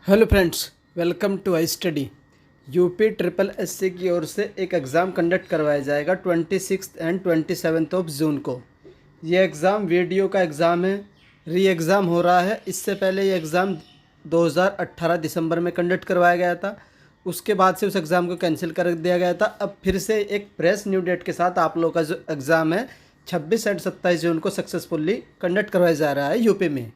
Hello friends, welcome to I study. UP triple SC की ओर से एक एग्ज़ाम कंडक्ट करवाया जाएगा 26 एंड 27 ऑफ जून को। ये एग्ज़ाम वीडियो का एग्ज़ाम है, री एग्ज़ाम हो रहा है। इससे पहले ये एग्ज़ाम 2018 दिसंबर में कंडक्ट करवाया गया था। उसके बाद से उस एग्ज़ाम को कैंसिल कर दिया गया था। अब फिर से एक फ्रेश न्यू डेट के साथ आप लोगों का जो एग्ज़ाम है 26 एंड 27 जून को सक्सेसफुली कंडक्ट करवाया जा रहा है यूपी में।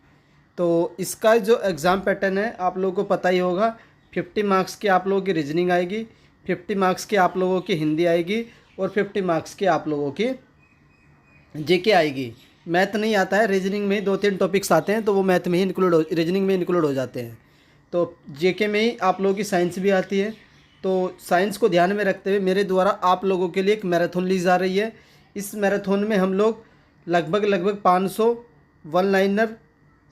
तो इसका जो एग्ज़ाम पैटर्न है आप लोगों को पता ही होगा। 50 मार्क्स की आप लोगों की रीजनिंग आएगी, 50 मार्क्स की आप लोगों की हिंदी आएगी और 50 मार्क्स की आप लोगों की जीके आएगी। मैथ नहीं आता है, रीजनिंग में 2-3 टॉपिक्स आते हैं तो वो मैथ में ही रीजनिंग में इंक्लूड हो जाते हैं। तो जीके में ही आप लोगों की साइंस भी आती है। तो साइंस को ध्यान में रखते हुए मेरे द्वारा आप लोगों के लिए एक मैराथन ली जा रही है। इस मैराथन में हम लोग लगभग 500 वन लाइनर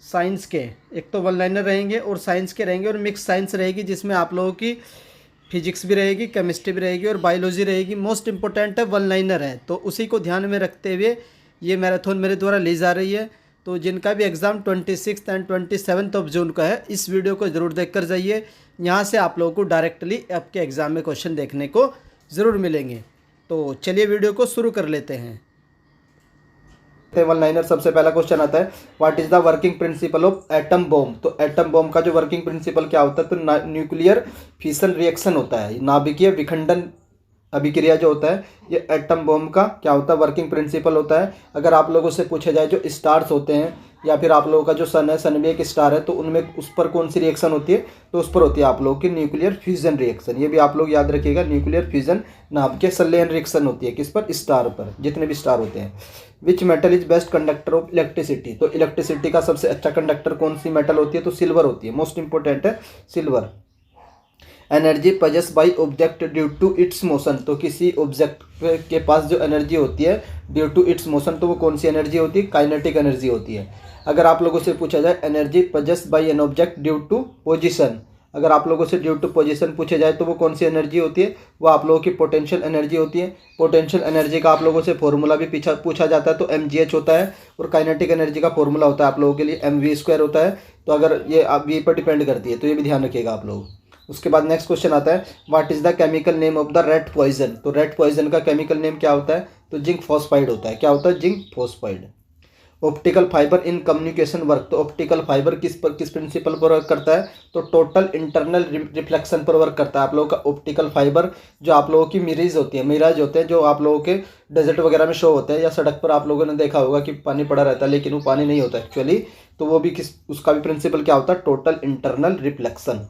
साइंस के, एक तो वन लाइनर रहेंगे और साइंस के रहेंगे और मिक्स साइंस रहेगी, जिसमें आप लोगों की फिजिक्स भी रहेगी, केमिस्ट्री भी रहेगी और बायोलॉजी रहेगी। मोस्ट इंपॉर्टेंट है वन लाइनर है, तो उसी को ध्यान में रखते हुए ये मैराथन मेरे द्वारा ली जा रही है। तो जिनका भी एग्ज़ाम 26 एंड 27 ऑफ जून का है, इस वीडियो को ज़रूर देख कर जाइए। यहाँ से आप लोगों को डायरेक्टली आपके एग्ज़ाम में क्वेश्चन देखने को ज़रूर मिलेंगे। तो चलिए वीडियो को शुरू कर लेते हैं। वन लाइनर सबसे पहला क्वेश्चन आता है, what is the working principle of atom bomb. तो एटम बॉम्ब का जो वर्किंग प्रिंसिपल क्या होता है, तो न्यूक्लियर फिशन रिएक्शन होता है, नाभिकीय विखंडन अभिक्रिया जो होता है, ये एटम बॉम्ब का क्या होता है, वर्किंग प्रिंसिपल होता है। अगर आप लोगों से पूछा जाए जो स्टार्स होते हैं या फिर आप लोगों का जो सन है, सन भी एक स्टार है, तो उनमें उस पर कौन सी रिएक्शन होती है, तो उस पर होती है आप लोगों की न्यूक्लियर फ्यूजन रिएक्शन। ये भी आप लोग याद रखिएगा, न्यूक्लियर फ्यूजन नाभिकीय संलयन रिएक्शन होती है किस पर, स्टार पर, जितने भी स्टार होते हैं। विच metal is best conductor of electricity. तो इलेक्ट्रिसिटी का सबसे अच्छा कंडक्टर कौन सी मेटल होती है, तो सिल्वर होती है। मोस्ट इंपॉर्टेंट है silver. Energy possess by object due to its motion. तो किसी ऑब्जेक्ट के पास जो एनर्जी होती है ड्यू टू इट्स मोशन, तो वो कौन सी एनर्जी होती है, काइनेटिक एनर्जी होती है। अगर आप लोगों से पूछा जाए energy possess by an object due to position, अगर आप लोगों से ड्यू टू पोजीशन पूछे जाए तो वो कौन सी एनर्जी होती है, वो आप लोगों की पोटेंशियल एनर्जी होती है। पोटेंशियल एनर्जी का आप लोगों से फॉर्मूला भी पूछा जाता है, तो mgh होता है। और काइनेटिक एनर्जी का फॉर्मूला होता है आप लोगों के लिए mv² होता है। तो अगर ये आप वी पर डिपेंड करती है, तो ये भी ध्यान रखिएगा आप लोग। उसके बाद नेक्स्ट क्वेश्चन आता है, what is the chemical name of the red poison. तो रेड पॉइजन का केमिकल नेम क्या होता है, तो जिंक फॉस्फाइड होता है। क्या होता है, zinc phosphide. Optical fibre in communication work. तो ऑप्टिकल फाइबर किस प्रिंसिपल पर वर्क करता है, तो टोटल इंटरनल रिफ्लेक्शन पर वर्क करता है। आप लोगों का ऑप्टिकल फाइबर जो आप लोगों की मिरर्स होती है, मिराज होते हैं जो आप लोगों के डेजर्ट वगैरह में शो होते हैं, या सड़क पर आप लोगों ने देखा होगा कि पानी पड़ा रहता है लेकिन वो पानी नहीं होता एक्चुअली, तो वो भी उसका भी प्रिंसिपल क्या होता है, total internal reflection.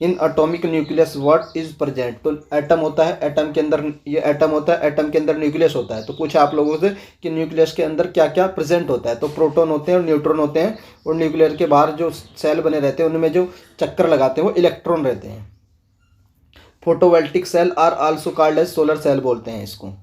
In atomic nucleus what is present. तो एटम होता है, एटम के अंदर ये एटम होता है, एटम के अंदर न्यूक्लियस होता है। तो पूछा आप लोगों से कि न्यूक्लियस के अंदर क्या क्या प्रेजेंट होता है, तो प्रोटॉन होते हैं और न्यूट्रॉन होते हैं, और न्यूक्लियर के बाहर जो सेल बने रहते हैं उनमें जो चक्कर लगाते हैं वो इलेक्ट्रॉन रहते हैं। Photovoltaic cell are also called as, solar cell बोलते हैं इसको।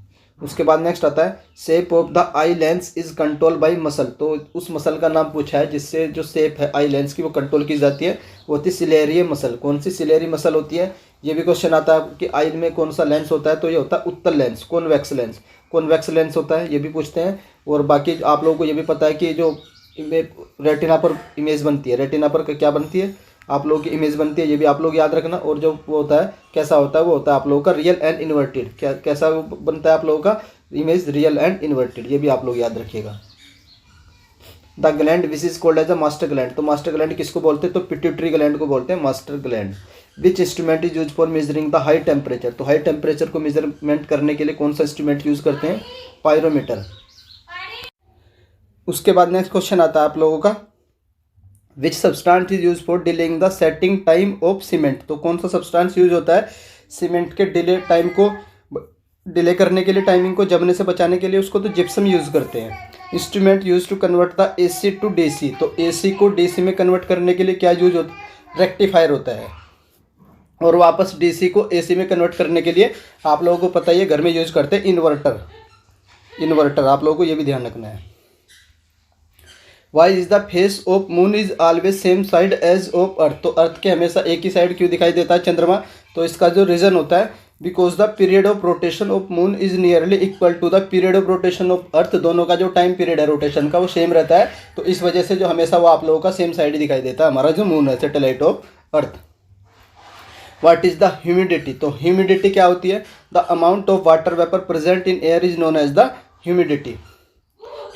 उसके बाद नेक्स्ट आता है, shape of the eye lens is control by muscle. तो उस मसल का नाम पूछा है जिससे जो शेप है आई लेंस की वो कंट्रोल की जाती है, वो होती है सिलेरी मसल। कौन सी सिलेरी मसल होती है, ये भी क्वेश्चन आता है कि आई में कौन सा लेंस होता है, तो ये होता है उत्तल lens, convex lens. Convex lens होता है, ये भी पूछते हैं। और बाकी आप लोगों को ये भी पता है कि जो रेटिना पर इमेज बनती है, रेटिना पर क्या बनती है, आप लोगों की इमेज बनती है, ये भी आप लोग याद रखना। और जो वो होता है कैसा होता है, वो होता है आप लोगों का रियल एंड इन्वर्टेड। कैसा बनता है आप लोगों का इमेज, रियल एंड इन्वर्टेड, ये भी आप लोग याद रखिएगा। The gland which is called as a master gland. तो मास्टर ग्लैंड किसको बोलते हैं, तो पिट्यूटरी ग्लैंड को बोलते हैं master gland. Which instrument is use for measuring the high temperature. तो हाई टेम्परेचर को मेजरमेंट करने के लिए कौन सा इंस्ट्रूमेंट यूज करते हैं, पायरोमीटर। उसके बाद नेक्स्ट क्वेश्चन आता है आप लोगों का, which substance is use for delaying the setting time of cement. तो कौन सा सब्सटेंस यूज होता है सीमेंट के डिले टाइम को डिले करने के लिए, टाइमिंग को जमने से बचाने के लिए, उसको तो जिप्सम यूज करते हैं। Instrument use to convert the AC to DC. तो एसी को डीसी में कन्वर्ट करने के लिए क्या यूज होता है, रेक्टिफायर होता है। और वापस डीसी को एसी में कन्वर्ट करने के लिए आप लोगों को पता ही है घर में यूज करते हैं इन्वर्टर। इन्वर्टर आप लोगों को ये भी ध्यान रखना है। Why is the face of moon is always same side as of earth. तो अर्थ के हमेशा एक ही साइड क्यों दिखाई देता है चंद्रमा, तो इसका जो रीज़न होता है, because the period of rotation of moon is nearly equal to the period of rotation of earth. दोनों का जो टाइम पीरियड है रोटेशन का वो सेम रहता है, तो इस वजह से जो हमेशा वो आप लोगों का सेम साइड ही दिखाई देता है, हमारा जो मून है satellite of earth. What is the humidity, तो ह्यूमिडिटी क्या होती है, the amount of water vapour present in air is known as the humidity.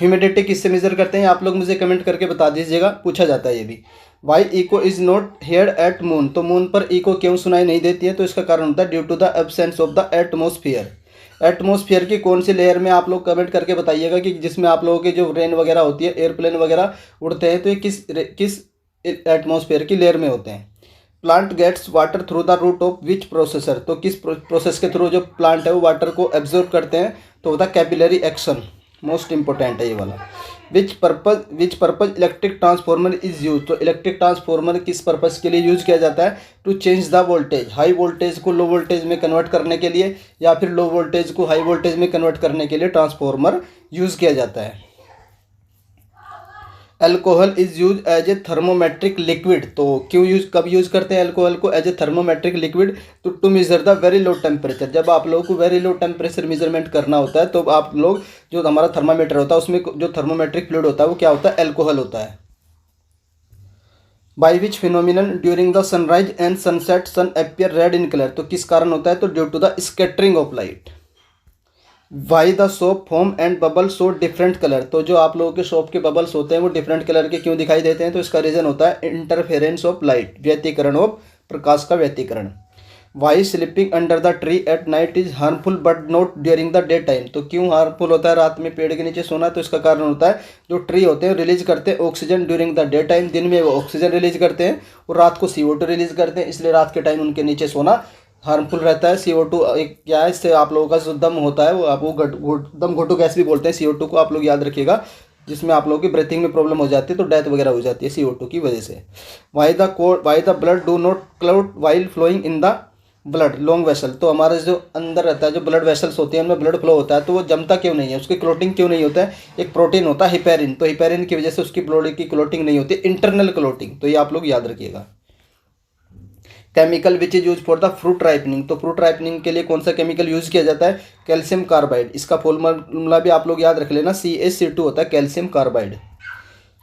Humidity किससे मेजर करते हैं आप लोग मुझे कमेंट करके बता दीजिएगा, पूछा जाता है ये भी। Why echo is not heard at moon, तो मून पर इको क्यों सुनाई नहीं देती है, तो इसका कारण होता है due to the absence of the atmosphere. Atmosphere की कौन सी लेयर में आप लोग कमेंट करके बताइएगा कि जिसमें आप लोगों की जो रेन वगैरह होती है, एयरप्लेन वगैरह उड़ते हैं, तो ये किस एटमोसफियर की लेयर में होते हैं। Plant gets water through the root of which processor, तो किस प्रोसेस के थ्रू जो प्लांट है वो वाटर को एब्जॉर्ब करते हैं, तो होता है कैपिलरी एक्शन, मोस्ट इंपॉर्टेंट है ये वाला। Which purpose electric transformer is use, तो इलेक्ट्रिक ट्रांसफॉर्मर किस पर्पज़ के लिए यूज किया जाता है, to change the voltage, high voltage को लो वोल्टेज में कन्वर्ट करने के लिए, या फिर लो वोल्टेज को हाई वोल्टेज में कन्वर्ट करने के लिए ट्रांसफॉर्मर यूज किया जाता है। Alcohol is use as a thermometric liquid, तो कब यूज करते हैं अल्कोहल को एज ए थर्मोमेट्रिक लिक्विड, तो to measure the very low temperature, जब आप लोगों को वेरी लो टेम्परेचर मेजरमेंट करना होता है तो आप लोग जो हमारा थर्मामीटर होता है उसमें जो थर्मोमेट्रिक फ्लूइड होता है वो क्या होता है, अल्कोहल होता है। By which phenomenon during the sunrise and sunset sun appear red in colour, तो किस कारण होता है, तो due to the scattering of light. Why the soap foam and bubble show different colour, तो जो आप लोगों के सोप के बबल्स होते हैं वो डिफरेंट कलर के क्यों दिखाई देते हैं, तो इसका रीज़न होता है इंटरफेरेंस ऑफ लाइट, व्यतिकरण ऑफ प्रकाश का व्यतिकरण। Why sleeping under the tree at night is harmful but not during the day time, तो क्यों हार्मफुल होता है रात में पेड़ के नीचे सोना, तो इसका कारण होता है जो ट्री होते हैं रिलीज करते हैं oxygen during the day time, दिन में वो ऑक्सीजन रिलीज करते हैं और रात को CO2 रिलीज करते हैं, इसलिए रात के टाइम उनके नीचे सोना हार्मफुल रहता है। CO2 एक क्या है, इससे आप लोगों का जो दम होता है वो आप वो दम घोटू गैस भी बोलते हैं CO2 को, आप लोग याद रखिएगा, जिसमें आप लोगों की ब्रीथिंग में प्रॉब्लम हो जाती है तो डेथ वगैरह हो जाती है CO2 की वजह से। Why the blood do not clot while flowing in the blood long vessel, तो हमारा जो अंदर रहता है जो ब्लड वेसल्स होती हैं उनमें ब्लड फ्लो होता है तो वो जमता क्यों नहीं है, उसकी क्लोटिंग क्यों नहीं होता है, एक प्रोटीन होता है हिपेरिन, तो हिपेरिन की वजह से उसकी बॉडी की क्लोटिंग नहीं होती, इंटरनल क्लोटिंग, तो ये आप लोग याद रखिएगा। Chemical which is use for the fruit ripening, तो फ्रूट राइपनिंग के लिए कौन सा केमिकल यूज किया जाता है, कैल्शियम कार्बाइड, इसका फॉर्मूला भी आप लोग याद रख लेना, CaC2 होता है calcium carbide.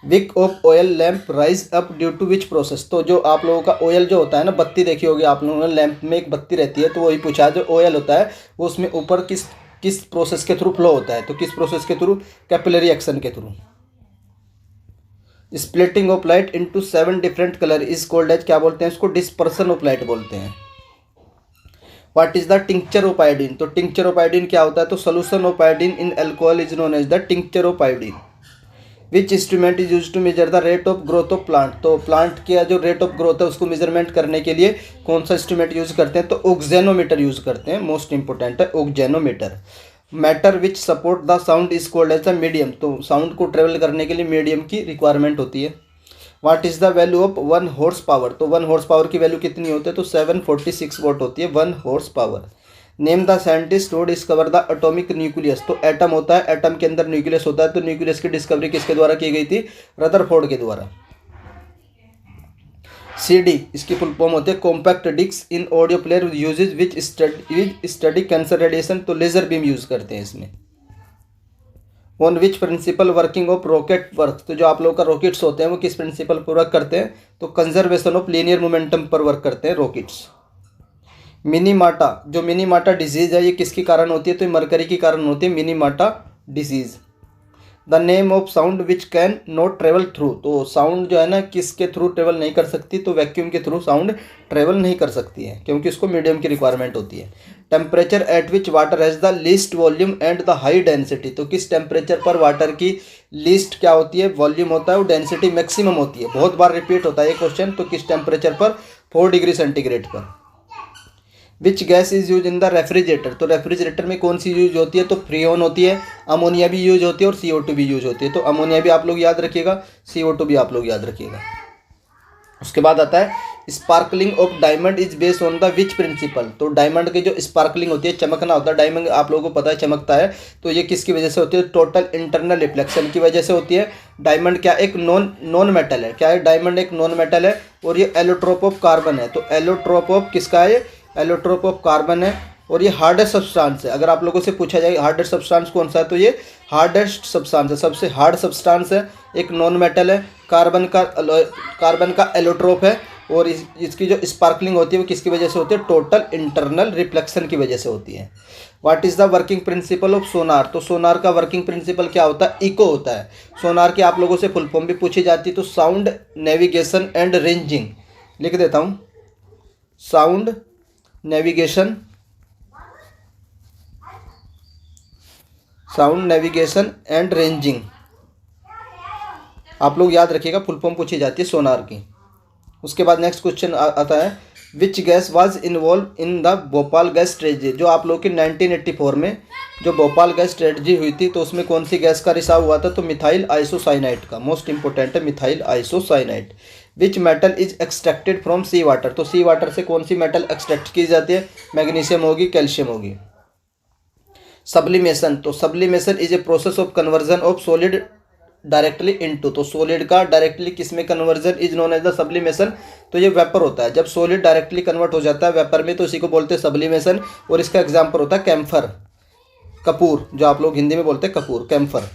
Wick of oil lamp rise up due to which process, तो जो आप लोगों का ऑयल जो होता है ना, बत्ती देखी होगी आप लोगों ने, लैम्प में एक बत्ती रहती है, तो वही पूछा जो ऑयल होता है वो उसमें ऊपर किस प्रोसेस के थ्रू फ्लो होता है, तो किस प्रोसेस के थ्रू, कैपिलरी एक्शन के through. Splitting of light into 7 different colour is called as, क्या बोलते हैं इसको, डिस्पर्सन ऑफ लाइट बोलते हैं। What is the tincture of iodine, तो टिंक्चर ऑफ आयोडीन क्या होता है, तो solution of iodine in alcohol is known as the tincture of iodine. Which instrument is use to measure the rate of growth of plant, तो plant का जो rate of growth है उसको measurement करने के लिए कौन सा इंस्ट्रूमेंट यूज करते हैं, तो ऑक्जेनोमीटर यूज करते हैं, मोस्ट इंपॉर्टेंट है auxanometer. Matter which support the sound is called as the medium, तो साउंड को ट्रेवल करने के लिए मीडियम की रिक्वायरमेंट होती है। What is the value of 1 horse power, तो 1 हॉर्स पावर की वैल्यू कितनी होती है, तो 746 वॉट होती है 1 horse power. Name the scientist who discover the atomic nucleus, तो एटम होता है, एटम के अंदर न्यूक्लियस होता है, तो न्यूक्लियस की डिस्कवरी किसके द्वारा की गई थी, रदरफोर्ड के द्वारा। CD इसकी फुल फॉर्म होती है compact disc in audio player uses which study cancer radiation, तो लेजर बीम यूज करते हैं इसमें। On which principle working of rocket work, तो जो आप लोगों का रॉकेट्स होते हैं वो किस प्रिंसिपल पर वर्क करते हैं, तो कंजर्वेशन ऑफ लीनियर मोमेंटम पर वर्क करते हैं रॉकेट्स। मिनीमाटा, जो मिनीमाटा डिजीज है ये किसके कारण होती है, तो मरकरी के कारण होती है मिनीमाटा disease. The name of sound which can not travel through, तो साउंड जो है ना किसके थ्रू ट्रेवल नहीं कर सकती, तो वैक्यूम के थ्रू साउंड ट्रेवल नहीं कर सकती है क्योंकि उसको मीडियम की रिक्वायरमेंट होती है। Temperature at which water has the least volume and the high density, तो किस टेम्परेचर पर वाटर की लीस्ट क्या होती है, वॉल्यूम होता है, और डेंसिटी मैक्सिमम होती है, बहुत बार रिपीट होता है ये क्वेश्चन, तो किस टेम्परेचर पर, 4 डिग्री सेंटीग्रेड पर। Which gas is use in the refrigerator, तो रेफ्रिजरेटर में कौन सी यूज होती है, तो फ्रीऑन होती है, अमोनिया भी यूज होती है और CO2 भी यूज होती है, तो अमोनिया भी आप लोग याद रखिएगा, CO2 भी आप लोग याद रखिएगा। उसके बाद आता है sparkling of diamond is based on the which principle, तो डायमंड की जो स्पार्कलिंग होती है, चमकना होता है, डायमंड आप लोगों को पता है चमकता है, तो ये किसकी वजह से होती है, टोटल इंटरनल रिफ्लेक्शन की वजह से होती है। डायमंड क्या एक नॉन मेटल है, क्या है डायमंड एक नॉन मेटल है, और ये एलोट्रोप ऑफ कार्बन है, तो एलोट्रोप ऑफ किसका है, एलोट्रोप ऑफ कार्बन है, और ये हार्डेस्ट सब्सटेंस है। अगर आप लोगों से पूछा जाए हार्डेस्ट सब्सटेंस कौन सा है, तो ये हार्डेस्ट सब्सटेंस है, सबसे हार्ड सब्सटेंस है, एक नॉन मेटल है, कार्बन का एलोट्रोप है, और इसकी जो स्पार्कलिंग होती है वो किसकी वजह से होती है, टोटल इंटरनल रिफ्लेक्शन की वजह से होती है। What is the working principle of sonar, तो सोनार का वर्किंग प्रिंसिपल क्या होता है, इको होता है। सोनार की आप लोगों से फुल फॉर्म भी पूछी जाती है, तो साउंड नेविगेशन एंड रेंजिंग, लिख देता हूँ, sound navigation, sound navigation and ranging, आप लोग याद रखिएगा, फुल फॉर्म पूछी जाती है सोनार की। उसके बाद नेक्स्ट क्वेश्चन आता है, which gas was involve in the Bhopal gas tragedy, जो आप लोग की 1984 में जो भोपाल गैस ट्रेजेडी हुई थी तो उसमें कौन सी गैस का रिसाव हुआ था, तो मिथाइल आइसोसाइनाइड का, मोस्ट इंपॉर्टेंट है methyl isocyanide. Which metal is extracted from sea water, तो सी वाटर से कौन सी मेटल एक्सट्रैक्ट की जाती है, मैग्नीशियम होगी, कैल्शियम होगी। सब्लिमेशन, तो sublimation is a process of conversion of solid directly into, तो सॉलिड का डायरेक्टली किस में conversion is known as the sublimation, तो ये वेपर होता है, जब सॉलिड डायरेक्टली कन्वर्ट हो जाता है वेपर में तो इसी को बोलते हैं सब्लिमेशन। और इसका एग्जांपल होता है कैम्फर, कपूर, जो आप लोग हिंदी में बोलते हैं कपूर, camphor.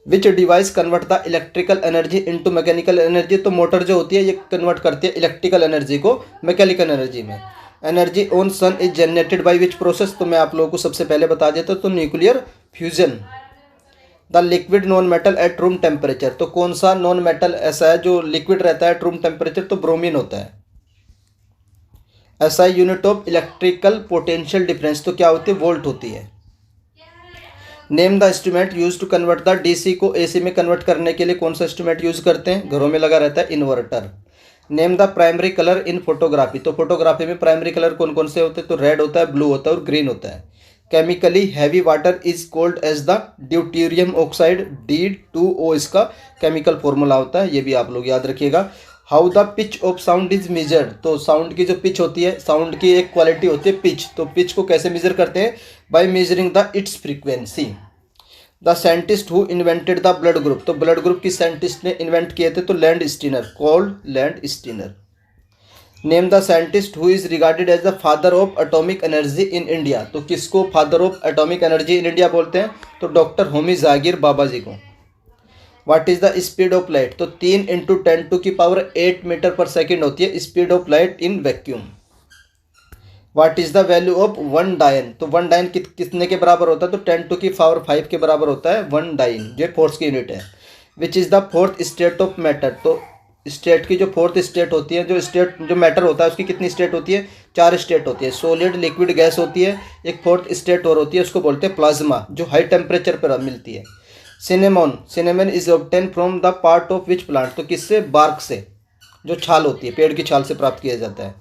Which device convert the electrical energy into mechanical energy, तो मोटर जो होती है ये कन्वर्ट करती है इलेक्ट्रिकल एनर्जी को मैकेनिकल एनर्जी में। Energy on sun is generated by which process, तो मैं आप लोगों को सबसे पहले बता देता हूँ, तो nuclear fusion. The liquid non metal at room temperature, तो कौन सा नॉन मेटल ऐसा है जो लिक्विड रहता है एट रूम टेम्परेचर, तो ब्रोमीन होता है। ऐसा unit of electrical potential difference, तो क्या होती है, वोल्ट होती है। Name the instrument use to convert the DC को एसी में कन्वर्ट करने के लिए कौन सा इंस्ट्रूमेंट यूज करते हैं, घरों में लगा रहता है, inverter. Name the primary colour in photography, तो फोटोग्राफी में प्राइमरी कलर कौन कौन से होते हैं, तो रेड होता है, ब्लू होता है और ग्रीन होता है। Chemically heavy water is called as the deuterium oxide, D2O इसका केमिकल फॉर्मूला होता है, ये भी आप लोग याद रखिएगा। How the pitch of sound is measured, तो साउंड की जो पिच होती है, साउंड की एक क्वालिटी होती है पिच, तो पिच को कैसे मेजर करते हैं, by measuring the its frequency. The scientist who invented the blood group, तो ब्लड ग्रुप की साइंटिस्ट ने इन्वेंट किए थे, तो Landsteiner, called Landsteiner. Name the scientist who is regarded as the father of atomic energy in India, तो किसको father of atomic energy in India बोलते हैं, तो डॉक्टर होमी जहांगीर बाबा जी को। What is the speed of light, तो 3 × 10⁸ metre per second होती है speed of light in vacuum. What is the value of 1 डायन, तो 1 डायन कितने के बराबर होता है, तो 10⁵ के बराबर होता है 1 डायन, जो फोर्स की यूनिट है। विच is the fourth state of matter, तो स्टेट की जो फोर्थ स्टेट होती है, जो मैटर होता है उसकी कितनी स्टेट होती है, 4 स्टेट होती है, सॉलिड, लिक्विड, गैस होती है, एक फोर्थ स्टेट और होती है, उसको बोलते हैं प्लाज्मा, जो हाई टेम्परेचर पर मिलती है। Cinnamon is obtain from the part of which plant, तो किससे, बार्क से, जो छाल होती है, पेड़ की छाल से प्राप्त किया जाता है।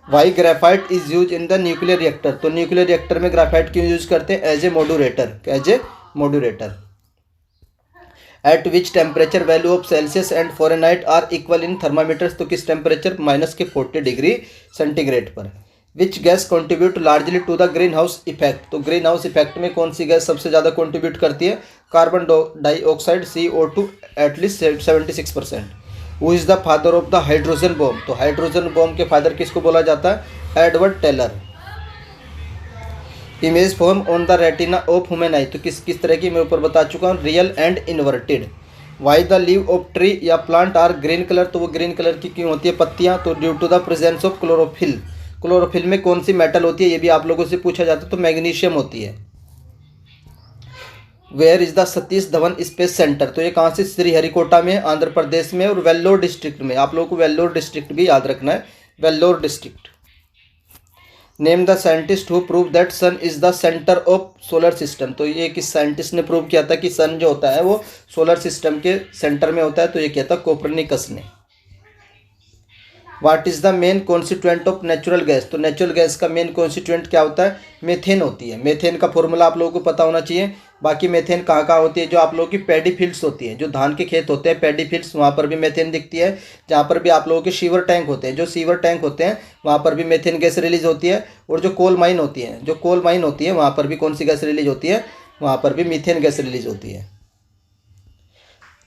Why graphite is use in the nuclear reactor, तो न्यूक्लियर रिएक्टर में ग्रेफाइट क्यों यूज करते हैं, as a moderator. At which temperature value of Celsius and Fahrenheit are equal in thermometers, तो किस टेम्परेचर, -40° पर। Which gas contribute largely to the green house effect, तो green house effect में कौन सी गैस सबसे ज़्यादा कॉन्ट्रीब्यूट करती है, carbon dioxide, CO2 at least 76%। Who is the father of the hydrogen bomb, तो हाइड्रोजन बॉम्ब के फादर किसको बोला जाता है, Edward Teller. Image form on the retina of human आई, तो किस तरह की मैं ऊपर बता चुका हूँ, real and inverted. Why the leave of tree या प्लांट आर ग्रीन कलर, तो वो ग्रीन कलर की क्यों होती है पत्तियाँ, तो due to the presence of chlorophyll. Chlorophyll में कौन सी मेटल होती है, ये भी आप लोगों से पूछा जाता है, तो मैग्नीशियम होती है। Where is the Satish Dhawan space centre, तो ये कहाँ से, श्रीहरिकोटा में, आंध्र प्रदेश में और वेल्लोर डिस्ट्रिक्ट में, आप लोगों को वेल्लोर डिस्ट्रिक्ट भी याद रखना है, Vellore district. Name the scientist who prove that sun is the centre of solar system, तो ये किस साइंटिस्ट ने प्रूव किया था कि सन जो होता है वो सोलर सिस्टम के सेंटर में होता है, तो ये किया था कोपरनिकस ने। What is the main constituent of natural gas, तो नेचुरल गैस का मेन कॉन्स्टिट्यूएंट क्या होता है, मेथेन होती है। मेथेन का फॉर्मूला आप लोगों को पता होना चाहिए। बाकी मेथेन कहाँ कहाँ होती है, जो आप लोगों की पैडी फील्ड्स होती है, जो धान के खेत होते हैं पैडी फील्ड्स, वहाँ पर भी मेथेन दिखती है। जहाँ पर भी आप लोगों के सीवर टैंक होते हैं, जो सीवर टैंक होते हैं वहाँ पर भी मेथेन गैस रिलीज होती है। और जो कोल माइन होती है, वहाँ पर भी कौन सी गैस रिलीज होती है, वहाँ पर भी मीथेन गैस रिलीज होती है।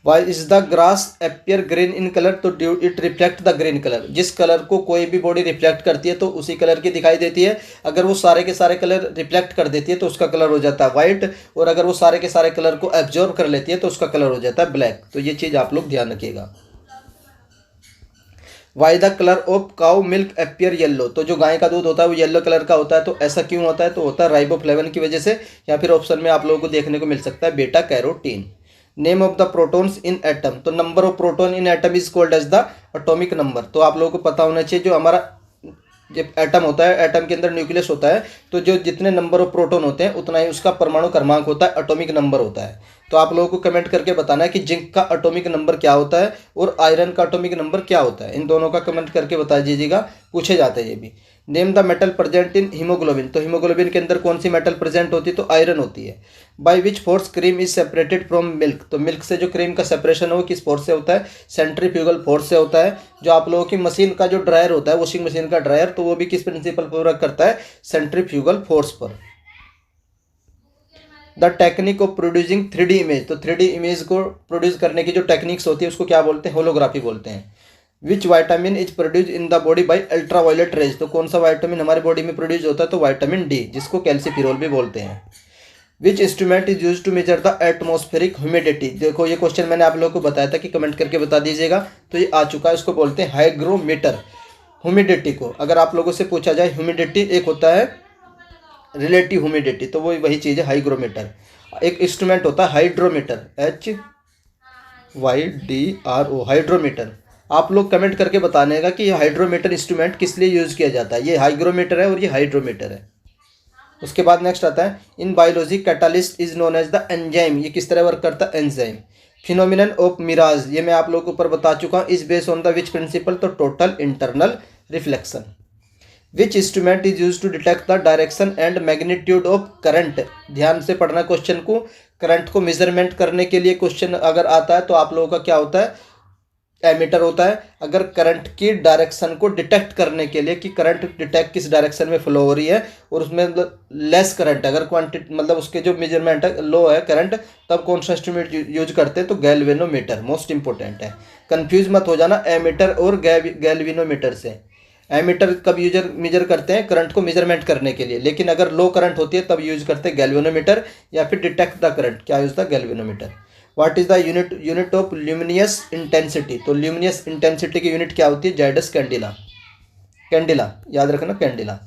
Why is the grass appear green in colour, तो due it reflect the green colour, जिस कलर को कोई भी बॉडी रिफ्लेक्ट करती है तो उसी कलर की दिखाई देती है। अगर वो सारे के सारे कलर रिफ्लेक्ट कर देती है तो उसका कलर हो जाता है वाइट, और अगर वो सारे के सारे कलर को एब्जॉर्ब कर लेती है तो उसका कलर हो जाता है ब्लैक। तो ये चीज़ आप लोग ध्यान रखिएगा। Why the colour of cow milk appear yellow, तो जो गाय का दूध होता है वो येलो कलर का होता है, तो ऐसा क्यों होता है? तो होता है राइबोफ्लेविन की वजह से, या फिर ऑप्शन में आप लोगों को देखने को मिल सकता है beta carotene. Name of the protons in atom, तो number of proton in atom is called as the atomic number. तो आप लोगों को पता होना चाहिए जो हमारा जब एटम होता है, एटम के अंदर न्यूक्लियस होता है, तो जो जितने नंबर ऑफ प्रोटॉन होते हैं उतना ही उसका परमाणु क्रमांक होता है, एटॉमिक नंबर होता है। तो आप लोगों को कमेंट करके बताना है कि जिंक का एटॉमिक नंबर क्या होता है और आयरन का एटॉमिक नंबर क्या होता है। इन दोनों का कमेंट करके बता दीजिएगा, पूछे जाते हैं ये भी। Name the metal present in haemoglobin, तो हीमोग्लोबिन के अंदर कौन सी मेटल प्रेजेंट होती है? तो आयरन होती है। By which force cream is separated from milk, तो मिल्क से जो क्रीम का सेपरेशन हो किस फोर्स से होता है? सेंट्रीफ्यूगल फोर्स से होता है। जो आप लोगों की मशीन का जो ड्रायर होता है, वॉशिंग मशीन का ड्रायर, तो वो भी किस प्रिंसिपल पर वर्क करता है? सेंट्रीफ्यूगल फोर्स पर। The technique of producing 3D image, तो 3D इमेज को प्रोड्यूस करने की जो टेक्निक्स होती है उसको क्या बोलते हैं? होलोग्राफी बोलते हैं। विच vitamin is produce in the body by ultraviolet rays, तो कौन सा वाइटामिन हमारी बॉडी में प्रोड्यूस होता है? तो वाइटामिन डी, जिसको कैल्सिफिरोल भी बोलते हैं। Which instrument is use to measure the atmospheric humidity, देखो ये क्वेश्चन मैंने आप लोगों को बताया था कि कमेंट करके बता दीजिएगा, तो ये आ चुका है। इसको बोलते हैं हाइग्रोमीटर। ह्यूमिडिटी को अगर आप लोगों से पूछा जाए, ह्यूमिडिटी एक होता है रिलेटिव ह्यूमिडिटी, तो वो वही चीज़ है हाइग्रोमीटर। एक इंस्ट्रूमेंट होता है हाइड्रोमीटर, HYDRO, हाइड्रोमीटर। आप लोग कमेंट करके बताने का कि ये हाइड्रोमीटर इंस्ट्रूमेंट किस लिए यूज़ किया जाता है। ये हाइग्रोमीटर है और ये हाइड्रोमीटर है। उसके बाद नेक्स्ट आता है, in biology catalyst is known as the enzyme, ये किस तरह वर्क करता है? एंजाइम। फिनोमिनन ऑफ मिराज, ये मैं आप लोगों को ऊपर बता चुका हूँ, is based on the which principle? तो total internal reflection. Which instrument is use to detect the direction and magnitude of current, ध्यान से पढ़ना क्वेश्चन को। करंट को मेजरमेंट करने के लिए क्वेश्चन अगर आता है तो आप लोगों का क्या होता है? एमीटर होता है। अगर करंट की डायरेक्शन को डिटेक्ट करने के लिए कि करंट डिटेक्ट किस डायरेक्शन में फ्लो हो रही है और उसमें लेस करंट, अगर क्वांटिटी मतलब उसके जो मेजरमेंट है लो है करंट, तब कौन सा इंस्ट्रूमेंट यूज करते हैं? तो गैल्वेनोमीटर मोस्ट इंपॉर्टेंट है। कंफ्यूज मत हो जाना एमीटर और गैल्वेनोमीटर से। एमीटर कब मेजर करते हैं? करंट को मेजरमेंट करने के लिए, लेकिन अगर लो करंट होती है तब यूज करते हैं गैल्वेनोमीटर, या फिर डिटेक्ट द करंट क्या यूज था? Galvanometer. What is the unit of luminous intensity, तो ल्यूमिनियस इंटेंसिटी की यूनिट क्या होती है? जाइडस कैंडिला, कैंडिला याद रखना, Cadila.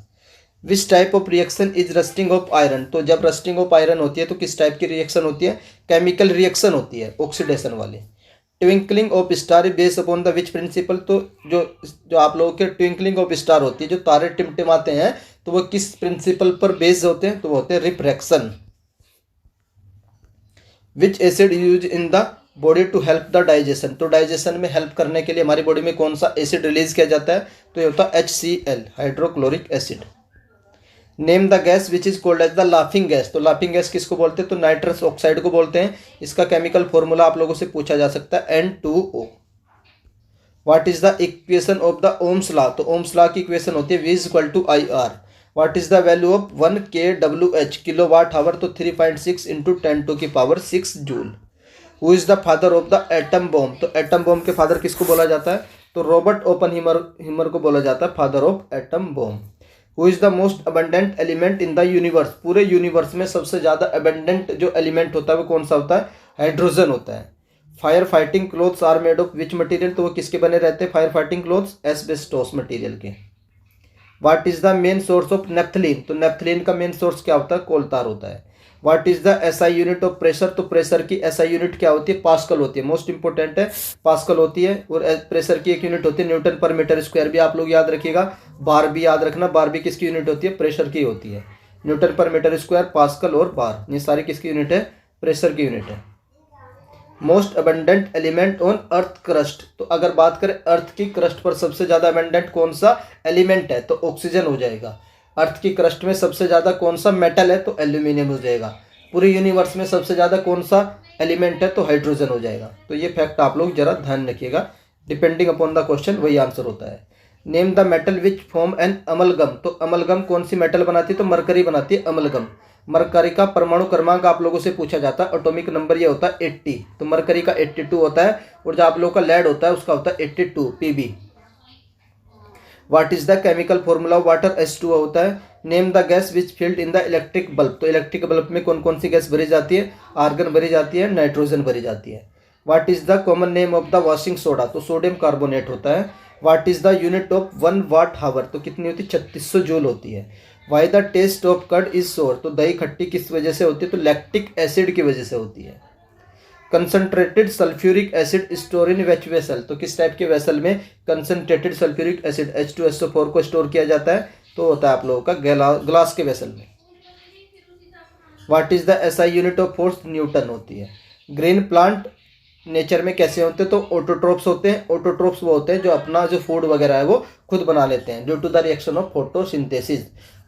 Which type of reaction is rusting of iron, तो जब रस्टिंग ऑफ आयरन होती है तो किस टाइप की रिएक्शन होती है? केमिकल रिएक्शन होती है, ऑक्सीडेशन वाली। Twinkling of star based upon the which principle, तो जो आप लोगों के ट्विंकलिंग ऑफ स्टार होती है, जो तारे टिमटिमाते हैं, तो वो किस प्रिंसिपल पर बेस्ड होते हैं? तो वो होते हैं refraction. Which acid use in the body to help the digestion, तो डाइजेशन में हेल्प करने के लिए हमारी बॉडी में कौन सा एसिड रिलीज किया जाता है? तो ये होता है HCl, hydrochloric acid. Name the gas which is called as the laughing gas, तो लाफिंग गैस किसको बोलते हैं? तो नाइट्रस ऑक्साइड को बोलते हैं। इसका केमिकल फॉर्मूला आप लोगों से पूछा जा सकता है N2O। What is the equation of the Ohm's law, तो ओम्स लॉ की इक्वेशन होती है V = IR। What is the value of 1 kWh, kilo watt hour, तो 3.6 × 10⁶ joule. Who is the father of the atom bomb, तो atom bomb के father किसको बोला जाता है? तो रॉबर्ट ओपनहीमर को बोला जाता है father of atom bomb. Who is the most abundant element in the universe, पूरे यूनिवर्स में सबसे ज़्यादा अबंडेंट जो एलिमेंट होता है वो कौन सा होता है? हाइड्रोजन होता है। Fire fighting clothes are made of which material, तो वो किसके बने रहते हैं fire fighting clothes? Asbestos material के। What is the main source of naphthalene, तो नेफ्थलीन का मेन सोर्स क्या होता है? कोलतार होता है। What is the SI unit of pressure, तो प्रेशर की एसआई यूनिट क्या होती है? पास्कल होती है, मोस्ट इंपॉर्टेंट है, पास्कल होती है। और प्रेशर की एक यूनिट होती है न्यूटन पर मीटर स्क्वायर, भी आप लोग याद रखिएगा। बार भी याद रखना, बार भी किसकी यूनिट होती है? प्रेशर की होती है। Newton per metre square, pascal और बार, ये सारी किसकी यूनिट है? प्रेशर की यूनिट है। Most abundant element on earth crust, तो अगर बात करें अर्थ की क्रस्ट पर सबसे ज़्यादा अबंडेंट कौन सा एलिमेंट है? तो ऑक्सीजन हो जाएगा। अर्थ की क्रस्ट में सबसे ज़्यादा कौन सा मेटल है? तो एल्यूमिनियम हो जाएगा। पूरे यूनिवर्स में सबसे ज़्यादा कौन सा एलिमेंट है? तो हाइड्रोजन हो जाएगा। तो ये फैक्ट आप लोग जरा ध्यान रखिएगा, डिपेंडिंग अपॉन द क्वेश्चन वही आंसर होता है। Name the metal which form an amalgam, तो अमलगम कौन सी मेटल बनाती है? तो मरकरी बनाती है अमलगम। मरकरी का परमाणु क्रमांक आप लोगों से पूछा जाता है, एटॉमिक नंबर ये होता है 80, तो मरकरी का 82 होता है। और जो आप लोगों का लेड होता है उसका होता है 82 Pb। What is the chemical formula of water? H2O होता है। Name the gas which filled in the electric bulb, तो इलेक्ट्रिक बल्ब में कौन कौन सी गैस भरी जाती है? आर्गन भरी जाती है, नाइट्रोजन भरी जाती है। What is the common name of the washing soda, तो सोडियम कार्बोनेट होता है। What is the unit of 1 watt hour, तो कितनी होती है 3600 जूल होती है। Why the taste of curd is sour, तो दही खट्टी किस वजह से होती है, तो लैक्टिक एसिड की वजह से होती है। Concentrated sulphuric acid store in which vessel, तो किस टाइप के वेसल में कंसनट्रेटेड सल्फ्यूरिक एसिड H2SO4 को स्टोर किया जाता है, तो होता है आप लोगों का ग्लास के वेसल में। What is the SI unit of force, Newton होती है। ग्रीन प्लांट नेचर में कैसे होते हैं, तो ऑटोट्रोप्स होते हैं। ऑटोट्रोप्स वो होते हैं जो अपना जो फूड वगैरह है वो खुद बना लेते हैं due to the reaction of photosynthesis.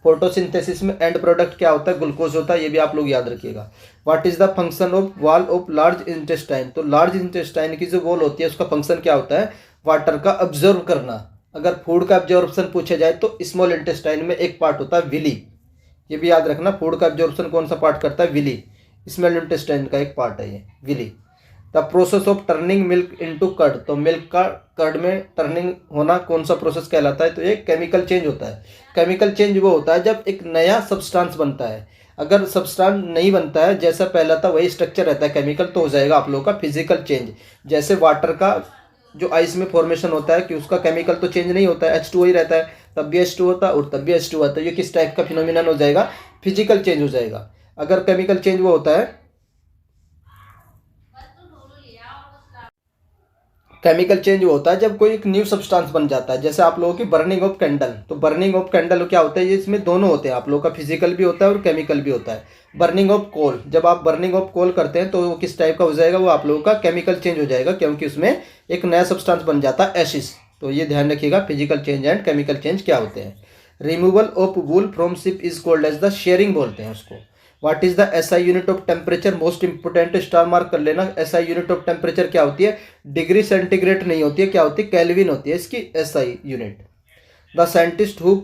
Photosynthesis में एंड प्रोडक्ट क्या होता है, ग्लूकोज होता है, ये भी आप लोग याद रखिएगा। What is the function of wall of large intestine, तो लार्ज इंटेस्टाइन की जो वॉल होती है उसका फंक्शन क्या होता है, वाटर का ऑब्जर्व करना। अगर फूड का ऑब्जॉर्प्शन पूछा जाए तो स्मॉल इंटेस्टाइन में एक पार्ट होता है विली, ये भी याद रखना। फूड का ऑब्जॉर्प्शन कौन सा पार्ट करता है, विली, स्मॉल इंटेस्टाइन का एक पार्ट है ये villi. The process of turning milk into curd, तो मिल्क का कर्ड में टर्निंग होना कौन सा प्रोसेस कहलाता है, तो ये केमिकल चेंज होता है। केमिकल चेंज वो होता है जब एक नया सब्सटेंस बनता है। अगर सब्सटेंस नहीं बनता है, जैसा पहला था वही स्ट्रक्चर रहता है केमिकल, तो हो जाएगा आप लोगों का फिजिकल चेंज। जैसे वाटर का जो आइस में फॉर्मेशन होता है कि उसका केमिकल तो चेंज नहीं होता है, H2O ही रहता है, तब भी H2 होता है और तब भी H2 होता है। ये किस टाइप का फिनोमिनन हो जाएगा, फिजिकल चेंज हो जाएगा। अगर केमिकल चेंज वो होता है, केमिकल चेंज वो होता है जब कोई एक न्यू सब्सटेंस बन जाता है। जैसे आप लोगों की बर्निंग ऑफ कैंडल, तो बर्निंग ऑफ कैंडल क्या होता है, ये इसमें दोनों होते हैं, आप लोगों का फिजिकल भी होता है और केमिकल भी होता है। बर्निंग ऑफ कोल, जब आप बर्निंग ऑफ कोल करते हैं तो वो किस टाइप का हो जाएगा, वो आप लोगों का केमिकल चेंज हो जाएगा, क्योंकि उसमें एक नया सब्सटेंस बन जाता है एशिस। तो ये ध्यान रखिएगा, physical change and chemical change क्या होते हैं। Removal of wool from sheep is called as the shearing बोलते हैं उसको। What is the SI unit of temperature, most important, star mark कर लेना। SI यूनिट ऑफ टेम्परेचर क्या होती है, डिग्री सेंटीग्रेड नहीं होती है, क्या होती है, केल्विन होती है इसकी SI unit. The scientist who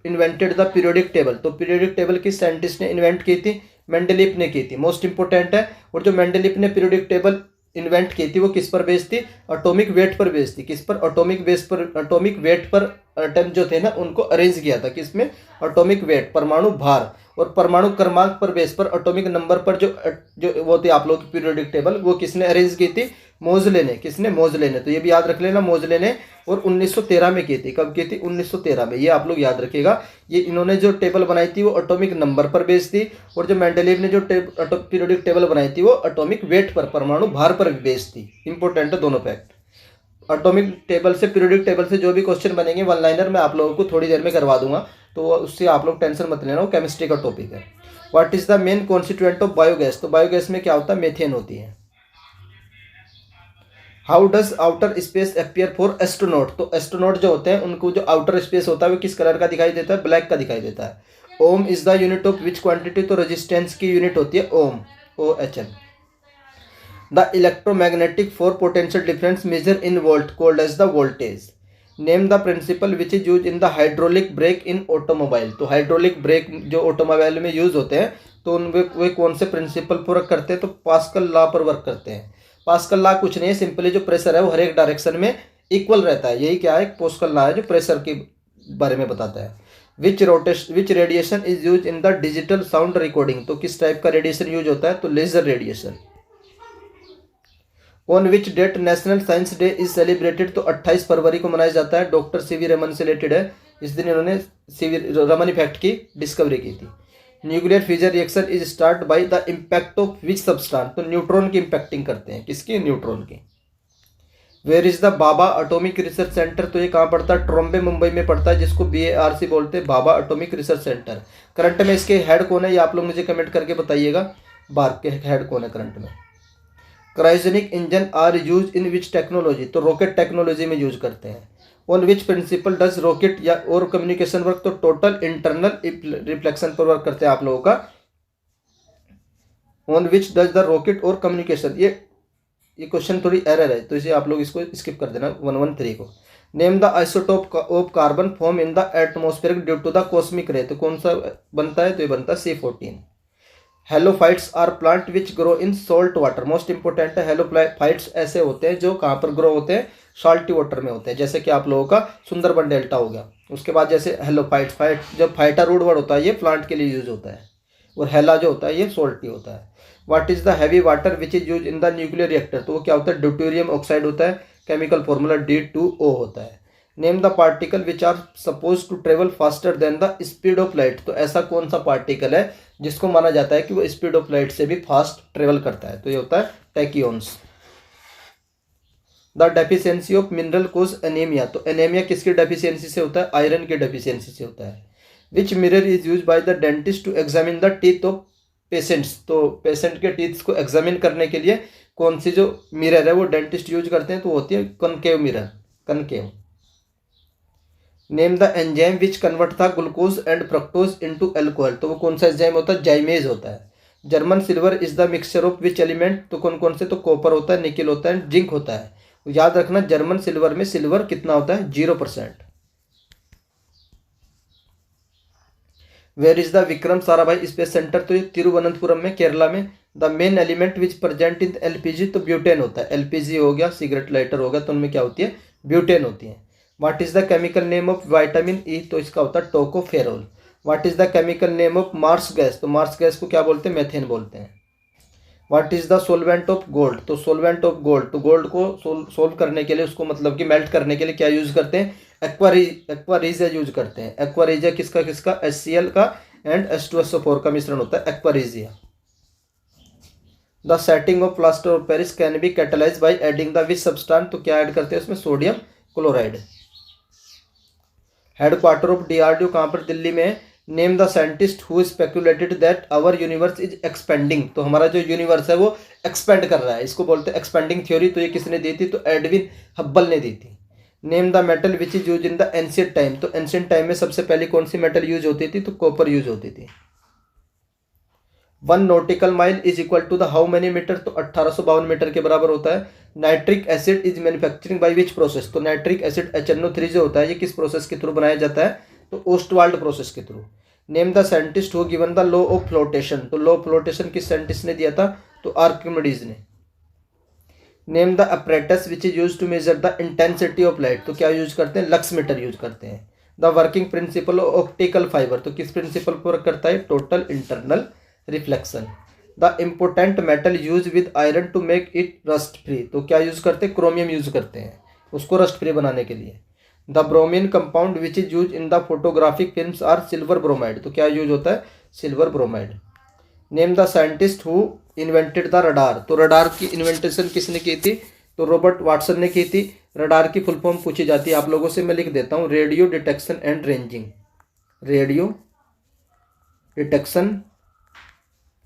invented the periodic table, तो पीरियोडिक टेबल किस साइंटिस्ट ने इन्वेंट की थी, मेंडलीफ ने की थी, मोस्ट इंपोर्टेंट है। और जो मेंडलीफ ने पीरियोडिक टेबल इन्वेंट की थी वो किस पर बेस्ड थी, एटॉमिक वेट पर बेस्ड थी। किस पर, एटॉमिक बेस पर, एटॉमिक वेट पर एटम जो थे ना उनको अरेंज किया था, किसमें, एटॉमिक वेट, परमाणु भार, और परमाणु क्रमांक पर बेस पर, एटॉमिक नंबर पर जो वो थी आप लोग की पीरियोडिक टेबल, वो किसने अरेंज की थी, मोजले ने। किसने, मोजले ने। तो ये भी याद रख लेना, मोजले ने, और 1913 में की थी। कब की थी, 1913 में, ये आप लोग याद रखिएगा। ये इन्होंने जो टेबल बनाई थी वो एटॉमिक नंबर पर बेस्ड थी, और जो मेंडलीव ने जो पीरियोडिक टेबल बनाई थी वो एटॉमिक वेट पर, परमाणु भार पर बेस्ड थी। इंपॉर्टेंट है दोनों फैक्ट। एटॉमिक टेबल से, पीरियोडिक टेबल से जो भी क्वेश्चन बनेंगे वन लाइनर मैं आप लोगों को थोड़ी देर में करवा दूंगा, तो उससे आप लोग टेंशन मत लेना, वो केमिस्ट्री का टॉपिक है। What is the main constituent of biogas, तो बायोगैस में क्या होता है, मेथेन होती है। How does outer space appear for astronaut, तो एस्ट्रोनॉट जो होते हैं उनको जो आउटर स्पेस होता है वो किस कलर का दिखाई देता है, ब्लैक का दिखाई देता है। Ohm is the unit of which quantity, तो रेजिस्टेंस की यूनिट होती है ohm, OHM। The electromagnetic force potential difference measure in volt called as the voltage. Name the principle which is use in the hydraulic brake in automobile, तो hydraulic brake जो automobile में use होते हैं तो उनमें वे कौन से प्रिंसिपल पर वर्क करते हैं, तो पास्कल लॉ पर वर्क करते हैं। पास्कल लॉ कुछ नहीं है, सिंपली जो प्रेशर है वो हर एक डायरेक्शन में इक्वल रहता है, यही क्या है, पास्कल लॉ है जो प्रेशर के बारे में बताता है। Which radiation is use in the digital sound recording, तो किस टाइप का रेडिएशन यूज होता है, तो laser radiation. On which date national science day is celebrated, तो 28 फरवरी को मनाया जाता है। डॉक्टर CV रमन से रिलेटेड है, इस दिन इन्होंने CV रमन इफेक्ट की डिस्कवरी की थी। Nuclear fusion reaction is start by the impact of which substance, तो न्यूट्रॉन की इम्पैक्टिंग करते हैं, किसकी, न्यूट्रॉन की। Where is the Bhabha atomic research centre, तो ये कहाँ पड़ता है, ट्रोम्बे मुंबई में पड़ता है, जिसको BARC बोलते हैं, बाबा एटॉमिक रिसर्च सेंटर। करंट में इसके हेड कौन है, ये आप लोग मुझे कमेंट करके बताइएगा, बार्क के हेड कौन है करंट में। Cryogenic engine are use in which technology, तो रॉकेट टेक्नोलॉजी में यूज करते हैं। On which principle does rocket या और कम्युनिकेशन वर्क, तो टोटल इंटरनल रिफ्लेक्शन पर वर्क करते हैं आप लोगों का। On which does the rocket और कम्युनिकेशन, ये क्वेश्चन थोड़ी एरर है तो इसे आप लोग इसको स्किप कर देना 113 को। Name the isotope of carbon form in the atmosphere due to the cosmic ray, तो कौन सा बनता है, तो ये बनता है C14। Halophytes are plant which grow in salt water, most important है। हेलोफाइट्स ऐसे होते हैं जो कहाँ पर ग्रो होते हैं, सॉल्टी वाटर में होते हैं, जैसे कि आप लोगों का सुंदरबन डेल्टा हो गया। उसके बाद जैसे हेलोफाइट्स, जब फाइटा रूट वर्ड होता है ये प्लांट के लिए यूज होता है, और हेला जो होता है ये सॉल्टी होता है। What is the heavy water which is use in the nuclear reactor, तो वो क्या होता है, ड्यूटेरियम ऑक्साइड होता है, केमिकल फॉर्मूला D2O होता है। Name the particle which are suppose to travel faster than the speed of light. तो ऐसा कौन सा पार्टिकल है जिसको माना जाता है कि वो स्पीड ऑफ लाइट से भी फास्ट ट्रेवल करता है? तो ये होता है tachyons. The deficiency of mineral cause anaemia. तो एनीमिया किसकी डेफिशिएंसी से होता है? आयरन की डेफिशिएंसी से होता है। Which mirror is use by the dentist to examine the teeth of patients. तो पेशेंट के टीथ को एग्जामिन करने के लिए कौन सी जो मिरर है वो डेंटिस्ट यूज करते हैं? तो होती है concave mirror, concave. Name the enzyme which convert the glucose and fructose into alcohol. तो वो कौन सा एंजाइम होता है? जाइमेज होता है। German silver is the mixture of which element. तो कौन कौन से? तो कॉपर होता है, निकल होता है, जिंक होता है। याद रखना जर्मन सिल्वर में सिल्वर कितना होता है? 0%। Where is the Vikram Sarabhai space centre. तो ये तिरुवनंतपुरम में, केरला में। The main element which present in LPG. तो ब्यूटेन होता है। एलपीजी हो गया, सिगरेट लाइटर हो गया, तो उनमें क्या होती है? ब्यूटेन होती है। What is the chemical name of vitamin E. तो इसका होता है tocopherol. What is the chemical name of marsh gas. तो मार्स गैस को क्या बोलते हैं? मेथेन बोलते हैं। What is the solvent of gold. तो सोलवेंट ऑफ गोल्ड, तो गोल्ड को सोल्व करने के लिए, उसको मतलब कि मेल्ट करने के लिए क्या यूज करते हैं? एक्वारीजिया यूज करते हैं। एक्वारीजिया किसका किसका? HCl का एंड H2SO4 का मिश्रण होता है aqua regia. The setting of plaster of Paris can be catalyse by adding the which substance. तो क्या ऐड करते हैं उसमें? Sodium chloride. Headquarter of DRDO कहाँ पर? दिल्ली में। Name the scientist who speculated that our universe is expanding. तो हमारा जो यूनिवर्स है वो एक्सपेंड कर रहा है, इसको बोलते हैं एक्सपेंडिंग थ्योरी। तो ये किसने दी थी? तो एडविन हब्बल ने दी थी। Name the metal which is use in the ancient time. तो एंशिएंट टाइम में सबसे पहले कौन सी मेटल यूज होती थी? तो कॉपर यूज होती थी। 1 nautical mile is equal to the how many metre. तो 1852 मीटर के बराबर होता है। Nitric acid is manufacturing by which process. तो नाइट्रिक एसिड HNO3 जो होता है ये किस प्रोसेस के थ्रू बनाया जाता है? तो ओस्टवाल्ड प्रोसेस के through. Name the scientist who given the law of flotation. तो लॉ ऑफ फ्लोटेशन किस साइंटिस्ट ने दिया था? तो आर्किमिडीज ने। Name the apparatus which is use to measure the intensity of light. तो क्या यूज करते हैं? लक्स मीटर यूज करते हैं। The working principle of optical fibre. तो किस प्रिंसिपल पर वर्क करता है? Total internal reflection. The important metal use with iron to make it rust free. तो क्या यूज करते हैं? क्रोमियम यूज करते हैं उसको रस्ट फ्री बनाने के लिए। The bromine compound which is use in the photographic films are silver bromide. तो क्या यूज होता है? Silver bromide. Name the scientist who invented the radar. तो रडार की इन्वेंटेशन किसने की थी? तो रॉबर्ट वाटसन ने की थी। रडार की फुल फॉर्म पूछी जाती है आप लोगों से, मैं लिख देता हूँ, radio detection and ranging. Radio detection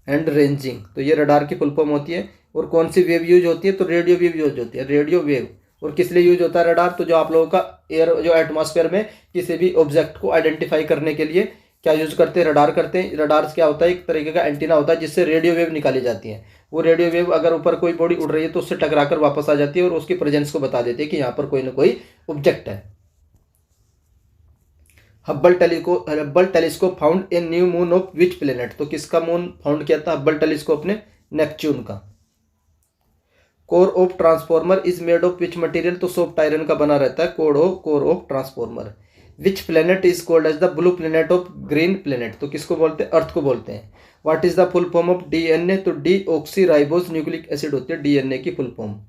and ranging. तो ये रडार की फुल फॉर्म होती है। और कौन सी वेव यूज होती है? तो रेडियो वेव यूज होती है, रेडियो वेव। और किस लिए यूज होता है रडार? तो जो आप लोगों का एयर, जो एटमॉस्फेयर में किसी भी ऑब्जेक्ट को आइडेंटिफाई करने के लिए क्या यूज करते हैं? रडार करते हैं। रडार क्या होता है? एक तरीके का एंटीना होता है जिससे रेडियो वेव निकाली जाती है। वो रेडियो वेव अगर ऊपर कोई बॉडी उड़ रही है तो उससे टकराकर वापस आ जाती है और उसकी प्रेजेंस को बता देती है कि यहाँ पर कोई ना कोई ऑब्जेक्ट है। Hubble telescope found a new moon of which planet. तो किसका मून फाउंड किया था हब्बल टेलीस्कोप ने? नेपच्यून का। Core of transformer is made of which material. तो सॉफ्ट आयरन का बना रहता है core of transformer. Which planet is called as the blue planet of green planet. तो किसको बोलते हैं? अर्थ को बोलते हैं। What is the full form of DNA। तो डीऑक्सीराइबोज न्यूक्लिक एसिड होती है DNA की full form.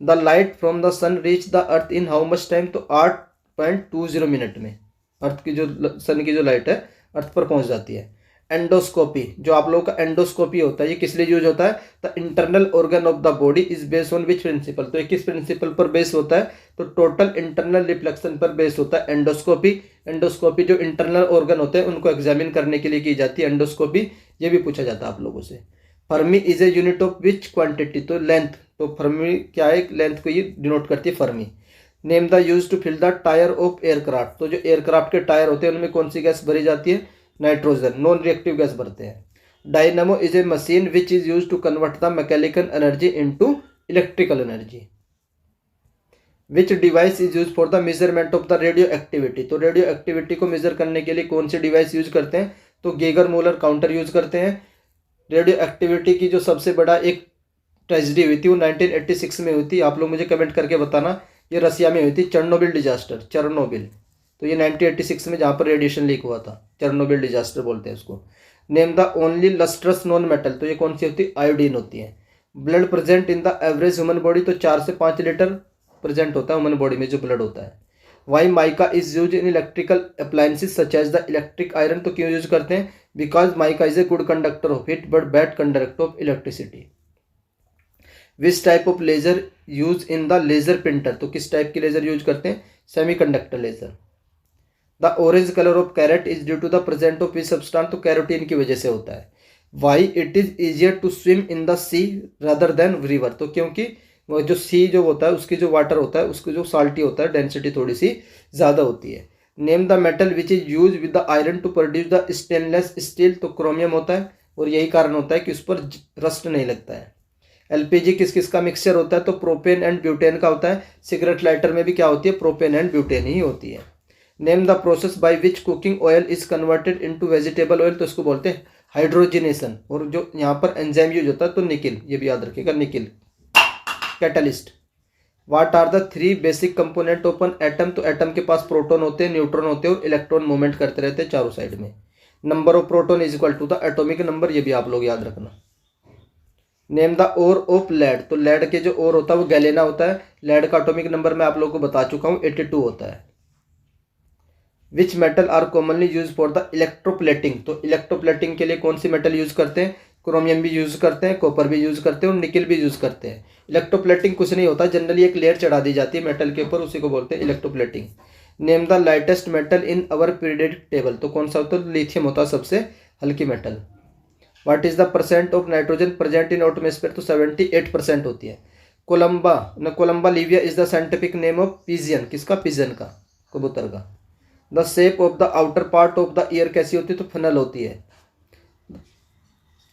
The light from the sun reach the earth in how much time. तो 8.20 मिनट में अर्थ की जो सन की जो लाइट है अर्थ पर पहुंच जाती है। एंडोस्कोपी, जो आप लोगों का एंडोस्कोपी होता है ये किस लिए यूज होता है? The internal organ of the body is based on which principle. तो ये किस प्रिंसिपल पर बेस होता है? तो टोटल इंटरनल रिफ्लेक्शन पर बेस होता है एंडोस्कोपी। एंडोस्कोपी जो इंटरनल ऑर्गन होते हैं उनको एग्जामिन करने के लिए की जाती है एंडोस्कोपी। ये भी पूछा जाता है आप लोगों से। Fermi is a unit of which quantity. तो लेंथ, तो फर्मी क्या है? लेंथ को ये डिनोट करती है fermi. Name the use to fill the tyre of aircraft. तो जो एयरक्राफ्ट के टायर होते हैं उनमें कौन सी गैस भरी जाती है? नाइट्रोजन, नॉन रिएक्टिव गैस भरते हैं। Dynamo is a machine which is use to convert the mechanical energy into electrical energy. Which device is use for the measurement of the radio activity. तो radio activity को measure करने के लिए कौन सी device use करते हैं? तो Geiger Muller counter use करते हैं। रेडियो एक्टिविटी की जो सबसे बड़ा एक ट्रेजेडी हुई थी वो 1986 में हुई थी। आप लोग मुझे कमेंट करके बताना। ये रसिया में हुई थी, चेरनोबिल डिजास्टर, चेरनोबिल। तो ये 1986 में जहाँ पर रेडिएशन लीक हुआ था, चेरनोबिल डिजास्टर बोलते हैं उसको। Name the only lustrous non metal. तो ये कौन सी होती है? आयोडीन होती है। Blood present in the average human body. तो 4 से 5 लीटर प्रेजेंट होता है ह्यूमन बॉडी में जो ब्लड होता है। Why mica is use in electrical appliances such as the electric iron, तो क्यों यूज करते हैं? Because mica is a good conductor of heat but bad conductor of electricity. Which type of laser use in the laser printer, तो किस type की laser use करते हैं? Semi conductor laser. The orange colour of carrot is due to the present of which substance, तो carotene की वजह से होता है। Why it is easier to swim in the sea rather than river, तो क्योंकि वो जो सी जो होता है उसकी जो वाटर होता है उसकी जो साल्टी होता है डेंसिटी थोड़ी सी ज़्यादा होती है। Name the metal which is use with the iron to produce the stainless steel, तो क्रोमियम होता है और यही कारण होता है कि उस पर रस्ट नहीं लगता है। एलपीजी किस किस का मिक्सचर होता है? तो प्रोपेन एंड ब्यूटेन का होता है। सिगरेट लाइटर में भी क्या होती है? प्रोपेन एंड ब्यूटेन ही होती है। Name the process by which cooking oil is converted into vegetable oil, तो इसको बोलते हैं हाइड्रोजिनेशन। और जो यहाँ पर एंजाइम यूज होता है तो निकिल, ये भी याद रखिएगा, nickel catalyst. What are the three basic component of an atom, तो एटम के पास प्रोटॉन होते हैं, न्यूट्रॉन होते हैं और इलेक्ट्रॉन मूवमेंट करते रहते हैं चारों साइड में। Number of proton is equal to the atomic number, ये भी आप लोग याद रखना। Name the ore of lead, तो लेड के जो ओर होता है वो गैलेना होता है। लेड का एटॉमिक नंबर मैं आप लोगों को बता चुका हूँ 82 होता है। Which metal are commonly use for the electroplating, तो इलेक्ट्रोप्लेटिंग के लिए कौन सी मेटल यूज करते हैं? क्रोमियम भी यूज करते हैं, कॉपर भी यूज करते हैं और निकिल भी यूज करते हैं। इलेक्ट्रोप्लेटिंग कुछ नहीं होता, जनरली एक लेयर चढ़ा दी जाती है मेटल के ऊपर, उसी को बोलते हैं electroplating. Name the lightest metal in our periodic table, तो कौन सा होता है? लिथियम होता है सबसे हल्की metal. What is the percent of nitrogen present in atmosphere, तो 78% होती है। Columba Livia is the scientific name of pigeon, किसका? पिजन का, कबूतर का। The shape of the outer part of the year कैसी होती है? तो फनल होती है।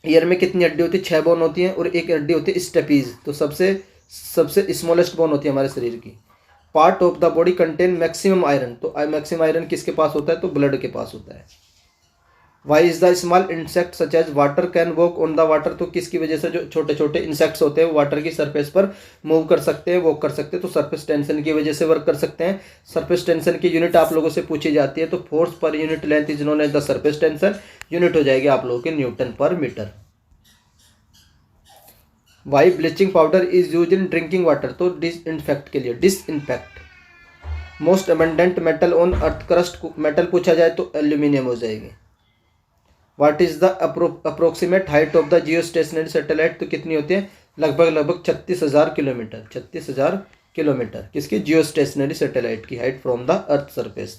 ईयर में कितनी हड्डी होती है? 6 बोन होती हैं और एक हड्डी होती है स्टेपीज, तो सबसे स्मॉलेस्ट बोन होती है हमारे शरीर की। Part of the body contain maximum iron, तो मैक्सिमम आयरन किसके पास होता है? तो ब्लड के पास होता है। Why is the small insect such as water can walk on the water, तो किसकी वजह से जो छोटे छोटे इंसेक्ट्स होते हैं वो वाटर की सरफेस पर मूव कर सकते हैं, वॉक कर सकते हैं? तो सरफेस टेंशन की वजह से वर्क कर सकते हैं। सरफेस टेंशन की यूनिट आप लोगों से पूछी जाती है, तो फोर्स पर unit length is known as the surface tension, unit हो जाएगी आप लोगों के newton per metre. Why bleaching powder is use in drinking water, तो डिसइंफेक्ट के लिए, disinfect. Most abundant metal on earth crust, metal पूछा जाए तो एल्यूमिनियम हो जाएगी। What is the approximate height of the geo stationary satellite, तो कितनी होती है? लगभग 36,000 किलोमीटर, 36,000 किलोमीटर किसकी? जियो स्टेशनरी सैटेलाइट की height from the earth surface.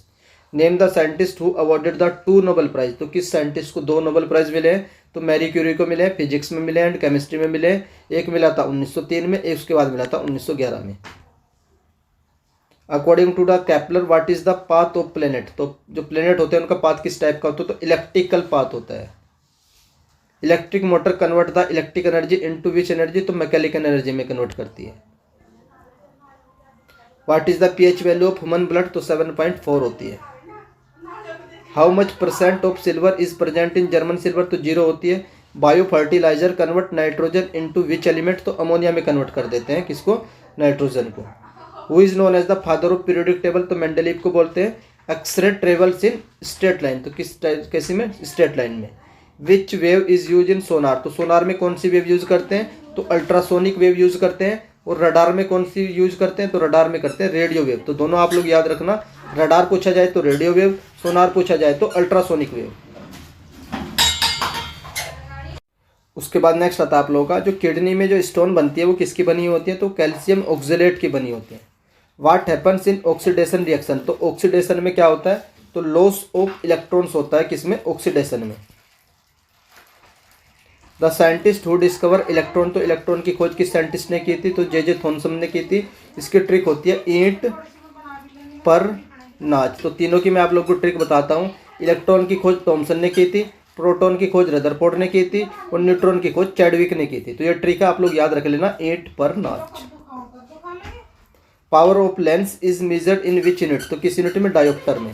Name the scientist who awarded the 2 Nobel prize, तो किस साइंटिस्ट को 2 नोबेल प्राइज मिले हैं? तो मैरी क्यूरी को मिले हैं, फिजिक्स में मिले हैं एंड केमिस्ट्री में मिले हैं। एक मिला था 1903 में, एक उसके बाद मिला था 1911 में। According to the Kepler what is the path of planet, तो जो प्लेनेट होते हैं उनका पाथ किस टाइप का होता है? तो इलेक्ट्रिकल पाथ होता है। Electric motor convert the electric energy into which energy, तो मैकेनिकल एनर्जी में कन्वर्ट करती है। What is the pH value of human blood, तो 7.4 होती है। How much percent of silver is present in German silver, तो 0 होती है। Bio fertilizer convert nitrogen into which element, तो अमोनिया में कन्वर्ट कर देते हैं, किसको? नाइट्रोजन को। Who is known as the father of periodic table, तो मेंडलीव को बोलते हैं। X-ray travels in straight line, तो कैसी में? स्ट्रेट लाइन में। Which wave is use in sonar, तो सोनार में कौन सी वेव यूज करते हैं? तो अल्ट्रासोनिक वेव यूज करते हैं। और रडार में कौन सी यूज करते हैं? तो रडार में करते हैं रेडियो वेव, तो दोनों आप लोग याद रखना। रडार पूछा जाए तो रेडियो वेव, सोनार पूछा जाए तो अल्ट्रासोनिक वेव। उसके बाद नेक्स्ट आता है आप लोगों का, जो किडनी में जो स्टोन बनती है वो किसकी बनी होती है? तो कैल्शियम ऑक्सलेट की बनी होती है। What happens in oxidation reaction, तो ऑक्सीडेशन में क्या होता है? तो लॉस ऑफ इलेक्ट्रॉन्स होता है, किसमें? ऑक्सीडेशन में। The scientist who discover electron, तो इलेक्ट्रॉन की खोज किस साइंटिस्ट ने की थी? तो जे थॉमसन ने की थी। इसकी ट्रिक होती है ईंट पर नाच, तो तीनों की मैं आप लोग को ट्रिक बताता हूँ। इलेक्ट्रॉन की खोज थॉमसन ने की थी, प्रोटॉन की खोज रदरफोर्ड ने की थी और न्यूट्रॉन की खोज चैडविक ने की थी। तो ये ट्रिक है, आप लोग याद रख लेना, ईंट पर नाच। Power of lens is measured in which unit, तो किस यूनिट में? डायोप्टर में।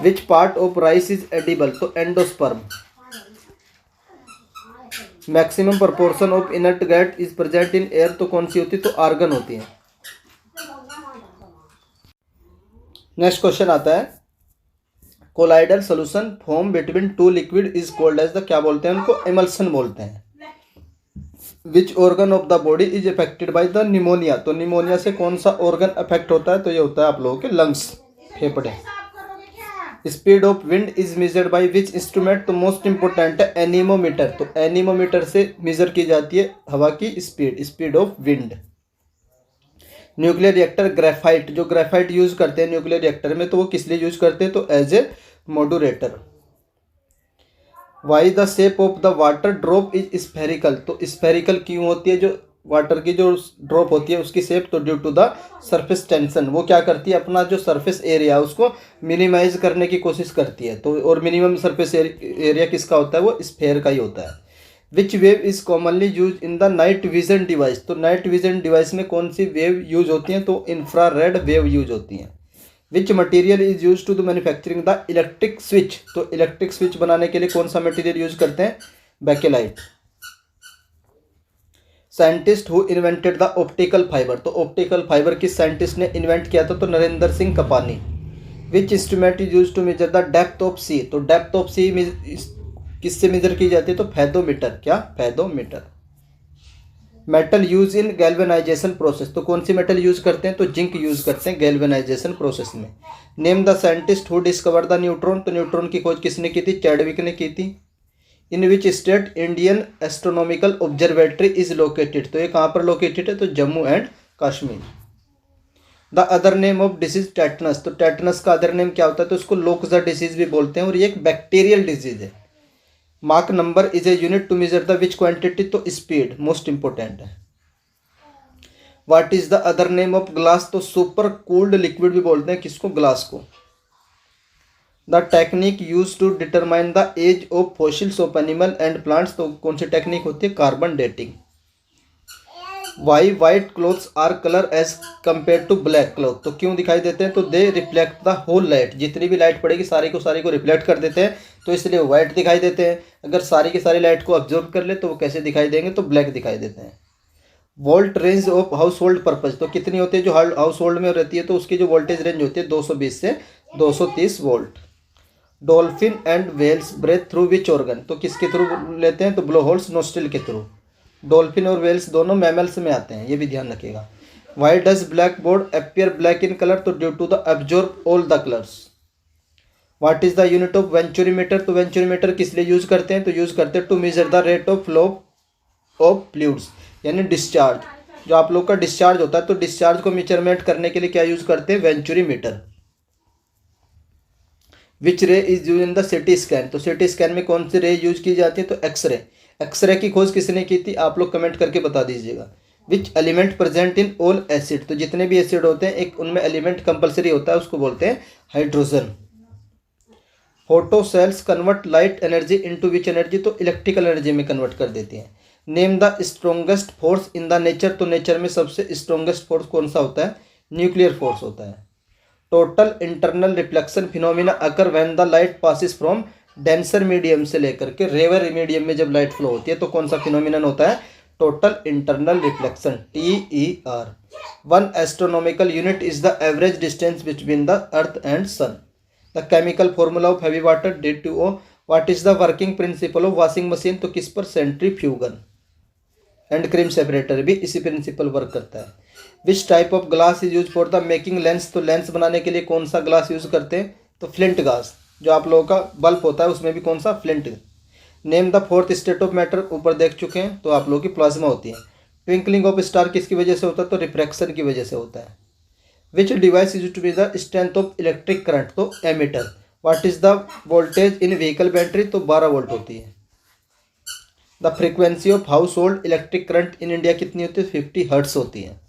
Which part of rice is edible, तो endosperm. Maximum proportion of inert gas is present in air, तो कौन सी होती है? तो आर्गन होती है। नेक्स्ट क्वेश्चन आता है, colloidal solution form between two liquid is called as the, क्या बोलते हैं उनको? इमल्सन बोलते हैं। Which organ of the body is affected by the pneumonia, तो निमोनिया से कौन सा ऑर्गन अफेक्ट होता है, तो ये होता है आप लोगों के लंग्स, फेफड़े। Speed of wind is measured by which instrument, तो मोस्ट इंपोर्टेंट है एनीमोमीटर, तो एनीमोमीटर से मेजर की जाती है हवा की speed, speed of wind. Nuclear reactor graphite, जो ग्रेफाइट यूज करते हैं न्यूक्लियर रिएक्टर में, तो वो किस लिए यूज करते हैं, तो as a moderator. Why the shape of the water drop is spherical, तो स्फेरिकल क्यों होती है, जो वाटर की जो ड्रॉप होती है उसकी शेप, तो due to the surface tension, वो क्या करती है अपना जो सरफेस एरिया उसको मिनिमाइज करने की कोशिश करती है, तो और मिनिमम सरफेस एरिया किसका होता है, वो स्फेयर का ही होता है। Which wave is commonly use in the night vision device, तो नाइट विजन डिवाइस में कौन सी वेव यूज होती हैं, तो इंफ्रारेड वेव यूज होती हैं। Which material is use to the manufacturing the electric switch, तो इलेक्ट्रिक स्विच बनाने के लिए कौन सा मटेरियल यूज करते हैं, bakelite. Scientist who invented the optical fibre, तो ऑप्टिकल फाइबर किस साइंटिस्ट ने इन्वेंट किया था, तो Narendra Singh Kapany. Which instrument is use to measure the depth of sea, तो डेप्थ ऑफ सी किससे मेजर की जाती है, तो फैदोमीटर, क्या fathometer. Metal use in galvanisation process, तो कौन सी मेटल यूज करते हैं, तो जिंक यूज करते हैं गैल्वेनाइजेशन प्रोसेस में। Name the scientist who discover the neutron, तो न्यूट्रॉन की खोज किसने की थी, चैडविक ने की थी। In which state Indian astronomical observatory is located, तो ये कहाँ पर लोकेटेड है, तो Jammu and Kashmir. The other name of disease tetanus, तो टेटनस का अदर नेम क्या होता है, तो उसको लोकजा डिसीज भी बोलते हैं और ये एक बैक्टीरियल डिजीज है। मार्क number is a unit to measure the which quantity, तो स्पीड मोस्ट इंपोर्टेंट है। What is the other name of glass, तो सुपर कूल्ड लिक्विड भी बोलते हैं किसको, ग्लास को। The technique use to determine the age of fossils of animal and plants, तो कौन सी टेक्निक होती है, carbon dating. Why white clothes are colour as compare to black cloth, तो क्यों दिखाई देते हैं, तो they reflect the whole light, जितनी भी लाइट पड़ेगी सारी को रिफ्लेक्ट कर देते हैं, तो इसलिए वाइट दिखाई देते हैं। अगर सारी की सारी लाइट को ऑब्जर्व कर ले तो वो कैसे दिखाई देंगे, तो ब्लैक दिखाई देते हैं। Volt range of house hold purpose, तो कितनी होती है जो हाउस होल्ड में रहती है, तो उसकी जो वोल्टेज रेंज होती है 220 से 230 volt. Dolphin and whales breathe through which organ, तो किसके थ्रू लेते हैं, तो ब्लो होल्स नोस्ट्रिल के थ्रू। डॉल्फिन और वेल्स दोनों मैमल्स में आते हैं, ये भी ध्यान रखिएगा। Why does black board appear black in colour, तो due to the absorb all the colours. What is the unit of venturimeter, तो वेंचुरीमीटर किस लिए यूज करते हैं, तो यूज करते हैं to measure the rate of flow of fluids, यानी डिस्चार्ज, जो आप लोग का डिस्चार्ज होता है, तो डिस्चार्ज को मेजरमेंट करने के लिए क्या यूज करते हैं, वेंचुरीमीटर। विच रे is use in the CT scan, तो सिटी स्कैन में कौन सी रे यूज की जाती है, तो एक्सरे। एक्सरे की खोज किसने की थी, आप लोग कमेंट करके बता दीजिएगा। Which element present in all acid, तो जितने भी एसिड होते हैं एक उनमें एलिमेंट कंपलसरी होता है, उसको बोलते हैं hydrogen. Photo cells convert light energy into which energy, तो इलेक्ट्रिकल एनर्जी में कन्वर्ट कर देती हैं। Name the strongest force in the nature, तो नेचर में सबसे स्ट्रोंगेस्ट फोर्स कौन सा होता है, न्यूक्लियर फोर्स होता है। Total internal reflection phenomena occur when the light passes from denser medium से लेकर के रेवर मीडियम में जब लाइट फ्लो होती है, तो कौन सा फिनोमिनन होता है, total internal reflection, TER। One astronomical unit is the average distance between the earth and sun. The chemical formula of heavy water D2O। What is the working principle of washing machine, तो किस पर, सेंट्रीफ्यूगन। And cream separator भी इसी principal work करता है। विच type of glass is use for the making lens, तो lens बनाने के लिए कौन सा ग्लास यूज करते हैं, तो फ्लिंट ग्लास। जो आप लोगों का बल्ब होता है उसमें भी कौन सा, flint. Name the fourth state of matter, ऊपर देख चुके हैं, तो आप लोगों की प्लाज्मा होती है। ट्विंकलिंग ऑफ स्टार किसकी वजह से होता है, तो रिफ्रैक्शन की वजह से होता है। Which device use to be the strength of electric current, तो ammeter. What is the voltage in vehicle battery, तो 12 वोल्ट होती है। The frequency of household electric current in India कितनी होती है, 50 हर्ट्स होती है।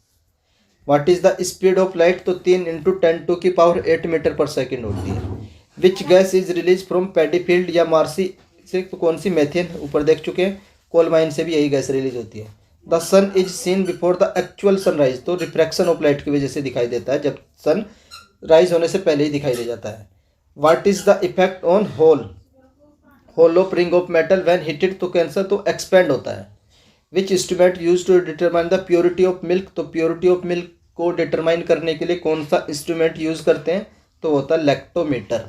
What is the speed of light, तो 3 × 10⁸ मीटर पर सेकेंड होती है। Which gas is release from paddy field या मार्सी से, तो कौन सी, मेथेन, ऊपर देख चुके हैं। कोल माइन से भी यही गैस रिलीज होती है। The sun is seen before the actual sunrise, तो रिफ्रैक्शन ऑफ लाइट की वजह से दिखाई देता है, जब सन राइज होने से पहले ही दिखाई दे जाता है। What is the effect on hole of ring of metal when heated, तो कैंसर, तो एक्सपेंड होता है। Which instrument use to determine the purity of milk, तो प्योरिटी ऑफ मिल्क को डिटरमाइन करने के लिए कौन सा इंस्ट्रूमेंट यूज करते हैं, तो होता है lactometer.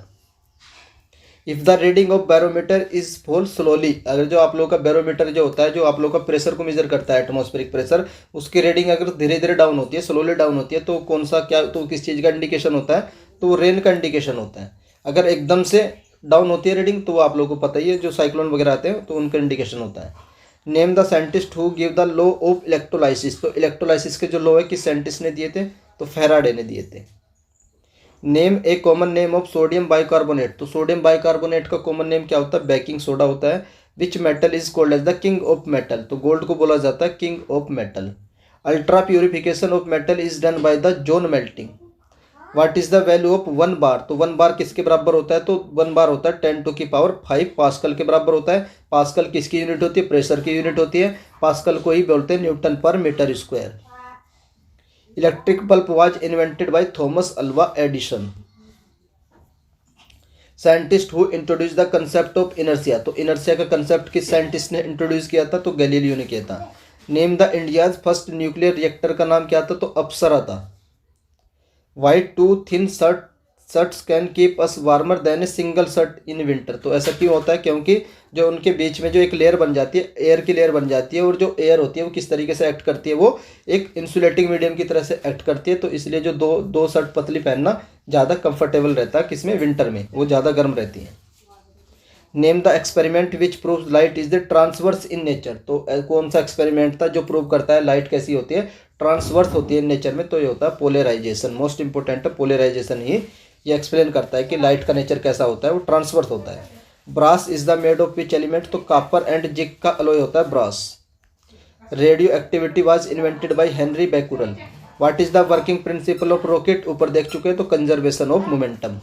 If the reading of barometer is fall slowly, अगर जो आप लोगों का बैरोमीटर जो होता है, जो आप लोगों का प्रेशर को मेजर करता है, एटमॉस्फेरिक प्रेशर, उसकी रीडिंग अगर धीरे धीरे डाउन होती है, स्लोली डाउन होती है, तो कौन सा क्या, तो किस चीज़ का इंडिकेशन होता है, तो रेन का इंडिकेशन होता है। अगर एकदम से डाउन होती है रीडिंग, तो वो आप लोगों को पता ही है, जो साइक्लोन वगैरह आते हैं तो उनका इंडिकेशन होता है। Name the scientist who give the law of electrolysis, तो इलेक्ट्रोलाइसिस के जो लॉ है किस साइंटिस्ट ने दिए थे, तो फैराडे ने दिए थे। Name a common name of sodium bicarbonate, तो सोडियम बाइकार्बोनेट का कॉमन नेम क्या होता है, बेकिंग सोडा होता है। Which metal is called as the king of metal, तो गोल्ड को बोला जाता है king of metal. Ultra purification of metal is done by the zone melting. What is the value of 1 bar, तो 1 बार किसके बराबर होता है, तो 1 बार होता है 10⁵ पास्कल के बराबर होता है। पास्कल किसकी यूनिट होती है, प्रेशर की यूनिट होती है। पास्कल को ही बोलते हैं newton per metre square. Electric bulb was invented by Thomas Alva Edison. Scientist who introduce the concept of inertia, तो इनर्शिया का कंसेप्ट किस साइंटिस्ट ने इंट्रोड्यूस किया था, तो गैलीलियो ने किया था। Name the India's first nuclear reactor का नाम क्या था, तो अप्सरा था। Why two thin shirts can keep us warmer than a single shirt in winter, तो ऐसा क्यों होता है, क्योंकि जो उनके बीच में जो एक लेयर बन जाती है, एयर की लेयर बन जाती है, और जो एयर होती है वो किस तरीके से एक्ट करती है, वो एक इंसुलेटिंग मीडियम की तरह से एक्ट करती है। तो इसलिए जो दो शर्ट पतली पहनना ज़्यादा कंफर्टेबल रहता है, किसमें, विंटर में, वो ज़्यादा गर्म रहती है। Name the experiment which prove light is the transverse in nature, तो कौन सा एक्सपेरिमेंट था जो प्रूव करता है लाइट कैसी होती है, ट्रांसवर्स होती है नेचर में, तो ये होता है पोलराइजेशन। मोस्ट इंपोर्टेंट है पोलराइजेशन ही, ये एक्सप्लेन करता है कि लाइट का नेचर कैसा होता है, वो ट्रांसवर्स होता है। Brass is the made of which element, तो कॉपर एंड जिंक का अलॉय होता है brass. Radioactivity was invented by Henri Becquerel. What is the working principle of rocket, ऊपर देख चुके हैं, तो conservation of momentum.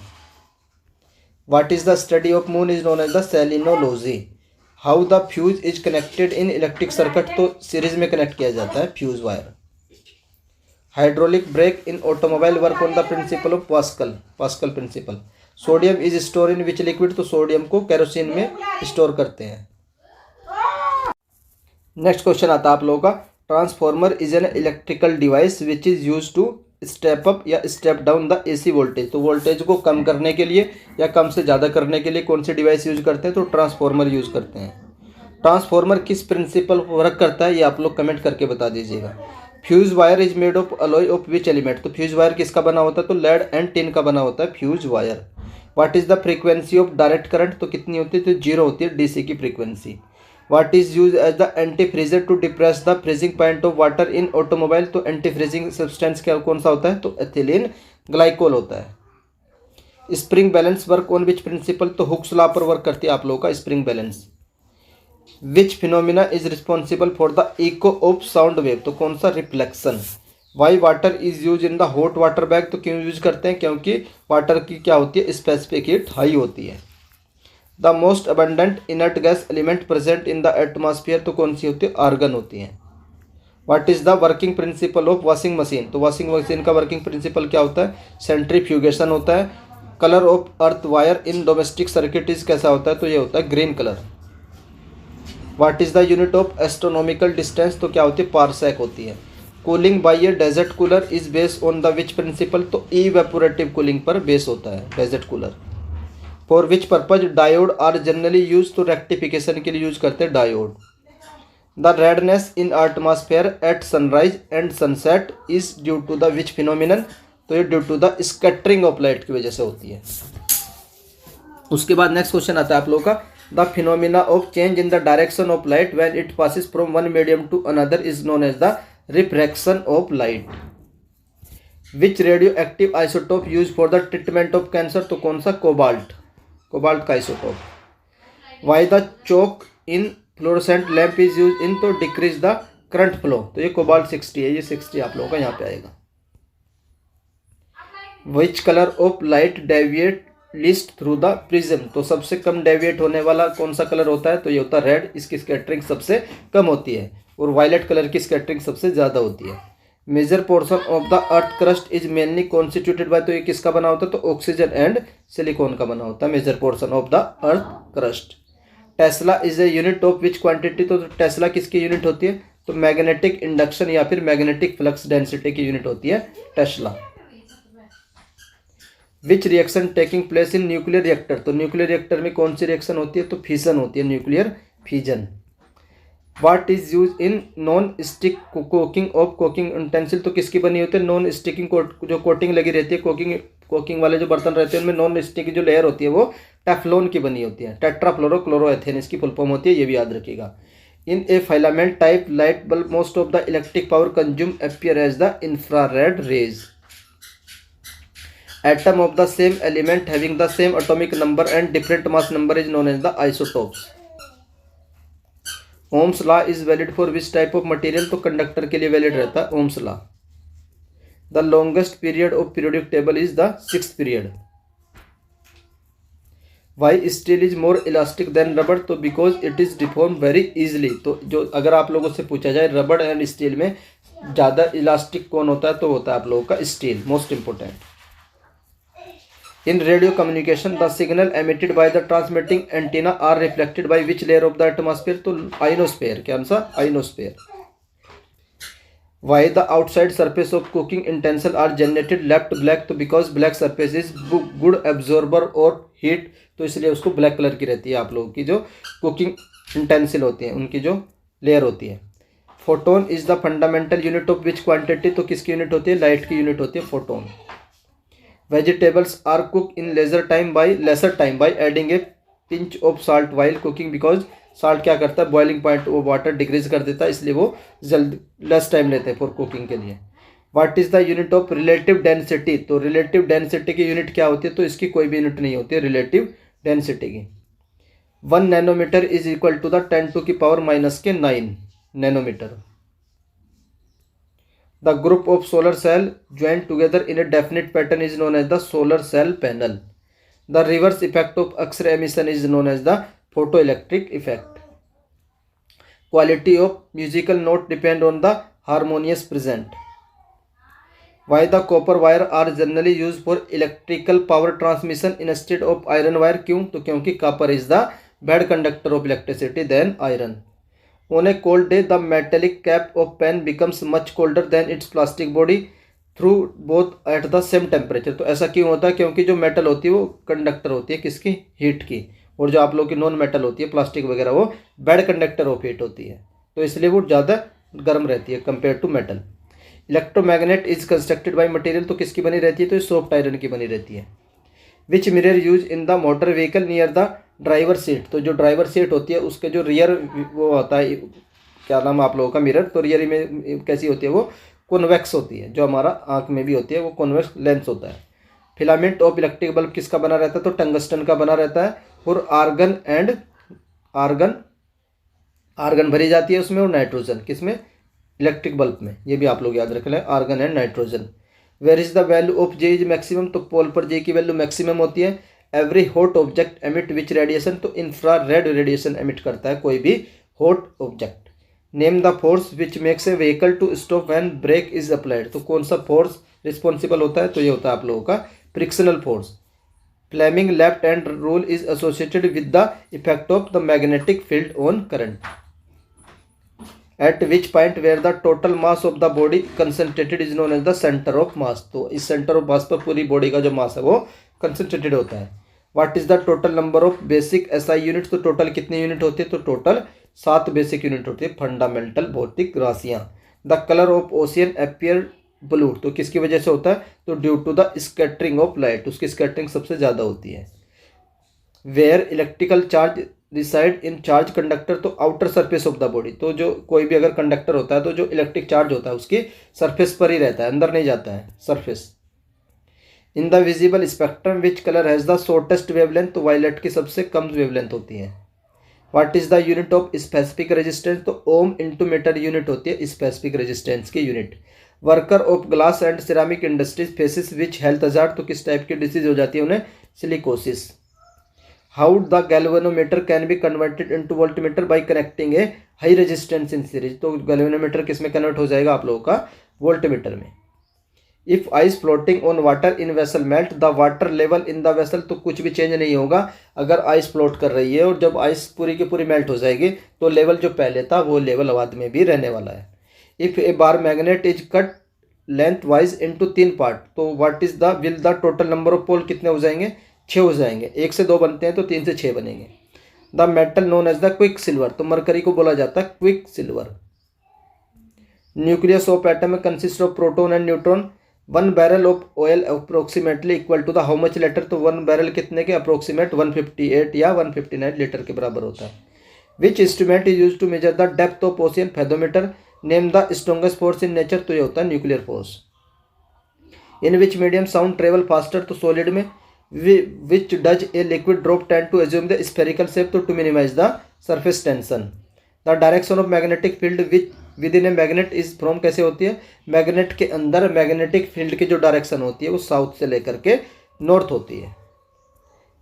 What is the study of moon is known as the selenology. How the fuse is connected in electric circuit, तो series में connect किया जाता है fuse wire. Hydraulic brake in automobile work on the principle of Pascal principle. Sodium is store in which liquid, तो sodium को kerosene में store करते हैं। नेक्स्ट क्वेश्चन आता है आप लोगों का, transformer is an electrical device which is use to step up या step down the AC voltage, तो वोल्टेज को कम करने के लिए या कम से ज़्यादा करने के लिए कौन सी डिवाइस यूज करते हैं, तो ट्रांसफॉर्मर यूज करते हैं। ट्रांसफॉर्मर किस प्रिंसिपल पर वर्क करता है, ये आप लोग कमेंट करके बता दीजिएगा। Fuse wire is made of alloy of which element, तो फ्यूज वायर किसका बना होता है, तो लेड एंड टिन का बना होता है fuse wire. What is the frequency of direct current, तो कितनी होती है, तो 0 होती है डीसी की frequency. What is use as the anti freezer to depress the freezing point of water in automobile, तो एंटी फ्रीजिंग सब्सटेंस क्या कौन सा होता है, तो एथिलीन ग्लाइकोल होता है। Spring balance work on which principle, तो हुक्स लॉ पर वर्क करती है आप लोगों का spring balance. Which phenomena is responsible for the eco of sound wave, तो कौन सा, reflection. Y water is use in the hot water bag, तो क्यों यूज करते हैं, क्योंकि वाटर की क्या होती है, स्पेसिफिक हीट हाई होती है। The most abundant inert gas element present in the atmosphere, तो कौन सी होती है, आर्गन होती है। What is the working principle of washing machine, तो वॉशिंग मशीन का वर्किंग प्रिंसिपल क्या होता है, सेंट्रीफ्यूगेशन होता है। Colour of earth wire in domestic circuit is कैसा होता है, तो ये होता है green colour. What is the unit of astronomical distance, तो क्या होती है, पारसेक होती है। Cooling by a desert cooler is based on the which principle, तो इवेपोरेटिव कूलिंग पर बेस होता है desert cooler. For which purpose diode are generally use, तो रेक्टिफिकेशन के लिए यूज करते हैं diode. The redness in atmosphere at sunrise and sunset is due to the which phenomenon, तो ये due to the scattering of light की वजह से होती है। उसके बाद नेक्स्ट क्वेश्चन आता है आप लोगों का, the phenomena of change in the direction of light when it passes from one medium to another is known as the refraction of light. Which radio active isotope use for the treatment of cancer, तो कौन सा, cobalt का isotope. Why the choke in fluorescent lamp is use in, तो decrease the current flow, तो ये cobalt 60 है, ये 60 आप लोगों का यहाँ पे आएगा। Which colour of light deviate list through the prism, तो सबसे कम डेविएट होने वाला कौन सा कलर होता है, तो ये होता है रेड, इसकी स्कैटरिंग सबसे कम होती है। और वायलेट कलर की स्कैटरिंग सबसे ज़्यादा होती है। Major portion of the earth crust is mainly constituted by, तो ये किसका बना होता है, तो ऑक्सीजन एंड सिलिकॉन का बना होता है major portion of the earth crust. Tesla is a unit of which quantity, तो टेस्ला किसकी यूनिट होती है, तो मैग्नेटिक इंडक्शन या फिर मैग्नेटिक फ्लक्स डेंसिटी की यूनिट होती है tesla. Which reaction taking place in nuclear reactor, तो न्यूक्लियर रिएक्टर में कौन सी रिएक्शन होती है, तो फिशन होती है, nuclear fission. What is use in non stick coking of coking utensil, तो किसकी बनी होती है, नॉन स्टिकिंग जो कोटिंग लगी रहती है कोकिंग वाले जो बर्तन रहते हैं उनमें नॉन स्टिक जो लेयर होती है वो टेफ्लॉन की बनी होती है। टेट्राफ्लोरोक्लोरोएथेन इसकी फुल फॉर्म होती है, ये भी याद रखिएगा। In a filament type light bulb most of the electric power consume appear as the infrared rays. Atom of the same element having the same atomic number and different mass number is known as the isotopes. Ohm's law is valid for which type of material, तो conductor के लिए valid रहता है ohm's law. The longest period of periodic table is the 6th period. Why steel is more elastic then रबड़, तो because it is deform very easily. तो जो अगर आप लोगों से पूछा जाए रबड़ एंड स्टील में ज़्यादा इलास्टिक कौन होता है, तो होता है आप लोगों का steel, most important. In radio communication the signal emitted by the transmitting antenna are reflected by which layer of the atmosphere, तो आइनोस्फेयर। क्या answer, ionosphere. Why the outside surface of cooking utensil are generated left black, तो because black surface is good absorber और heat, तो इसलिए उसको black colour की रहती है आप लोगों की जो कुकिंग इंटेंसिल होती है उनकी जो लेयर होती है। Photon is the fundamental unit of which quantity, तो किसकी यूनिट होती है, लाइट की यूनिट होती है photon. Vegetables are cook in lesser time by adding a pinch of salt while cooking, because salt क्या करता है, बॉइलिंग पॉइंट वो वाटर डिक्रीज कर देता है, इसलिए वो जल्द लेस टाइम लेते हैं फॉर कुकिंग के लिए। What is the unit of relative density, तो रिलेटिव डेंसिटी की यूनिट क्या होती है, तो इसकी कोई भी यूनिट नहीं होती है रिलेटिव डेंसिटी की। 1 nanometre is equal to the 10⁻⁻⁹ nanometre. The group of solar cell join together in a definite pattern is known as the solar cell panel. The reverse effect of x-ray emission is known as the photoelectric effect. Quality of musical note depend on the harmonious present. Why the copper wire are generally used for electrical power transmission instead of iron wire, क्यों, तो क्योंकि copper is the bad conductor of electricity than iron. On a cold day the metallic cap of pen becomes much colder than its plastic body through both at the same temperature. तो ऐसा क्यों होता है, क्योंकि जो metal होती है वो कंडक्टर होती है किसकी, हीट की, और जो आप लोग की नॉन मेटल होती है प्लास्टिक वगैरह वो बैड कंडक्टर ऑफ हीट होती है, तो इसलिए वो ज़्यादा गर्म रहती है compare to metal. Electromagnet is constructed by material, तो किसकी बनी रहती है, तो सॉफ्ट आयरन की बनी रहती है। Which mirror use in the motor vehicle near the driver seat, तो जो ड्राइवर सीट होती है उसके जो रियर वो होता है, क्या नाम आप लोगों का, मिरर, तो रियर में कैसी होती है, वो कॉन्वेक्स होती है, जो हमारा आँख में भी होती है वो कॉन्वेक्स लेंस होता है। फिलामेंट ऑफ इलेक्ट्रिक बल्ब किसका बना रहता है, तो टंगस्टन का बना रहता है, और आर्गन भरी जाती है उसमें, और नाइट्रोजन किसमें, इलेक्ट्रिक बल्ब में, ये भी आप लोग याद रख लें, argon and nitrogen. Where is the value of J is maximum, तो पोल पर जे की वैल्यू मैक्सिमम होती है। Every hot object emit which radiation, तो इंफ्रा रेड रेडिएशन एमिट करता है कोई भी hot object. Name the force which makes a vehicle to stop when brake is applied, तो कौन सा फोर्स रिस्पॉन्सिबल होता है, तो ये होता है आप लोगों का frictional force. Fleming left hand rule is associated with the effect of the magnetic field on current. At which point where the total mass of the body concentrated is known as the center of mass, तो इस center of mass पर पूरी body का जो मास है वो concentrated होता है। What is the total number of basic SI units, तो टोटल कितनी यूनिट होती है, तो टोटल 7 बेसिक यूनिट होती है फंडामेंटल भौतिक राशियाँ। The colour of ocean appear blue, तो किसकी वजह से होता है, तो due to the scattering of light, उसकी स्कैटरिंग सबसे ज़्यादा होती है। Where electrical charge reside in charge conductor, तो outer surface of the body, तो जो कोई भी अगर कंडक्टर होता है तो जो इलेक्ट्रिक चार्ज होता है उसकी सरफेस पर ही रहता है, अंदर नहीं जाता है, surface. In the visible spectrum which colour has the shortest wavelength, तो वायलेट की सबसे कम वेवलेंथ होती है। What is the unit of specific resistance, तो ओम इंटू मीटर यूनिट होती है स्पेसिफिक रेजिस्टेंस की unit. Worker of glass and ceramic industries faces which health hazard, तो किस टाइप की डिसीज हो जाती है उन्हें, silicosis. How the galvanometer can be converted into voltmeter bye connecting A high resistance in series, तो galvanometer किस में कन्वर्ट हो जाएगा आप लोगों का, वोल्टमीटर में। If ice floating on water in vessel melt the water level in the vessel, तो कुछ भी चेंज नहीं होगा अगर आइस फ्लोट कर रही है, और जब आइस पूरी की पूरी मेल्ट हो जाएगी तो लेवल जो पहले था वो लेवल बाद में भी रहने वाला है। If a bar magnet is cut lengthwise into 3 part, तो what is the will the total number of pole कितने हो जाएंगे? 6 हो जाएंगे। 1 से 2 बनते हैं तो 3 से 6 बनेंगे। The metal known as the quick silver, तो मरकरी को बोला जाता है quick silver. Nucleus of atom consist of proton and neutron. 1 barrel of oil approximately equal to the how much litre, तो 1 बैरल कितने के? अप्रोक्सीमेट 158 या 159 लीटर के बराबर होता है। Which instrument is use to measure the depth of ocean? Fathometer. Name the strongest force in nature, तो ये होता है nuclear force. In which medium sound travel faster, तो सॉलिड में। Which does a liquid drop tend to assume the spherical shape, तो to minimize the surface tension. The direction of magnetic field which within a magnet is from, कैसे होती है? Magnet के अंदर magnetic field की जो direction होती है वो साउथ से लेकर के नॉर्थ होती है।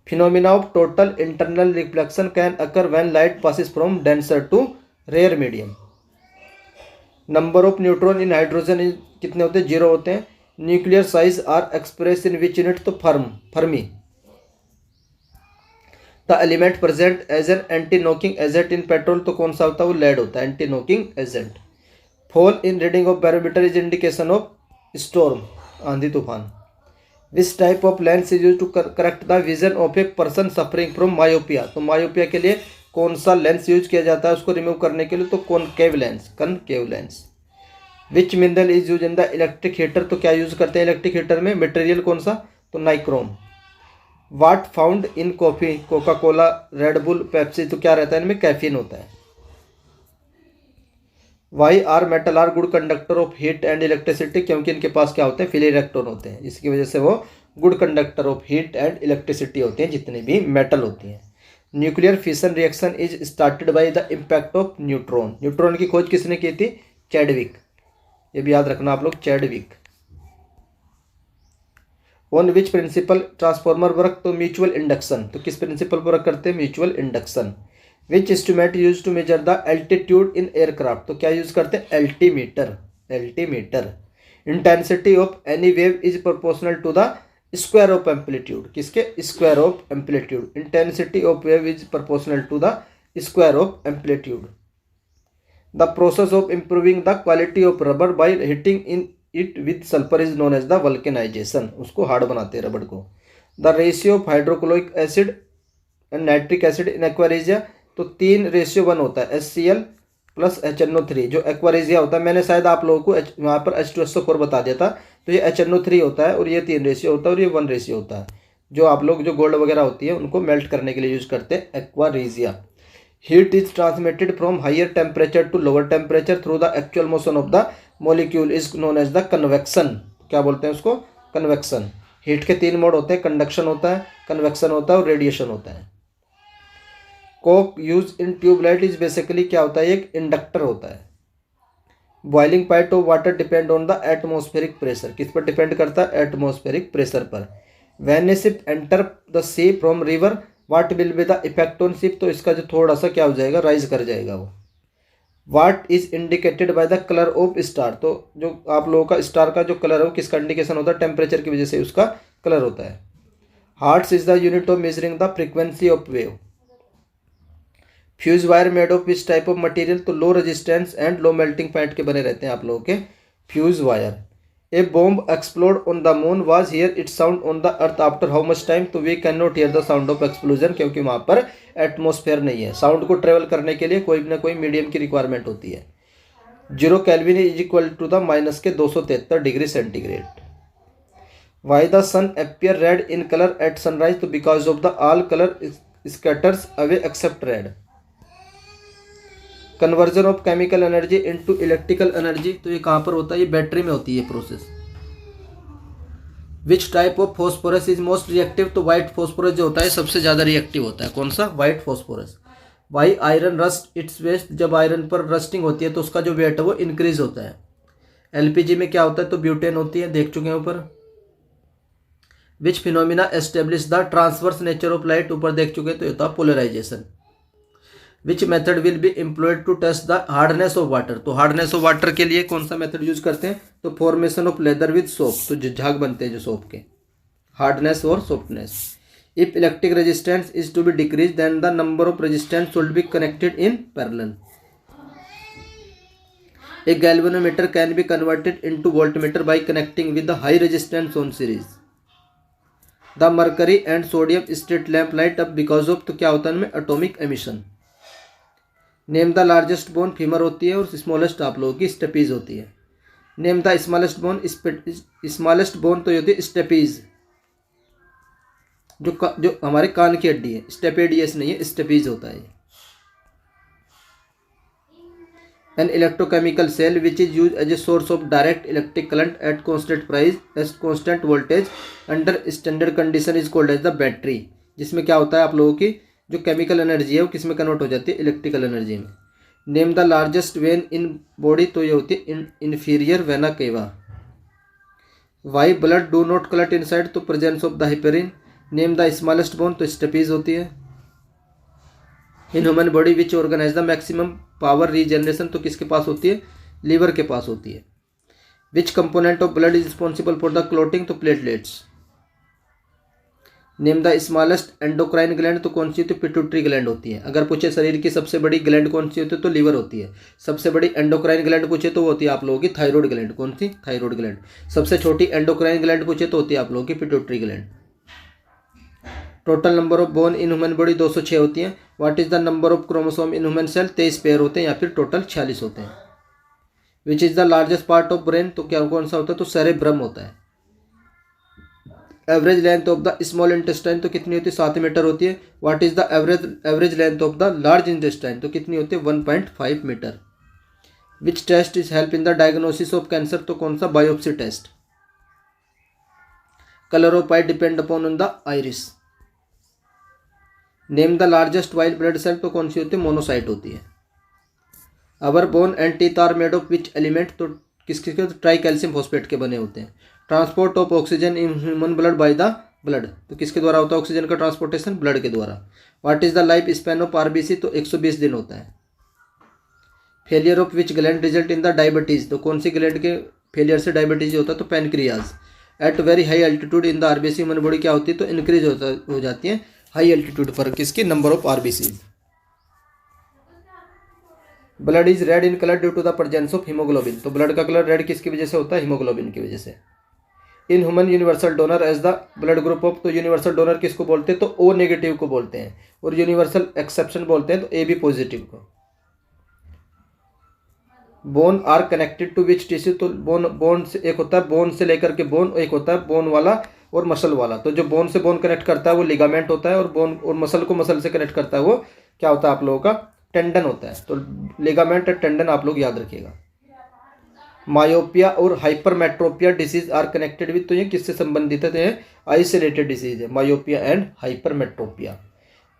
Phenomena of total internal reflection can occur when light passes from denser to rare medium. Number of neutron in hydrogen कितने होते हैं? 0 होते हैं। Nuclear size are express in which unit, तो fermi. The element present as an anti knocking agent in petrol, तो कौन सा होता है? वो लेड होता है, anti knocking agent. Fall in reading of barometer is indication of storm, आंधी तूफान। Which type of lens is use to correct the vision of a person suffering from myopia, तो मायोपिया के लिए कौन सा लेंस यूज किया जाता है उसको रिमूव करने के लिए? तो concave lens. Which mineral is use in the electric heater, तो क्या यूज करते हैं इलेक्ट्रिक हीटर में? मटेरियल कौन सा? तो nichrome. What found in coffee, Coca Cola, Red Bull, Pepsi, तो क्या रहता है इनमें? कैफीन होता है। Why are metal are good conductor of heat and electricity, क्योंकि इनके पास क्या होते हैं? फ्री इलेक्ट्रॉन होते हैं, इसकी वजह से वो good conductor of heat and electricity होते हैं जितने भी मेटल होती हैं। Nuclear fission reaction is started by the impact of neutron, neutron की खोज किसने की थी? चैडविक, ये भी याद रखना आप लोग, Chadwick. On which principle transformer work, तो म्यूचुअल इंडक्शन, तो किस प्रिंसिपल पर वर्क करते हैं? Mutual induction. Which instrument use to measure the altitude in aircraft, तो क्या यूज करते हैं? Altimeter. Intensity of any wave is proportional to the square of amplitude, किसके? Square of amplitude. Intensity of wave is proportional to the square of amplitude. The process of improving the quality of rubber bye heating in it with sulphur is known as the vulcanization, उसको hard बनाते हैं रबड़ को। The ratio of hydrochloric acid and nitric acid in aqua regia, तो 3:1 होता है, HCl plus HNO3, जो aqua regia होता है। मैंने शायद आप लोगों को वहाँ पर H2SO4 बता दिया था, तो ये HNO3 होता है और ये 3 होता है और ये 1 होता है। जो आप लोग जो गोल्ड वगैरह होती है उनको मेल्ट करने के लिए यूज करते हैं aqua regia. Heat is transmitted from higher temperature to lower temperature through the actual motion of the molecule is known as the convection, क्या बोलते हैं उसको? कन्वेक्शन। हीट के 3 मोड होते हैं, कंडक्शन होता है, कन्वेक्शन होता है और रेडिएशन होता है। Choke use in tubelight is basically क्या होता है? एक इंडक्टर होता है। Boiling point of water depend on the atmospheric pressure, किस पर डिपेंड करता है? एटमॉस्फेरिक प्रेशर पर। When a ship enter the sea from river what will be the effect on ship, तो इसका जो थोड़ा सा क्या हो जाएगा? राइज कर जाएगा वो। What is indicated by the colour of star, तो जो आप लोगों का स्टार का जो कलर है वो किसका इंडिकेशन होता है? टेम्परेचर की वजह से उसका कलर होता है। Hertz is the unit of measuring the frequency of wave. Fuse wire made of which type of material, तो low resistance and low melting point के बने रहते हैं आप लोगों के fuse wire. A bomb explode on the moon was hear it sound on the earth after how much time, तो we can not hear the sound of explosion, क्योंकि वहाँ पर एटमॉस्फेयर नहीं है। साउंड को ट्रेवल करने के लिए कोई ना कोई मीडियम की रिक्वायरमेंट होती है। 0 kelvin is equal to the -273 degree centigrade. Why the sun appear red in colour at sunrise, तो because of the all colour scatters away except red. Conversion of chemical energy into electrical energy, तो ये कहाँ पर होता है? ये battery में होती है process. Which type of phosphorus is most reactive, तो व्हाइट फॉस्फोरस जो होता है सबसे ज़्यादा रिएक्टिव होता है। कौन सा? White phosphorus. Why iron rust its waste, जब आयरन पर रस्टिंग होती है तो उसका जो वेट है वो इंक्रीज होता है। एलपीजी में क्या होता है? तो ब्यूटेन होती है, देख चुके हैं ऊपर। Which phenomena establish the transverse nature of light, ऊपर देख चुके हैं, तो ये होता है polarization. Which method will be employed to test the hardness of water, तो हार्डनेस ऑफ वाटर के लिए कौन सा मेथड यूज करते हैं? तो formation of lather with soap, तो झाग बनते हैं जो सोप के, हार्डनेस और softness. If electric resistance is to be decrease then the number of resistance should be connected in parallel. A galvanometer can be converted into voltmeter bye connecting with the high resistance on series. The mercury and sodium street lamp light up because of, तो क्या होता है इनमें atomic emission. Name the largest bone, femur होती है, और smallest आप लोगों की स्टेपीज होती है। Name the smallest bone, smallest bone तो ये होती है स्टेपीज, जो हमारे कान की हड्डी है। स्टेपेडियस नहीं है, स्टेपीज होता है। An electrochemical cell which is use as a source of direct electric current at constant voltage under standard condition is called as the battery. जिसमें क्या होता है आप लोगों की जो केमिकल एनर्जी है वो किस में कन्वर्ट हो जाती है, इलेक्ट्रिकल एनर्जी में। Name the largest vein in body, तो ये होती है inferior vena cava. Why blood do not clot inside, तो presence of the heparin. Name the smallest bone, तो स्टेपीज होती है। In human body which organ has the maximum power regeneration, तो किसके पास होती है, लीवर के पास होती है। Which component of blood is responsible for the clotting, तो platelets. Name the smallest endocrine gland, तो कौन सी होती है, पिट्यूटरी ग्लैंड होती है। अगर पूछे शरीर की सबसे बड़ी ग्लैंड कौन सी होती है, तो लीवर होती है। सबसे बड़ी एंडोक्राइन ग्लैंड पूछे तो वो होती है आप लोगों की थायराइड ग्लैंड। कौन सी, थायराइड ग्लैंड। सबसे छोटी एंडोक्राइन ग्लैंड पूछे तो होती है आप लोगों की pituitary gland. Total number of bone in human body 206 होती है। What is the number of chromosome in human cell, 23 pair होते हैं, या फिर टोटल 46 होते हैं। Which is the largest part of brain, तो क्या कौन सा होता है, तो सेरेब्रम होता है। Average length of the small intestine, तो कितनी होती है, 7 मीटर होती है। What is the average length of the large intestine, तो कितनी होती है, 1.5 metre. Which test is help in the diagnosis of cancer, तो कौन सा, biopsy test. Colour of eye depend upon on the iris. Name the largest white blood cell, तो कौन सी होती है, मोनोसाइट होती है। अवर bone and teeth are made of which element, तो किसके, ट्राई कैल्शियम फॉस्फेट के बने होते हैं। Transport of oxygen in human blood by the blood, तो किसके द्वारा होता है ऑक्सीजन का ट्रांसपोर्टेशन, ब्लड के द्वारा। What is the life span of RBC, तो 120 दिन होता है। Failure of which gland result in the diabetes, तो कौन सी ग्लैंड के फेलियर से डायबिटीज होता है, तो pancreas. At very high altitude in the RBC human body क्या होती है, तो इंक्रीज हो जाती है हाई एल्टीट्यूड पर, किसकी, number of RBC. Blood is red in colour due to the presence of haemoglobin, तो ब्लड का कलर रेड किसकी वजह से होता है, हीमोग्लोबिन की वजह से। In human universal donor as the blood group of, तो यूनिवर्सल डोनर किसको बोलते हैं, तो ओ नेगेटिव को बोलते हैं, और यूनिवर्सल एक्सेप्शन बोलते हैं तो ए बी पॉजिटिव को। Bone are connected to which tissue, तो बोन से एक होता है बोन से लेकर के बोन, एक होता है बोन वाला और मसल वाला। तो जो बोन से बोन कनेक्ट करता है वो लिगामेंट होता है, और बोन और मसल को मसल से कनेक्ट करता है वो क्या होता है आप लोगों का, टेंडन होता है। तो लिगामेंट और टेंडन आप लोग याद रखिएगा। मायोपिया और hypermetropia disease are connected with, तो ये किससे संबंधित है, आई से रिलेटेड डिसीज है, myopia and hypermetropia.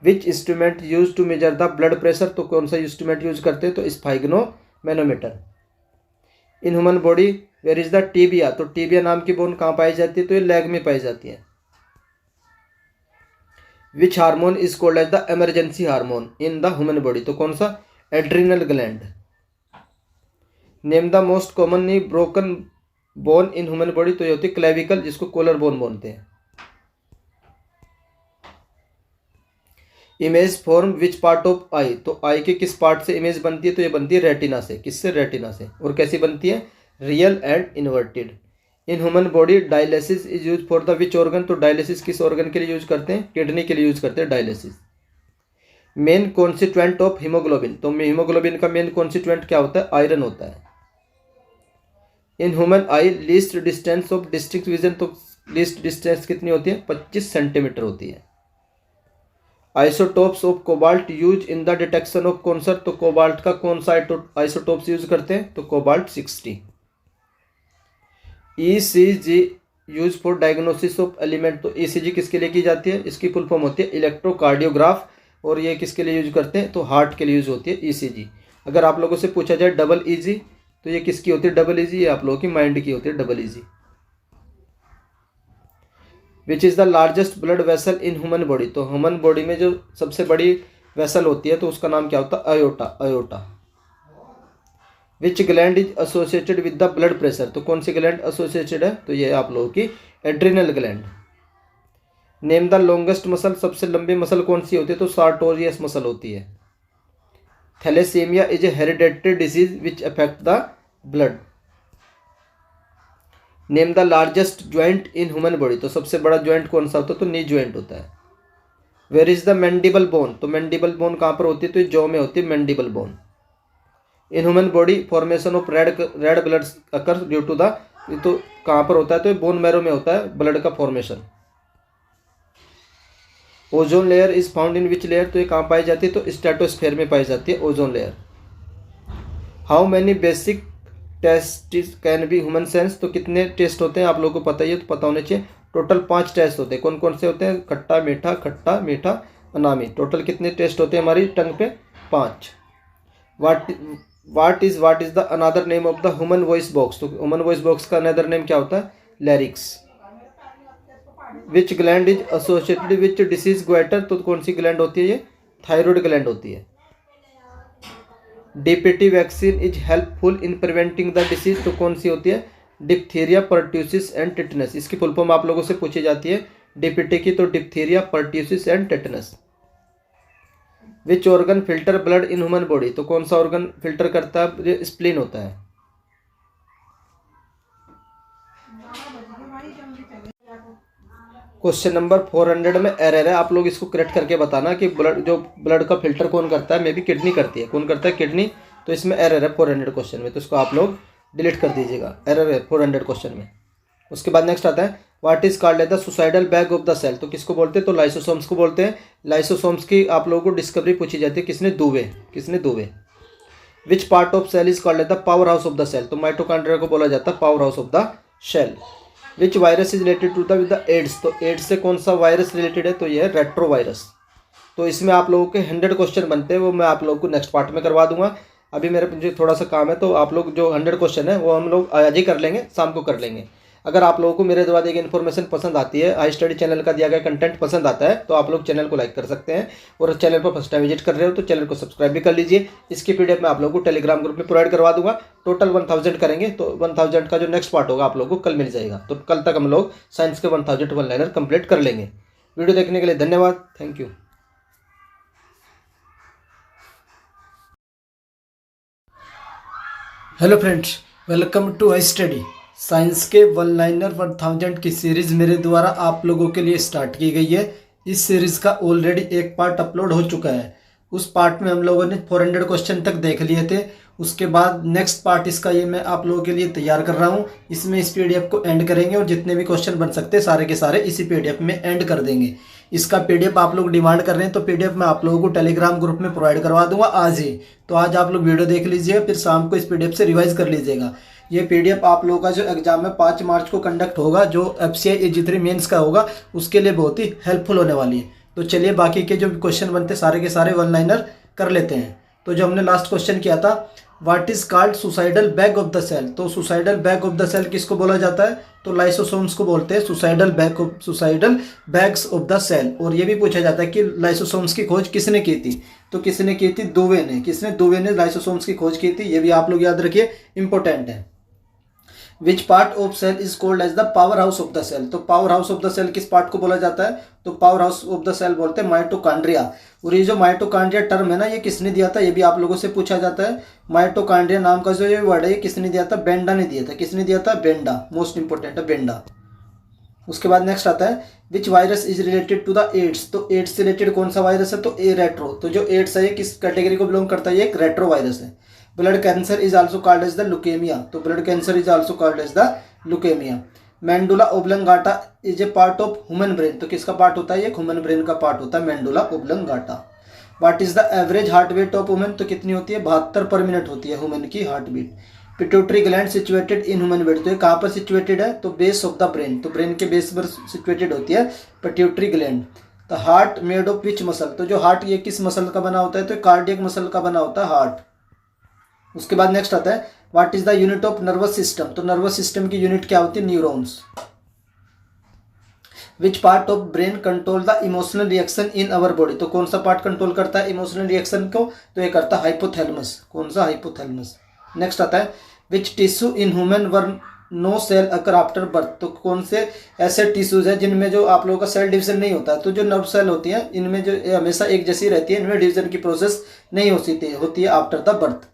Which instrument use to measure the blood pressure, तो कौन सा इंस्ट्रूमेंट यूज करते हैं, तो sphygmomanometer. In human body where is the tibia, तो टीबिया नाम की बोन कहाँ पाई जाती है, तो ये लेग में पाई जाती है। Which hormone is called as the emergency hormone in the human body, तो कौन सा, adrenal gland. Name the most commonly broken bone in human body, तो ये होती है क्लेविकल, जिसको कोलर बोन बोलते हैं। Image form which part of eye, तो आई के किस पार्ट से इमेज बनती है, तो ये बनती है रेटिना से। किससे, रेटिना से। और कैसी बनती है, real and inverted. In human body dialysis is use for the which organ, तो डायलिसिस किस ऑर्गन के लिए यूज करते हैं, किडनी के लिए यूज करते हैं dialysis. Main constituent of haemoglobin, तो हीमोग्लोबिन का मेन कॉन्स्टिट्यूएंट क्या होता है, आयरन होता है। In human I least distance of district vision, तो लीस्ट डिस्टेंस कितनी होती है, 25 सेंटीमीटर होती है। Isotopes of cobalt use in the detection of cancer, तो कोबाल्ट का कौन सा आइसोटोप्स यूज करते हैं, तो cobalt 60। ECG use for diagnosis of element, तो ईसीजी किसके लिए की जाती है, इसकी फुल फॉर्म होती है इलेक्ट्रोकार्डियोग्राफ, और ये किसके लिए यूज करते हैं, तो हार्ट के लिए यूज होती है ईसीजी। अगर आप लोगों से पूछा जाए डबल ईजी, तो ये किसकी होती है, डबल ईजी, ये आप लोगों की माइंड की होती है double easy. Which is the largest blood vessel in human body, तो ह्यूमन बॉडी में जो सबसे बड़ी वेसल होती है तो उसका नाम क्या होता है, aorta. Which gland is associated with the blood pressure, तो कौन सी ग्लैंड एसोसिएटेड है, तो ये आप लोगों की adrenal gland. Name the longest muscle, सबसे लंबी मसल कौन सी होती है, तो सार्टोरियस मसल होती है। Thalassemia is a hereditary disease which affect the blood. Name the largest joint in human body, तो सबसे बड़ा ज्वाइंट कौन सा होता है, तो नी ज्वाइंट होता है। Where is the mandible bone, तो मैंडिबल बोन कहाँ पर होती है, तो ये जॉ में होती है mandible bone. In human body formation of red blood occur due to the, तो कहाँ पर होता है, तो बोन मैरो में होता है ब्लड का formation. Ozone layer is found in which layer, तो ये कहाँ पाई जाती है, तो स्ट्रेटोस्फेयर में पाई जाती है ozone layer. How many basic taste can be human sense, तो कितने टेस्ट होते हैं आप लोगों को पता ही है, तो पता होने चाहिए। टोटल 5 टेस्ट होते हैं। कौन कौन से होते हैं, खट्टा मीठा अनामी। टोटल कितने टेस्ट होते हैं हमारी टंग पे, 5। What is the another name of the human voice box, तो ह्यूमन वॉइस बॉक्स का अनदर नेम क्या होता है, larynx. Which gland is associated which disease goitre, तो कौन सी ग्लैंड होती है, ये थायराइड ग्लैंड होती है। DPT vaccine is helpful in preventing the disease, तो कौन सी होती है, डिप्थीरिया, पर्ट्यूसिस एंड टिटनस। इसकी फुल फॉर्म आप लोगों से पूछी जाती है डीपीटी की, तो diphtheria, pertussis and tetanus. Which organ filter blood in human body, तो कौन सा ऑर्गन फिल्टर करता है, ये स्प्लीन होता है। क्वेश्चन नंबर 400 में एरर है, आप लोग इसको करेक्ट करके बताना कि ब्लड का फिल्टर कौन करता है, मे बी किडनी करती है। कौन करता है, किडनी। तो इसमें एरर है 400 क्वेश्चन में, तो इसको आप लोग डिलीट कर दीजिएगा, एरर है 400 क्वेश्चन में। उसके बाद नेक्स्ट आता है what is called the suicidal bag of the cell, तो किसको बोलते हैं, तो लाइसोसोम्स को बोलते हैं। लाइसोसोम्स की आप लोगों को डिस्कवरी पूछी जाती है, किसने, Dubey. Which part of cell is called the power house of the cell, तो माइटोकॉन्ड्रिया को बोला जाता है power house of the cell. Which virus is related to the with the AIDS, तो एड्स से कौन सा वायरस रिलेटेड है, तो ये है रेट्रो वायरस। तो इसमें आप लोगों के 100 क्वेश्चन बनते हैं, वो मैं आप लोगों को नेक्स्ट पार्ट में करवा दूंगा। अभी मेरे मुझे थोड़ा सा काम है, तो आप लोग जो 100 क्वेश्चन है वो हम लोग आज ही कर लेंगे, शाम को कर लेंगे। अगर आप लोगों को मेरे द्वारा दी गई इन्फॉर्मेशन पसंद आती है, आई स्टडी चैनल का दिया गया कंटेंट पसंद आता है, तो आप लोग चैनल को लाइक कर सकते हैं। और चैनल पर फर्स्ट टाइम विजिट कर रहे हो तो चैनल को सब्सक्राइब भी कर लीजिए। इसकी पीडीएफ मैं आप लोगों को टेलीग्राम ग्रुप में प्रोवाइड करवा दूंगा। टोटल 1000 करेंगे, तो 1000 का जो नेक्स्ट पार्ट होगा आप लोगों को कल मिल जाएगा। तो कल तक हम लोग साइंस के 1000 वन लाइनर कंप्लीट कर लेंगे। वीडियो देखने के लिए धन्यवाद, thank you. Hello friends, welcome to I study. Science के वन लाइनर 1000 की सीरीज़ मेरे द्वारा आप लोगों के लिए स्टार्ट की गई है। इस सीरीज़ का ऑलरेडी एक पार्ट अपलोड हो चुका है। उस पार्ट में हम लोगों ने 400 क्वेश्चन तक देख लिए थे। उसके बाद नेक्स्ट पार्ट इसका ये मैं आप लोगों के लिए तैयार कर रहा हूँ। इसमें इस पीडीएफ को एंड करेंगे और जितने भी क्वेश्चन बन सकते हैं सारे के सारे इसी पीडीएफ में एंड कर देंगे। इसका पीडीएफ आप लोग डिमांड कर रहे हैं, तो पीडीएफ मैं आप लोगों को टेलीग्राम ग्रुप में प्रोवाइड करवा दूंगा आज ही। तो आज आप लोग वीडियो देख लीजिएगा, फिर शाम को इस पीडीएफ से रिवाइज कर लीजिएगा। ये पीडीएफ आप लोगों का जो एग्जाम है 5 मार्च को कंडक्ट होगा, जो FCI AG3 मेंस का होगा, उसके लिए बहुत ही हेल्पफुल होने वाली है। तो चलिए बाकी के जो क्वेश्चन बनते सारे के सारे वन लाइनर कर लेते हैं। तो जो हमने लास्ट क्वेश्चन किया था, what is called suicidal bag of the cell, तो suicidal bag of the cell किसको बोला जाता है, तो लाइसोसोम्स को बोलते हैं suicidal bags of the cell. और ये भी पूछा जाता है कि लाइसोसोम्स की खोज किसने की थी, तो किसने की थी, दुबे ने। दुबे ने लाइसोसोम्स की खोज की थी, ये भी आप लोग याद रखिए, इंपॉर्टेंट है। Which part of cell is called as the power house of the cell, तो power house of the cell किस पार्ट को बोला जाता है, तो power house of the cell बोलते हैं माइटोकॉन्ड्रिया। और ये जो माइटोकॉन्ड्रिया टर्म है ना, ये किसने दिया था, ये भी आप लोगों से पूछा जाता है। माइटोकॉन्ड्रिया नाम का जो ये वर्ड है, ये किसने दिया था, बेंडा ने दिया था। किसने दिया था, बेंडा। मोस्ट इंपोर्टेंट है बेंडा। उसके बाद नेक्स्ट आता है which virus is related to the AIDS, तो एड्स से रिलेटेड कौन सा वायरस है, तो ए रेट्रो। तो जो एड्स है ये किस कैटेगरी को बिलोंग करता है, ये एक रेट्रो वायरस है। Blood cancer is also called as the leukaemia, तो blood cancer is also called as the leukaemia. Medulla oblongata is a part of human brain, तो किसका पार्ट होता है, ये ह्यूमन ब्रेन का पार्ट होता है medulla oblongata. What is the average heart beat of women, तो कितनी होती है, 72 पर मिनट होती है ह्यूमन की heart beat. Pituitary gland situated in human body, तो ये कहाँ पर सिचुएटेड है, तो बेस ऑफ द ब्रेन, तो ब्रेन के बेस पर सिचुएटेड होती है pituitary gland. The heart made of which muscle, तो जो हार्ट ये किस मसल का बना होता है, तो कार्डियक मसल का बना होता है हार्ट। उसके बाद नेक्स्ट आता है what is the unit of nervous system, तो नर्वस सिस्टम की यूनिट क्या होती है, neurons. Which part of brain control the emotional reaction in our body, तो कौन सा पार्ट कंट्रोल करता है इमोशनल रिएक्शन को, तो ये करता है हाइपोथैलेमस। कौन सा, हाइपोथैलेमस। नेक्स्ट आता है which tissue in human where no cell occur after birth, तो कौन से ऐसे टिश्यूज हैं जिनमें जो आप लोगों का सेल डिवीजन नहीं होता, तो जो नर्व सेल होती हैं इनमें जो हमेशा एक जैसी रहती है, इनमें डिवीजन की प्रोसेस नहीं होती है आफ्टर द बर्थ।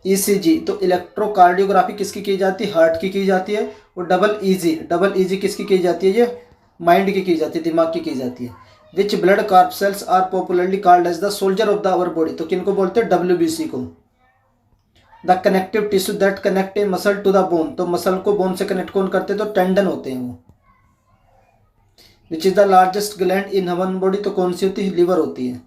ईसीजी तो इलेक्ट्रोकार्डियोग्राफी किसकी की जाती है, हार्ट की जाती है। और डबल ईजी किसकी की जाती है, ये माइंड की जाती है, दिमाग की जाती है। Which blood corpuscles are popularly called as the soldier of the our body, तो किनको बोलते हैं, डब्ल्यूबीसी को। The connective tissue that connect a muscle to the bone, तो मसल को बोन से कनेक्ट कौन करते हैं, तो टेंडन होते हैं वो। Which is the largest gland in human body, तो कौन सी होती है, लीवर होती है।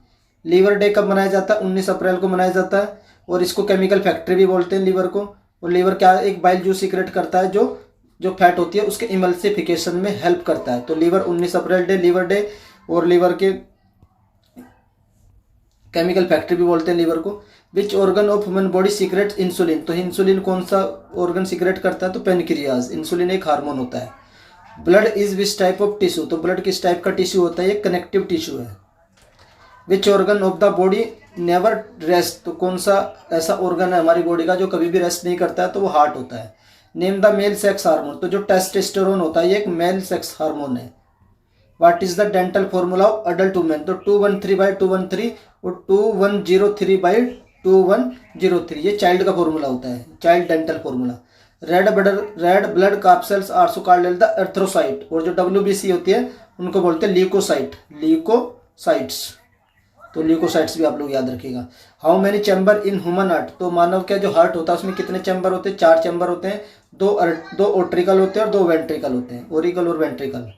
लीवर डे कब मनाया जाता है, 19 अप्रैल को मनाया जाता है। और इसको केमिकल फैक्ट्री भी बोलते हैं लीवर को। और लीवर क्या, एक बाइल जूस सीक्रेट करता है जो जो फैट होती है उसके इमल्सिफिकेशन में हेल्प करता है। तो लीवर 19 अप्रैल डे लीवर डे, और लीवर के केमिकल फैक्ट्री भी बोलते हैं लीवर को। विच organ of human body secret insulin, तो इंसुलिन कौन सा ऑर्गन सीक्रेट करता है, तो पेनक्रियाज। इंसुलिन एक हार्मोन होता है। Blood is which type of tissue, तो ब्लड किस टाइप का टिश्यू होता है, ये कनेक्टिव टिश्यू है। विच organ of the body never rest, तो कौन सा ऐसा ऑर्गन है हमारी बॉडी का जो कभी भी रेस्ट नहीं करता है, तो वो हार्ट होता है। Name the male sex hormone, तो जो टेस्टोस्टेरोन होता है ये एक मेल सेक्स हार्मोन है। What is the dental formula of adult women, तो 213/213 और 2103/2103, ये चाइल्ड का फॉर्मूला होता है, child dental formula. Red blood corpuscles also called as the erythrocyte, और जो डब्ल्यूबीसी होती है उनको बोलते हैं ल्यूकोसाइट्स, तो ल्यूकोसाइट्स भी आप लोग याद रखिएगा। How many chamber in human heart, तो मानव का जो हार्ट होता है उसमें कितने चैम्बर होते हैं, 4 चैम्बर होते हैं। दो ऑट्रिकल होते हैं और 2 वेंट्रिकल होते हैं, ओरिकल और ventricle.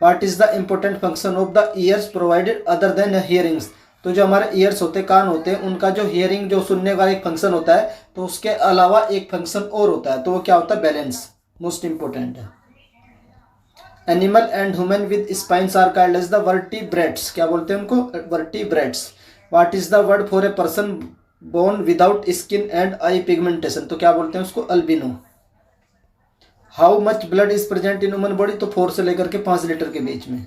What is the important function of the years provided other than hearings, तो जो हमारे ईयर्स होते हैं, कान होते हैं, उनका जो हियरिंग जो सुनने का एक फंक्शन होता है, तो उसके अलावा एक फंक्शन और होता है, तो वो क्या होता है, बैलेंस, मोस्ट इंपॉर्टेंट है। Animal and human with spines are called as the vertebrates, क्या बोलते हैं उनको, vertebrates. What is the word for a person born without skin and eye pigmentation, तो क्या बोलते हैं उसको, albino. How much blood is present in human body, तो 4 से लेकर के 5 लीटर के बीच में।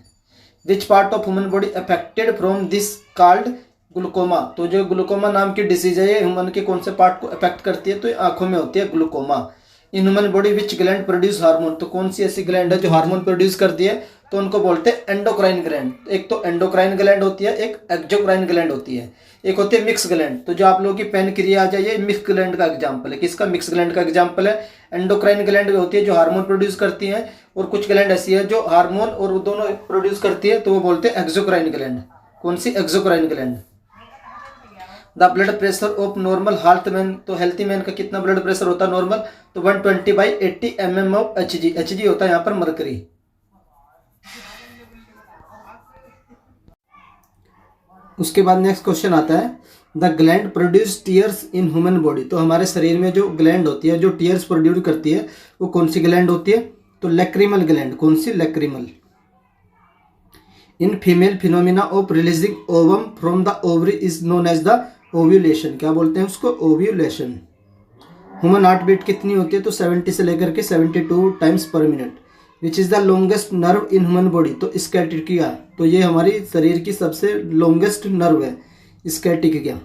Which part of human body affected from this called glaucoma, तो जो ग्लूकोमा नाम की डिसीज है ये ह्यूमन के कौन से पार्ट को अफेक्ट करती है, तो ये आंखों में होती है ग्लूकोमा। इन ह्यूमन बॉडी विच ग्लैंड प्रोड्यूस हार्मोन, तो कौन सी ऐसी ग्लैंड है जो हार्मोन प्रोड्यूस करती है, तो उनको बोलते हैं एंडोक्राइन ग्लैंड। एक तो एंडोक्राइन ग्लैंड होती है, एक एक्सोक्राइन ग्लैंड होती है, एक होती है मिक्स ग्लैंड। तो जो आप लोगों की पेनक्रिया आ जाइए, मिक्स ग्लैंड का एग्जाम्पल है, किसका, मिक्स ग्लैंड का एग्जाम्पल है। एंडोक्राइन ग्लैंड होती है जो हार्मोन प्रोड्यूस करती है, और कुछ ग्लैंड ऐसी है जो हार्मोन और दोनों प्रोड्यूस करती है, तो वो बोलते हैं एक्सोक्राइन ग्लैंड। कौन सी, exocrine gland. The blood pressure of normal health man, तो हेल्थी मैन का कितना ब्लड प्रेशर होता है नॉर्मल, तो 120/80 mm ऑफ एचजी होता है यहाँ पर मरकरी। उसके बाद नेक्स्ट क्वेश्चन आता है, the gland produce tears in human body, तो हमारे शरीर में जो ग्लैंड होती है जो टीयर्स प्रोड्यूस करती है वो कौन सी ग्लैंड होती है, तो लैक्रिमल ग्लैंड। कौन सी, lacrimal. In female phenomena of releasing ovum from the ovary is known as the ovulation, क्या बोलते हैं उसको, ओव्यूलेशन। ह्यूमन हार्ट बीट कितनी होती है, तो 70 से लेकर के 72 टाइम्स पर minute. Which is the longest nerve in human body, तो स्कैटिकिया, तो ये हमारी शरीर की सबसे लॉन्गेस्ट नर्व है, sciatica.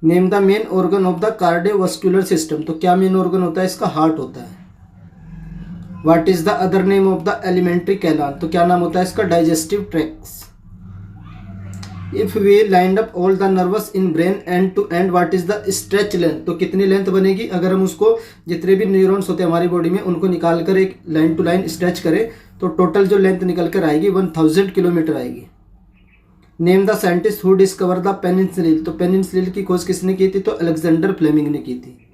Name the main organ of the cardiovascular system, तो क्या मेन ऑर्गन होता है इसका, हार्ट होता है। What is the other name of the alimentary canal, तो क्या नाम होता है इसका, digestive tracts. If we lined up all the nerves in brain end to end, what is the stretch length, तो कितनी लेंथ बनेगी अगर हम उसको, जितने भी न्यूरॉन्स होते हैं हमारी बॉडी में उनको निकाल कर एक लाइन टू लाइन स्ट्रेच करें, तो टोटल जो लेंथ निकल कर आएगी 1000 किलोमीटर आएगी। Name the scientist who discover the penicillin, तो पेनिसिलिन की खोज किसने की थी, तो अलेक्जेंडर फ्लेमिंग ने की थी।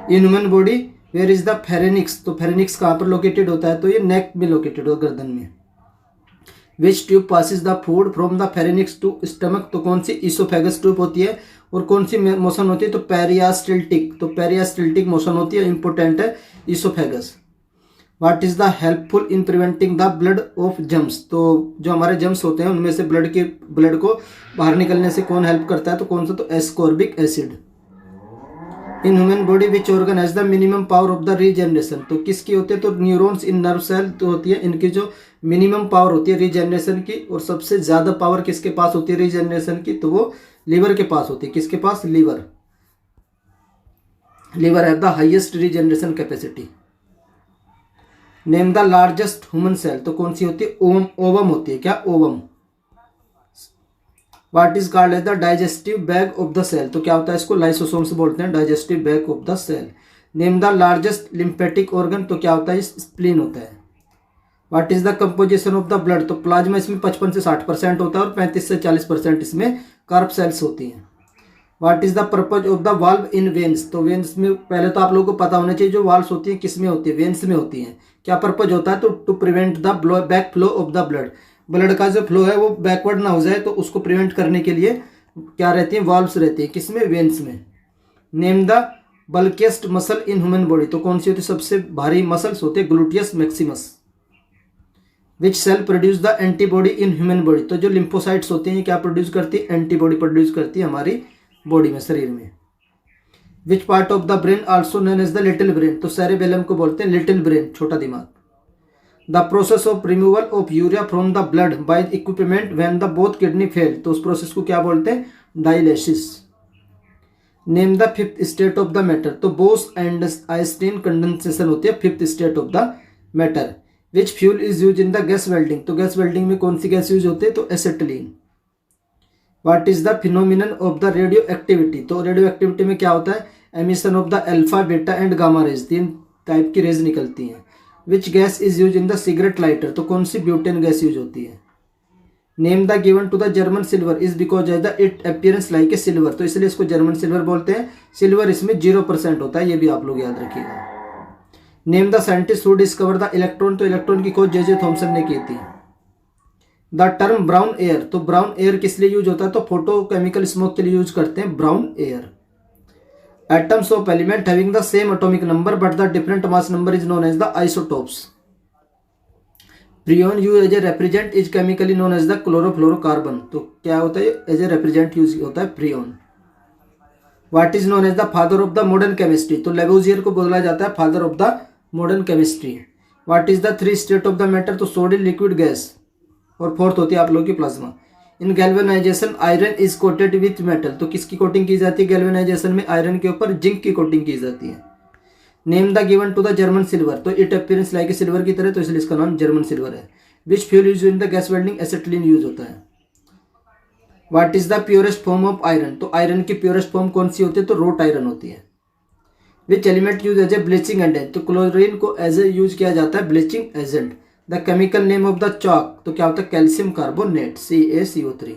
In human body where is the pharynx, तो फेरेनिक्स कहाँ पर लोकेटेड होता है, तो ये नेक में लोकेटेड हो, गर्दन में। Which tube passes the food from the pharynx to stomach, तो कौन सी, इसोफेगस ट्यूब होती है। और कौन सी मोशन होती है, तो पेरियास्टिल्टिक, तो पेरियास्टिल्टिक मोशन होती है, इंपॉर्टेंट है oesophagus. What is the helpful in preventing the blood of germs, तो जो हमारे जम्स होते हैं उनमें से ब्लड को बाहर निकलने से कौन हेल्प करता है, तो कौन सा, तो ascorbic acid. In human body which organ has the minimum power of the regeneration, तो किसकी होती है, तो न्यूरॉन्स इन नर्व सेल तो होती है, इनकी जो मिनिमम पावर होती है रीजनरेशन की, और सबसे ज़्यादा पावर किसके पास होती है रीजनरेशन की, तो वो लीवर के पास होती है। किसके पास, liver. Liver have the highest regeneration capacity. Name the largest human cell, तो कौन सी होती है, ओवम होती है, क्या, ovum. What is called as the digestive bag of the cell, तो क्या होता है इसको लाइसोसोम्स बोलते हैं, digestive bag of the cell. Name the largest lymphatic organ, तो क्या होता है स्प्लीन होता है। What is the composition of the blood, तो प्लाज्मा इसमें 55 से 60% होता है और 35 से 40% इसमें कार्ब सेल्स होती हैं। What is the purpose of the valve in veins, तो वेन्स में पहले तो आप लोगों को पता होना चाहिए जो वाल्व्स होती है किस में होती है, वेन्स में होती हैं। क्या पर्पज होता है, तो to prevent the back flow of the blood, blood का जो फ्लो है वो बैकवर्ड ना हो जाए तो उसको प्रिवेंट करने के लिए क्या रहती है, वाल्व्स रहती है, किसमें, वेन्स में। Name the bulkiest muscle in human body, तो कौन सी होती है सबसे भारी मसल्स होते हैं, gluteus maximus. Which cell produce the antibody in human body, तो जो लिम्फोसाइट्स होती हैं क्या प्रोड्यूस करती है, एंटीबॉडी प्रोड्यूस करती है हमारी बॉडी में, शरीर में। Which part of the brain also known as the little brain, तो सेरेबेलम को बोलते हैं लिटिल ब्रेन, छोटा दिमाग। The process of removal of urea from the blood by equipment when the both kidney fail, तो उस प्रोसेस को क्या बोलते हैं, dialysis. Name the fifth state of the matter, तो बोस एंड आइंस्टीन कंडेंसेशन होती है fifth state of the matter. Which fuel is use in the gas welding, तो गैस वेल्डिंग में कौन सी गैस यूज होती है, तो acetylene. What is the phenomenon of the radio activity, तो रेडियो एक्टिविटी में क्या होता है, emission of the alpha beta and gamma rays, 3 type की रेज निकलती हैं। Which gas is use in the cigarette lighter, तो कौन सी ब्यूटेन गैस यूज होती है। Name the given to the German silver is because as the it appearance like a silver, तो इसलिए इसको जर्मन सिल्वर बोलते हैं। सिल्वर इसमें 0% होता है, ये भी आप लोग याद रखिएगा। Name the scientist who discover the electron, तो इलेक्ट्रॉन की खोज जे थॉमसन ने की थी। द टर्म ब्राउन एयर, तो ब्राउन एयर किस लिए यूज होता है, तो फोटोकेमिकल स्मोक के लिए यूज करते हैं brown air. Atoms of element having the same atomic number but the different mass number is known as the isotopes. Freon use as a refrigerant is chemically known as the chlorofluorocarbon, तो क्या होता है, as a represent use होता है freon. What is known as the father of the modern chemistry, तो Lavoisier को बोला जाता है father of the modern chemistry. What is the 3 state of the matter, तो सोडियम लिक्विड गैस, और फोर्थ होती है आप लोगों की plasma. In galvanization iron is coated with metal, तो किसकी कोटिंग की जाती है गैल्वेनाइजेशन में, आयरन के ऊपर जिंक की कोटिंग की जाती है। Name the given to the German silver, तो it appearance like a silver की तरह, तो इसलिए इसका नाम जर्मन सिल्वर है। Which fuel use in the gas welding, acetylene use होता है। What is the purest form of iron, तो आयरन की प्योरेस्ट फॉर्म कौन सी होती है, तो रोट आयरन होती है। Which element use as a bleaching agent, तो क्लोरीन को एज ए यूज किया जाता है bleaching agent. The chemical name of the chalk, तो क्या होता है calcium carbonate, CaCO3।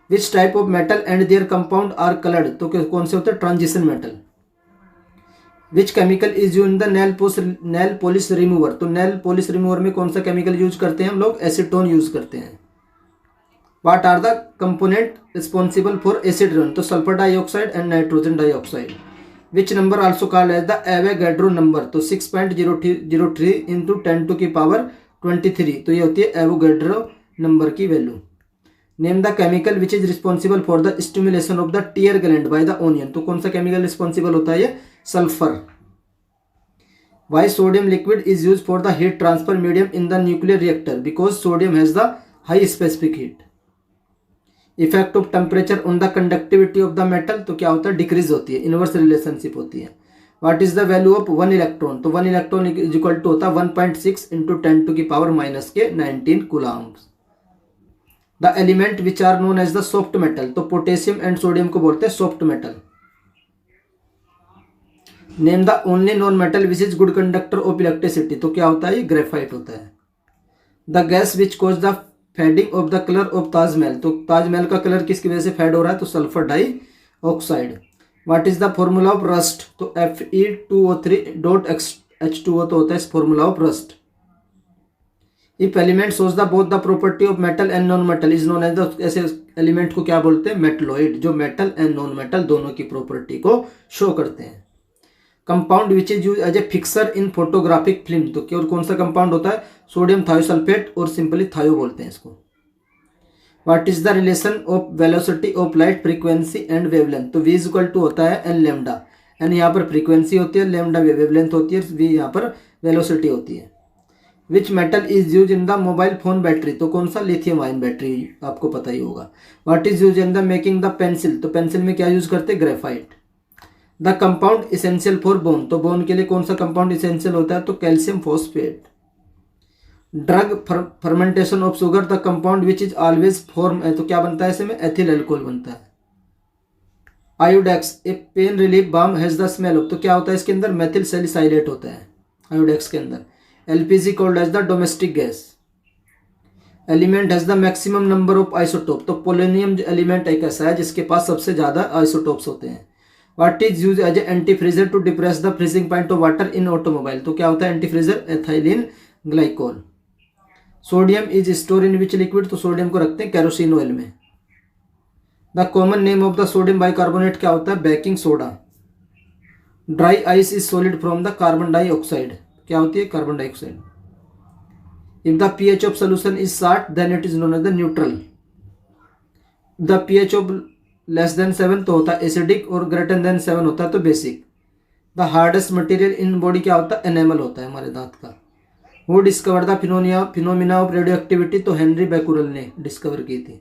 Which type of metal and their compound are coloured, तो कौन से होते हैं transition metal. Which chemical is use in the nail polish remover, तो नेल पॉलिश रिमूवर में कौन सा केमिकल यूज करते हैं हम लोग, एसीटोन यूज करते हैं। What are the component responsible for acid rain, तो sulphur dioxide and nitrogen dioxide. Which number also called as the Avogadro number, तो 6.003 इंटू 10 टू की पावर 23, तो ये होती है एवोगैड्रो नंबर की value. Name the chemical which is responsible for the stimulation of the tear gland by the onion, तो कौन सा केमिकल रिस्पॉन्सिबल होता है, ये sulphur. Why sodium liquid is use for the heat transfer medium in the nuclear reactor, because sodium has the high specific heat. Effect of temperature on the conductivity of the metal, तो क्या होता है decrease होती है, inverse relationship होती है। What is the value of 1 electron, तो 1 electron is equal to होता है 1.6 इंटू 10 टू की power -19 coulombs. The element which are known as the soft metal, तो पोटेशियम एंड सोडियम को बोलते हैं soft metal. Name the only non metal which is good conductor of electricity, तो क्या होता है, ये ग्रेफाइट होता है। The gas which cause the fading of the colour of Taj Mahal, तो ताजमहल का कलर किसकी वजह से फेड हो रहा है, तो sulphur dioxide. What is the formula of rust, तो Fe2O3.H2O, तो होता है formula of rust. If element shows the both the property of metal and non metal is known as the, ऐसे एलिमेंट को क्या बोलते हैं, मेटलॉइड, जो मेटल एंड नॉन मेटल दोनों की प्रॉपर्टी को शो करते हैं। Compound which is use as a fixer in photographic film, तो केवल कौन सा कंपाउंड होता है, सोडियम थायोसल्फेट, और सिंपली थायो बोलते हैं इसको। What is the relation of velocity of light, frequency and wavelength, तो V इज इक्वल टू होता है एन लैम्डा, एन यहाँ पर फ्रीक्वेंसी होती है, लैम्डा वेवलेंथ होती है, V यहाँ पर वेलोसिटी होती है। Which metal is use in the mobile phone battery, तो कौन सा, लिथियम आयन बैटरी, आपको पता ही होगा। What is use in the making the pencil, तो पेंसिल में क्या यूज करते हैं, graphite. The compound essential for bone, तो बोन के लिए कौन सा कंपाउंड इसेंशियल होता है, तो calcium phosphate. Drug fermentation of sugar the compound which is always form है, तो क्या बनता है इसमें? एथिल अल्कोहल बनता है। Iodex a pain relief balm has the smell of, तो क्या होता है इसके अंदर? मेथिल सैलिसाइलेट होता है आयोडेक्स के अंदर। LPG called as the domestic gas. Element has the maximum number of isotope, तो पोलोनियम जो एलिमेंट एक ऐसा है जिसके पास सबसे ज़्यादा आइसोटोप्स होते हैं। What is use as a anti freezer to depress the freezing point of water in automobile, तो क्या होता है anti freezer? Ethylene glycol. Sodium is store in which liquid, तो सोडियम को रखते हैं केरोसिन ऑयल में। The common name of the sodium bicarbonate क्या होता है? Baking soda. Dry ice is solid from the carbon dioxide, क्या होती है? Carbon dioxide. If the pH of solution is salt then it is known as the neutral. The pH of less than 7 तो होता है acidic, और greater than 7 होता है तो basic. The hardest material in body क्या होता है? एनेमल होता है हमारे दांत का। वो discover the phenomena of radio activity, तो हेनरी बैकुरल ने डिस्कवर की थी।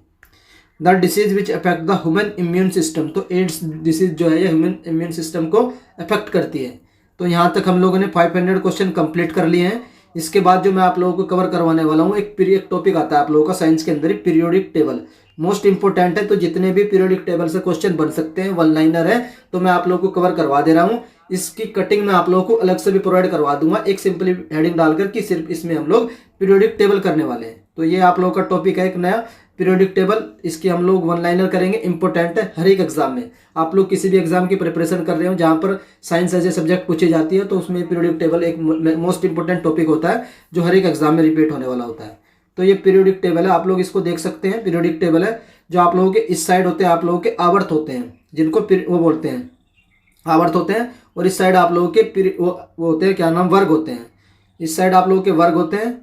The disease which affect the human immune system, तो एड्स डिसीज जो है ये ह्यूमन इम्यून सिस्टम को अफेक्ट करती है। तो यहाँ तक हम लोगों ने 500 क्वेश्चन कंप्लीट कर लिए हैं। इसके बाद जो मैं आप लोगों को कवर करवाने वाला हूँ, एक टॉपिक आता है आप लोगों का साइंस के अंदर ही, पीरियोडिक टेबल। मोस्ट इंपॉर्टेंट है, तो जितने भी पीरियोडिक टेबल से क्वेश्चन बन सकते हैं, वन लाइनर है, तो मैं आप लोगों को कवर करवा दे रहा हूँ। इसकी कटिंग मैं आप लोगों को अलग से भी प्रोवाइड करवा दूंगा, एक सिंपली हेडिंग डालकर कि सिर्फ इसमें हम लोग पीरियोडिक टेबल करने वाले हैं। तो ये आप लोगों का टॉपिक है एक नया पीरियोडिक टेबल। इसकी हम लोग वन लाइनर करेंगे, इंपॉर्टेंट है हर एक एग्जाम में। आप लोग किसी भी एग्जाम की प्रिपरेशन कर रहे हो जहाँ पर साइंस एज ए सब्जेक्ट पूछी जाती है, तो उसमें पीरियोडिक टेबल एक मोस्ट इंपॉर्टेंट टॉपिक होता है जो हर एक एग्जाम में रिपीट होने वाला होता है। तो ये पीरियोडिक टेबल है, आप लोग इसको देख सकते हैं। पीरियोडिक टेबल है जो आप लोगों के इस साइड होते हैं, आप लोगों के आवर्त होते हैं, जिनको वो बोलते हैं आवर्त होते हैं, और इस साइड आप लोगों के वो होते हैं क्या नाम? वर्ग होते हैं। इस साइड आप लोगों के वर्ग होते हैं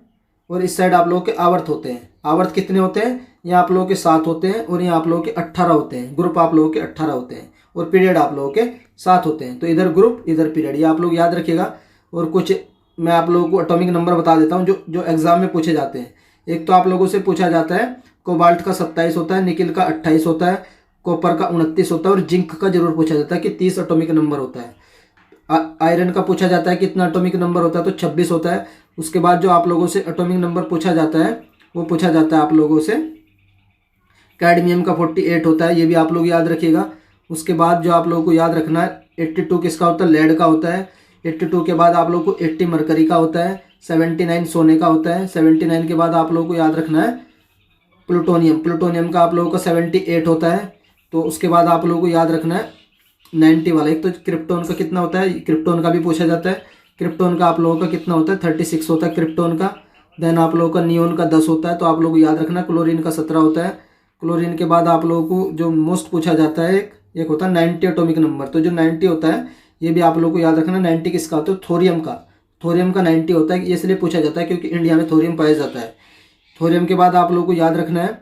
और इस साइड आप लोगों के आवर्त होते हैं। आवर्त कितने होते हैं? यहाँ आप लोगों के 7 होते हैं और यहाँ आप लोगों के 18 होते हैं। ग्रुप आप लोगों के 18 होते हैं और पीरियड आप लोगों के 7 होते हैं। तो इधर ग्रुप इधर पीरियड, ये आप लोग याद रखिएगा। और कुछ मैं आप लोगों को एटॉमिक नंबर बता देता हूँ जो एग्जाम में पूछे जाते हैं। एक तो आप लोगों से पूछा जाता है कोबाल्ट का 27 होता है, निकिल का 28 होता है, कॉपर का 29 होता है, और जिंक का जरूर पूछा जाता है कि 30 एटॉमिक नंबर होता है। आयरन का पूछा जाता है कितना एटॉमिक नंबर होता है, तो 26 होता है। उसके बाद जो आप लोगों से एटॉमिक नंबर पूछा जाता है वो पूछा जाता है आप लोगों से कैडमियम का 48 होता है, ये भी आप लोग याद रखिएगा। उसके बाद जो आप लोगों को याद रखना है 82 किसका होता है? लेड का होता है। 82 के बाद आप लोगों को 80 मरकरी का होता है। 79 सोने का होता है। 79 के बाद आप लोगों को याद रखना है प्लूटोनियम। प्लूटोनियम का आप लोगों का 78 होता है। तो उसके बाद आप लोगों को याद रखना है 90 वाला। एक तो क्रिप्टोन का कितना होता है? क्रिप्टोन का भी पूछा जाता है। क्रिप्टोन का आप लोगों का कितना होता है? 36 होता है क्रिप्टोन का। देन आप लोगों का नियोन का 10 होता है, तो आप लोगों को याद रखना। क्लोरीन का 17 होता है। क्लोरीन के बाद आप लोगों को जो मोस्ट पूछा जाता है एक होता है 90 एटॉमिक नंबर। तो जो 90 होता है ये भी आप लोगों को याद रखना। 90 किसका होता है? थोरियम का। थोरियम का 90 होता है, ये इसलिए पूछा जाता है क्योंकि इंडिया में थोरियम पाया जाता है। थोरियम के बाद आप लोगों को याद रखना है,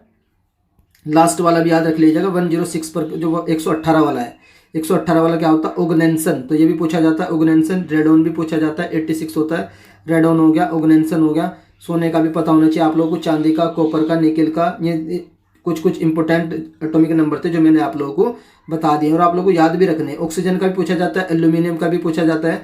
लास्ट वाला भी याद रख लीजिएगा 106 पर, जो 118 वाला है। 118 वाला क्या होता है? ओगनेंसन। तो ये भी पूछा जाता है ओगनेंसन। रेडोन भी पूछा जाता है, 86 होता है। रेडोन हो गया, ओगनेंसन हो गया। सोने का भी पता होना चाहिए आप लोगों को, चांदी का, कॉपर का, निकिल का। ये कुछ इंपॉर्टेंट एटॉमिक नंबर थे जो मैंने आप लोगों को बता दिए और आप लोगों को याद भी रखने हैं। ऑक्सीजन का भी पूछा जाता है, एल्यूमिनियम का भी पूछा जाता है,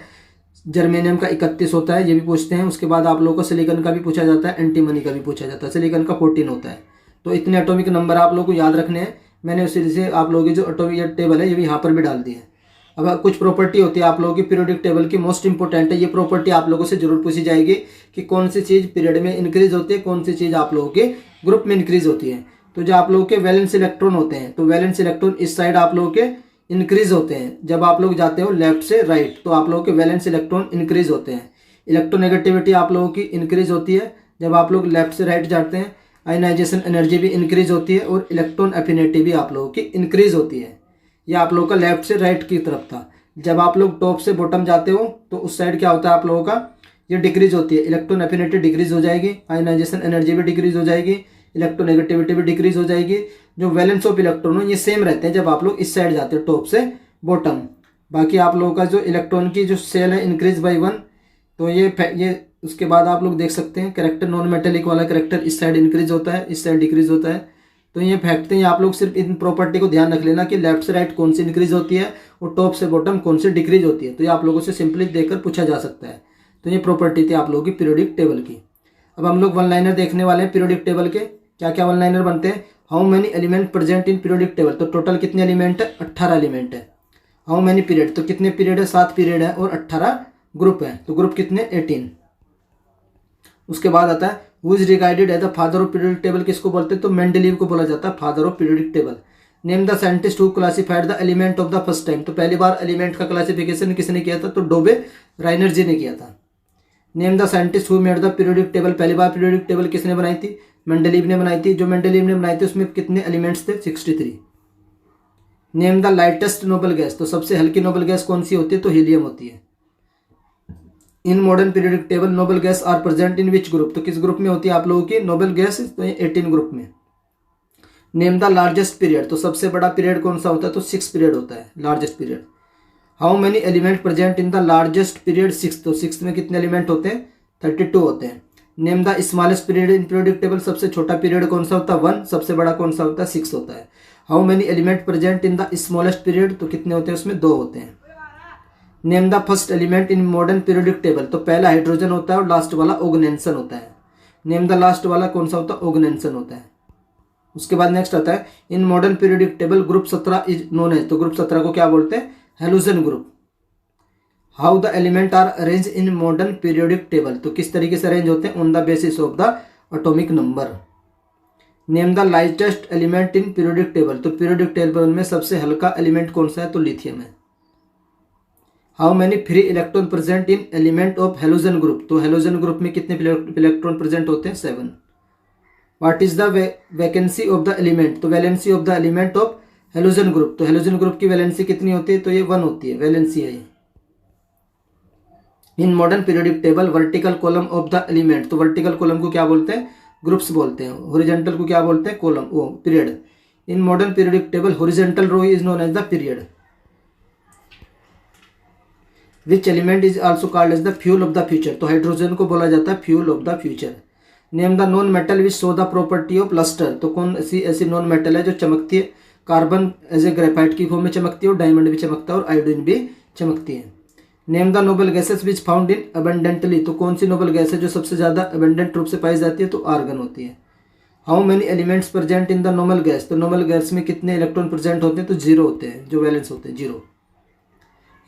जर्मेनियम का 31 होता है, ये भी पूछते हैं। उसके बाद आप लोगों को सिलिकॉन का भी पूछा जाता है, एंटीमनी का भी पूछा जाता है। सिलिकॉन का 14 होता है। तो इतने एटॉमिक नंबर आप लोगों को याद रखने हैं। मैंने उसी से आप लोगों की जो एटॉमिक टेबल है ये भी यहाँ पर भी डाल दी है। अब कुछ प्रॉपर्टी होती है आप लोगों की पीरियोडिक टेबल की, मोस्ट इंपॉर्टेंट है। ये प्रॉपर्टी आप लोगों से जरूर पूछी जाएगी कि कौन सी चीज़ पीरियड में इंक्रीज होती है, कौन सी चीज़ आप लोगों के ग्रुप में इंक्रीज होती है। तो जो आप लोगों के वैलेंस इलेक्ट्रॉन होते हैं, तो वैलेंस इलेक्ट्रॉन इस साइड आप लोगों के इंक्रीज होते हैं। जब आप लोग जाते हो लेफ्ट से राइट तो आप लोगों के वैलेंस इलेक्ट्रॉन इंक्रीज होते हैं। इलेक्ट्रोनेगेटिविटी आप लोगों की इंक्रीज होती है जब आप लोग लेफ्ट से राइट जाते हैं। आयनाइजेशन एनर्जी भी इंक्रीज होती है और इलेक्ट्रॉन एफिनिटी भी आप लोगों की इंक्रीज होती है। ये आप लोगों का लेफ्ट से राइट की तरफ था। जब आप लोग टॉप से बॉटम जाते हो तो उस साइड क्या होता है आप लोगों का? ये डिक्रीज होती है। इलेक्ट्रॉन एफिनिटी डिक्रीज हो जाएगी, आयनाइजेशन एनर्जी भी डिक्रीज हो जाएगी, इलेक्ट्रोनेगेटिविटी भी डिक्रीज हो जाएगी। जो वैलेंस ऑफ इलेक्ट्रॉन हो ये सेम रहते हैं जब आप लोग इस साइड जाते हो टॉप से बॉटम। बाकी आप लोगों का जो इलेक्ट्रॉन की जो सेल है इंक्रीज बाई 1। तो ये उसके बाद आप लोग देख सकते हैं करेक्टर नॉन मेटेलिक वाला करेक्टर इस साइड इंक्रीज होता है, इस साइड डिक्रीज होता है। तो ये फैक्ट हैं, आप लोग सिर्फ इन प्रॉपर्टी को ध्यान रख लेना कि लेफ्ट से राइट कौन सी इंक्रीज होती है और टॉप से बॉटम कौन सी डिक्रीज होती है। तो ये आप लोगों से सिंपली देखकर पूछा जा सकता है। तो ये प्रॉपर्टी थी आप लोगों की पीरियोडिक टेबल की। अब हम लोग वन लाइनर देखने वाले हैं पीरियोडिक टेबल के। क्या क्या वन लाइनर बनते हैं? How many element present in periodic table, तो टोटल कितने एलिमेंट है? 18 एलिमेंट है। हाउ मेनी पीरियड, तो कितने पीरियड है? 7 पीरियड है और 18 ग्रुप है, तो ग्रुप कितने? 18। उसके बाद आता है who is regarded as the father of periodic table, किसको बोलते हैं? तो मेंडलीव को बोला जाता है father of periodic table. Name the scientist who classified the element of the first time, तो पहली बार एलिमेंट का क्लासिफिकेशन किसने किया था? तो डोबे राइनर जी ने किया था। Name the scientist who made the periodic table, पहली बार पीरियोडिक टेबल किसने बनाई थी? मेंडलीव ने बनाई थी। जो मेंडलीव ने बनाई थी उसमें कितने एलिमेंट्स थे? 63। Name the lightest Nobel gas, तो सबसे हल्की नोबल गैस कौन सी होती है? तो हीलियम होती है। In modern periodic table noble gas are present in which group, तो किस ग्रुप में होती है आप लोगों की नोबल गैस? तो 18 ग्रुप में। नेम द लार्जेस्ट पीरियड, तो सबसे बड़ा पीरियड कौन सा होता है? तो 6 पीरियड होता है largest period. How many element present in the largest period 6, तो 6 में कितने एलिमेंट होते हैं? 32 होते हैं। Name the smallest period in periodic table, सबसे छोटा पीरियड कौन सा होता है? 1। सबसे बड़ा कौन सा होता है? 6 होता है। How many element present in the smallest period, तो कितने होते हैं? उसमें 2 होते हैं। Name the first element in modern periodic table, तो पहला हाइड्रोजन होता है और लास्ट वाला ओगनेंसन होता है। नेम द लास्ट वाला कौन सा होता है? ओगनेंसन होता है। उसके बाद नेक्स्ट आता है in modern periodic table group 17 is known as, तो ग्रुप 17 को क्या बोलते हैं? Halogen group. How the element are arrange in modern periodic table, तो किस तरीके से अरेंज होते हैं? On the basis of the atomic number. Name the lightest element in periodic table, तो पीरियोडिक टेबल में सबसे हल्का एलिमेंट कौन सा है? तो लिथियम है। How many free electron present in element of halogen group, तो हेलोजन ग्रुप में कितने इलेक्ट्रॉन प्रेजेंट होते हैं? 7। What is the vacancy of the element, तो valency of the element of halogen group, तो हेलोजन ग्रुप की valency कितनी होती है? तो ये 1 होती है, वैलेंसी है ये। इन modern periodic table vertical column of the element, तो वर्टिकल कॉलम को क्या बोलते हैं? ग्रुप्स बोलते हैं। हॉरिजॉन्टल को क्या बोलते हैं? कॉलम, वो period. In modern periodic table horizontal row is known as the period. Which element is also called as the fuel of the future, तो हाइड्रोजन को बोला जाता है fuel of the future. Name the non metal which show the property of lustre, तो कौन सी ऐसी non metal है जो चमकती है? कार्बन एज ए ग्रेफाइट की फॉर्म में चमकती है और डायमंड भी चमकता है और आयोडीन भी चमकती है। Name the noble gases which found in abundantly, तो कौन सी नोबल गैस है जो सबसे ज़्यादा अबंडेंट रूप से पाई जाती है? तो आर्गन होती है। How many elements present in the noble gas, तो नोबल गैस में कितने इलेक्ट्रॉन प्रेजेंट होते हैं? तो 0 होते हैं, जो वैलेंस होते हैं 0।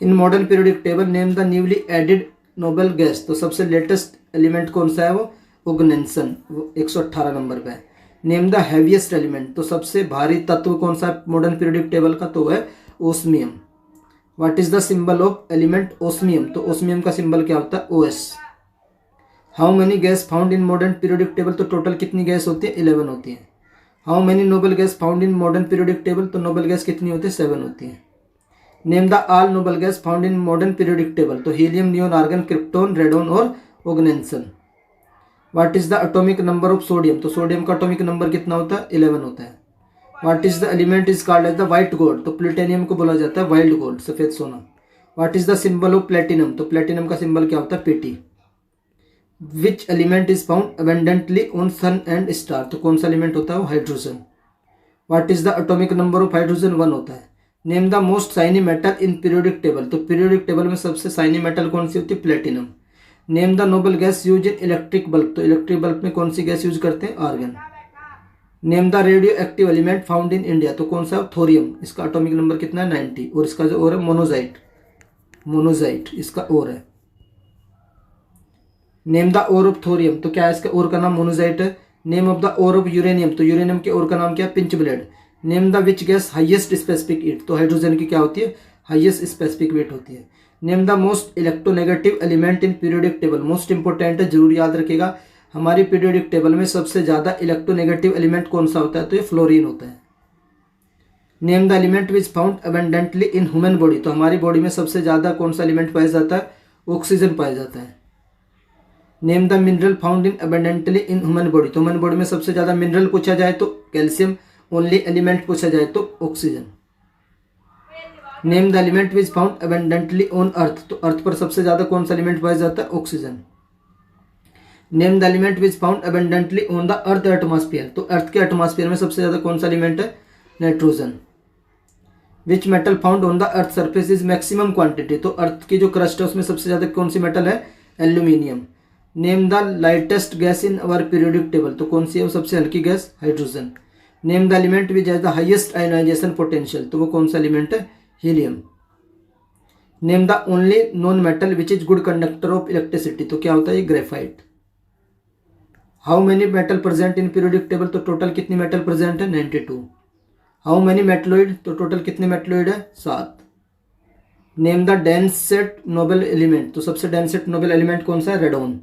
In modern periodic table name the newly added noble gas, तो सबसे लेटेस्ट एलिमेंट कौन सा है? वो ओगनेंसन, वो 118 नंबर पे है। नेम द हैवीएस्ट एलिमेंट, तो सबसे भारी तत्व कौन सा है मॉडर्न पीरियोडिक टेबल का? तो है osmium. What is the symbol of element osmium, तो ओस्मियम का सिंबल क्या होता है? OS। How many gas found in modern periodic table, तो टोटल कितनी गैस होती है? 11 होती है। How many noble gas found in modern periodic table, तो नोबल गैस कितनी होती है? 7 होती है। Name the all noble gas found in modern periodic table, तो helium, neon, argon, krypton, radon और oganesson. What is the atomic number of sodium, तो sodium का एटॉमिक नंबर कितना होता है? 11 होता है। What is the element is called as the white gold, तो प्लेटिनियम को बोला जाता है वाइल्ड गोल्ड, सफेद सोना। What is the symbol of platinum, तो प्लेटिनम का सिंबल क्या होता है? PT। Which element is found abundantly on sun and star, तो कौन सा एलिमेंट होता है? वो hydrogen. What is the atomic number of hydrogen? 1 होता है। Name the most shiny metal in periodic table, तो पीरियोडिक टेबल में सबसे शाइनी मेटल कौन सी होती है? Platinum. Name the noble gas use in electric bulb, तो इलेक्ट्रिक बल्ब में कौन सी गैस यूज करते हैं? Argon. Name the radio active element found in India, तो कौन सा? थोरियम। इसका एटॉमिक नंबर कितना है? 90। और इसका जो और है मोनोजाइट इसका और है। Name the ore of thorium, तो क्या है इसका और का नाम? मोनोजाइट है। Name of the ore of uranium, तो यूरेनियम के और का नाम क्या है? Pitchblende. Name the which gas highest specific heat, तो हाइड्रोजन की क्या होती है? हाईएस्ट स्पेसिफिक हीट होती है। Name the most electronegative element in periodic table, most important है, जरूर याद रखेगा। हमारी पीरियोडिक टेबल में सबसे ज़्यादा इलेक्ट्रोनेगेटिव एलिमेंट कौन सा होता है? तो ये फ्लोरीन होता है। Name the element which found abundantly in human body, तो हमारी बॉडी में सबसे ज़्यादा कौन सा एलिमेंट पाया जाता है? ऑक्सीजन पाया जाता है। Name the mineral found in abundantly in human body, तो ह्यूमन बॉडी में सबसे ज़्यादा मिनरल पूछा जाए तो कैल्शियम, ओनली एलिमेंट पूछा जाए तो oxygen. Name the element which found abundantly on earth, तो अर्थ पर सबसे ज़्यादा कौन सा एलिमेंट पाया जाता है? Oxygen. Name the element which found abundantly on the earth atmosphere, तो अर्थ के एटमॉस्फेयर में सबसे ज़्यादा कौन सा एलिमेंट है? Nitrogen. Which metal found on the earth surface is maximum quantity, तो अर्थ की जो क्रस्ट है उसमें सबसे ज़्यादा कौन सी मेटल है? Aluminium. Name the lightest gas in our periodic table, तो कौन सी है वो सबसे हल्की gas? Hydrogen. Name the element which has the highest ionization potential, तो वो कौन सा एलिमेंट है? Helium. Name the only non metal which is good conductor of electricity, तो क्या होता है ये? Graphite. How many metal present in periodic table, तो टोटल कितनी मेटल प्रेजेंट है? 92। हाउ मेनी मेटलॉइड, तो टोटल कितने मेटलॉइड है? 7। Name the densest noble element, तो सबसे डेंसेट नोबल एलिमेंट कौन सा है? Radon.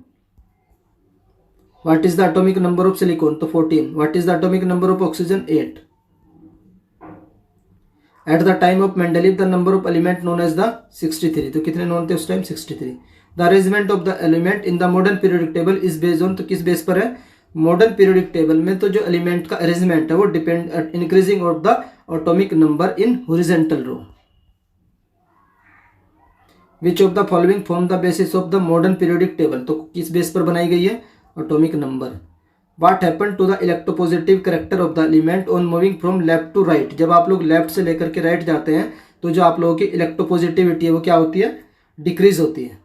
What is the atomic number of silicon, तो 14। What is the atomic number of oxygen? 8। At the time of Mendeleev the number of element known as the 63, तो कितने known थे उस time? 63। The arrangement of the element in the modern periodic table is based on, तो किस base पर है? Modern periodic table में तो जो एलिमेंट का अरेंजमेंट है वो depend increasing of the atomic number in horizontal row. Which of the following form the basis of the modern periodic table, तो किस बेस पर बनाई गई है? Atomic number. What happened to the electropositive character of the element on moving from left to right, जब आप लोग left से लेकर के राइट जाते हैं तो जो आप लोगों की इलेक्ट्रोपॉजिटिविटी है वो क्या होती है? डिक्रीज होती है।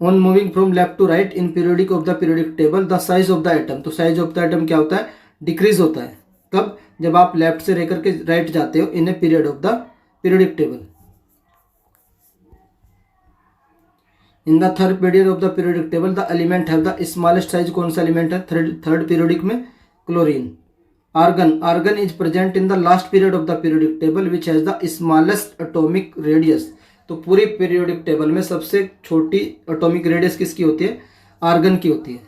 On moving from left to right in periodic of the periodic table the size of the atom, तो साइज ऑफ द एटम क्या होता है? डिक्रीज होता है। कब? जब आप लेफ्ट से लेकर के राइट जाते हो in a period of the periodic table. In the third period of the periodic table the element have the smallest size, कौन सा एलिमेंट है थर्ड पीरियोडिक में? Chlorine. Argon is present in the last period of the periodic table which has the smallest atomic radius, तो पूरी periodic table में सबसे छोटी atomic radius किसकी होती है? आर्गन की होती है।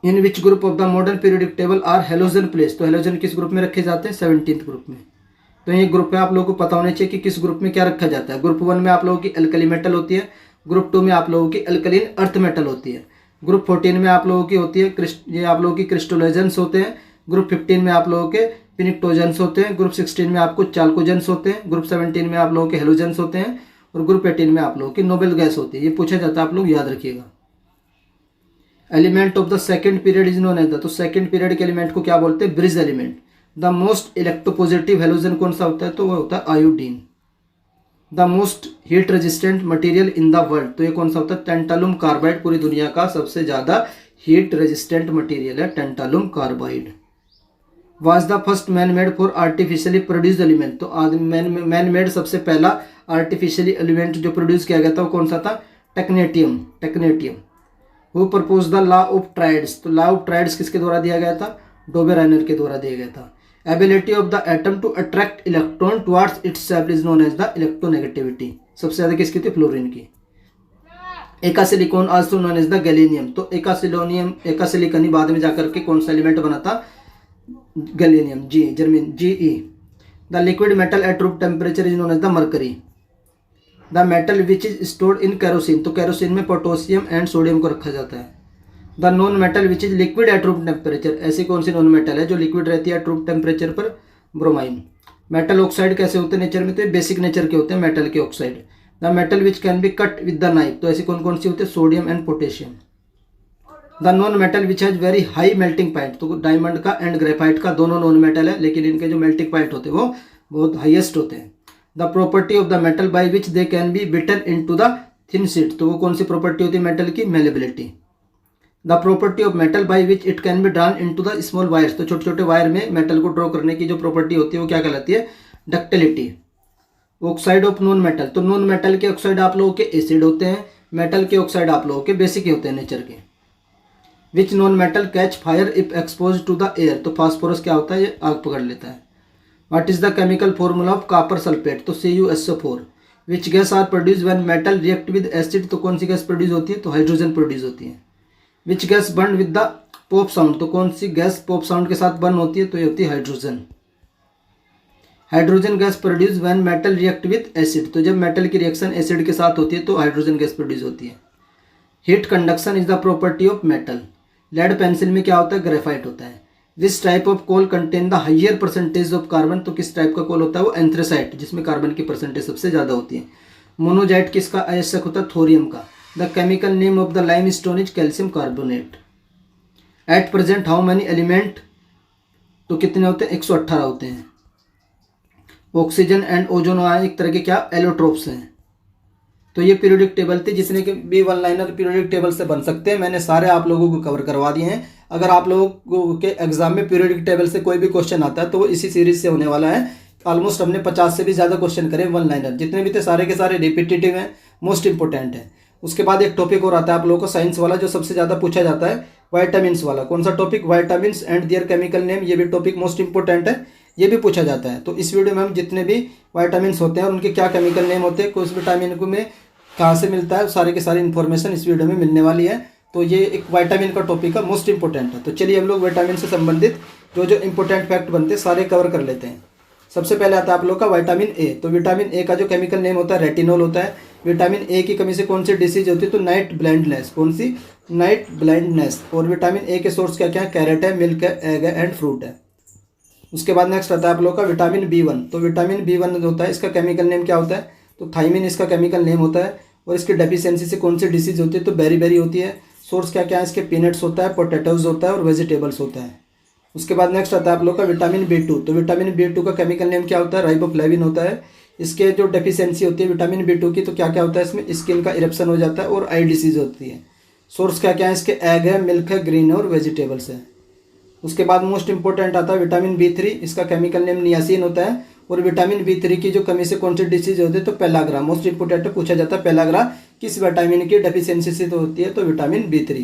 In which group of the modern periodic table are halogen place, तो हेलोजन किस ग्रुप में रखे जाते हैं? 17th ग्रुप में। तो ये ग्रुप में आप लोगों को पता होना चाहिए कि किस ग्रुप में क्या रखा जाता है। ग्रुप 1 में आप लोगों की एल्कली मेटल होती है, ग्रुप 2 में आप लोगों की एल्कलीन अर्थ मेटल होती है, ग्रुप 14 में आप लोगों की होती है ये आप लोगों की क्रिस्टलोजेंस होते हैं, ग्रुप 15 में आप लोगों के पिनिक्टोजेंस होते हैं, ग्रुप 16 में आपको चाल्कोजेंस होते हैं, ग्रुप 17 में आप लोगों के हेलोजेंस होते हैं और ग्रुप 18 में आप लोगों की नोबेल गैस होती है। ये पूछा जाता है, आप लोग याद रखिएगा। Element of the second period is known as the, तो सेकंड पीरियड के एलिमेंट को क्या बोलते हैं? Bridge element. The most electropositive halogen कौन सा होता है? तो वो होता है iodine. The most heat resistant material in the world, तो ये कौन सा होता है? Tantalum carbide. पूरी दुनिया का सबसे ज्यादा हीट रेजिस्टेंट मटेरियल है tantalum carbide. Was the first man made for artificially produced element, तो मैन मेड सबसे पहला आर्टिफिशियली एलिमेंट जो प्रोड्यूस किया गया था वो कौन सा था? Technetium. Who propose the law of triads, तो लॉ ऑफ ट्राइड्स किसके द्वारा दिया गया था? डोबेराइनर के द्वारा दिया गया था। Ability of the atom to attract electron towards itself is known as the electronegativity, सबसे ज्यादा किसकी थी? फ्लोरीन की। Eka silicon also known as the gallium, तो एका सिलिकॉन ही बाद में जाकर के कौन सा एलिमेंट बना था? गैलेनियम। Ge। The liquid metal at room temperature is known as the mercury. The metal which is stored in kerosene, तो कैरोसिन में पोटेशियम एंड सोडियम को रखा जाता है। The non metal which is liquid at room temperature, ऐसी कौन सी non metal है जो लिक्विड रहती है एट रूम टेम्परेचर पर? ब्रोमाइन। मेटल ऑक्साइड कैसे होते हैं नेचर में? तो बेसिक नेचर के होते हैं मेटल के oxide. The metal which can be cut with the knife, तो ऐसी कौन कौन सी होती है? Sodium and potassium. The non metal which has very high melting point, तो डायमंड का एंड ग्रेफाइट का दोनों नॉन मेटल है, लेकिन इनके जो मेल्टिंग पॉइंट होते हैं वो बहुत हाईएस्ट होते हैं। The property of the metal by which they can be beaten into the thin sheet, तो वो कौन सी प्रॉपर्टी होती है मेटल की? Malleability. The property of metal by which it can be drawn into the small wires, तो छोटे छोटे वायर में मेटल को ड्रॉ करने की जो प्रॉपर्टी होती है वो क्या कहलाती है? Ductility. Oxide of non metal, तो नॉन मेटल के ऑक्साइड आप लोगों के एसिड होते हैं, मेटल के ऑक्साइड आप लोगों के बेसिक ही होते हैं नेचर के। Which non metal catch fire if expose to the air, तो फास्फोरस क्या होता है? ये आग पकड़ लेता है। What is the chemical formula of copper sulphate, तो CuSO4। Which gas are produce when metal react with acid, तो कौन सी गैस प्रोड्यूस होती है? तो हाइड्रोजन प्रोड्यूस होती है। Which gas burn with the pop sound, तो कौन सी गैस पॉप साउंड के साथ बर्न होती है? तो ये होती है hydrogen. Hydrogen gas produce when metal react with acid, तो जब मेटल की रिएक्शन एसिड के साथ होती है तो हाइड्रोजन गैस प्रोड्यूस होती है। Heat conduction is the property of metal. Lead pencil में क्या होता है? ग्रेफाइट होता है। This type of coal contain the higher percentage of carbon, तो किस टाइप का कोल होता है? वो एंथ्रेसाइट, जिसमें कार्बन की परसेंटेज सबसे ज्यादा होती है। मोनोजाइट किसका आयस्क होता है? थोरियम का। The chemical name of the limestone is calcium carbonate. At present how many element, तो कितने होते हैं? 118 होते हैं। ऑक्सीजन एंड ओजोन एक तरह के क्या? एलोट्रोप्स हैं। तो ये पीरियोडिक टेबल थी जिसने कि भी वन लाइनर पीरियोडिक टेबल से बन सकते हैं। मैंने सारे आप लोगों को कवर करवा दिए हैं। अगर आप लोगों के एग्जाम में पीरियोडिक टेबल से कोई भी क्वेश्चन आता है तो वो इसी सीरीज से होने वाला है। ऑलमोस्ट हमने 50 से भी ज़्यादा क्वेश्चन करे वन लाइनर, जितने भी थे सारे के सारे रिपीटेटिव हैं, मोस्ट इंपॉर्टेंट है। उसके बाद एक टॉपिक और आता है आप लोगों को साइंस वाला, जो सबसे ज़्यादा पूछा जाता है, वाइटामिन्स वाला। कौन सा topic? Vitamins and there chemical name. ये भी टॉपिक मोस्ट इंपॉर्टेंट है, ये भी पूछा जाता है। तो इस वीडियो में हम जितने भी वाइटामिन्स होते हैं और उनके क्या केमिकल नेम होते हैं, कुछ विटामिन को में कहाँ से मिलता है, सारे के सारी इन्फॉर्मेशन इस वीडियो में मिलने वाली है। तो ये एक विटामिन का टॉपिक है, मोस्ट इंपॉर्टेंट है। तो चलिए हम लोग विटामिन से संबंधित जो जो इंपॉर्टेंट फैक्ट बनते हैं सारे कवर कर लेते हैं। सबसे पहले आता है आप लोग का विटामिन ए। तो विटामिन ए का जो केमिकल नेम होता है रेटिनोल होता है। विटामिन ए की कमी से कौन सी डिसीज होती है? तो नाइट ब्लाइंडनेस। कौन सी? Night blindness. और विटामिन ए के सोर्स क्या क्या है? कैरेट है, मिल्क है, एग है एंड फ्रूट है। उसके बाद नेक्स्ट आता है आप लोग का विटामिन बी1। तो विटामिन बी1 जो होता है इसका केमिकल नेम क्या होता है? तो थाइमिन इसका केमिकल नेम होता है। और इसकी डेफिशिएंसी से कौन सी डिसीज होती है? तो बेरी होती है। सोर्स क्या क्या है इसके? पीनट्स होता है, पोटैटोज होता है और वेजिटेबल्स होता है। उसके बाद नेक्स्ट आता है आप लोग का विटामिन बी2। तो विटामिन बी2 का केमिकल नेम क्या होता है? राइबोफ्लेविन होता है। इसके जो डेफिशिएंसी होती है विटामिन बी2 की, तो क्या क्या होता है इसमें? स्किन का इरप्शन हो जाता है और आई डिसीज होती है। सोर्स क्या क्या है इसके? एग है, मिल्क है, ग्रीन है और वेजिटेबल्स है। उसके बाद मोस्ट इंपॉर्टेंट आता है विटामिन बी3। इसका केमिकल नेम नियासिन होता है। और विटामिन बी3 की जो कमी से कौन सी डिसीज होती है? तो पेलाग्रा। मोस्ट इंपॉर्टेंट पूछा जाता है पेलाग्रा किस विटामिन की डेफिशिएंसी से तो होती है? तो विटामिन बी3।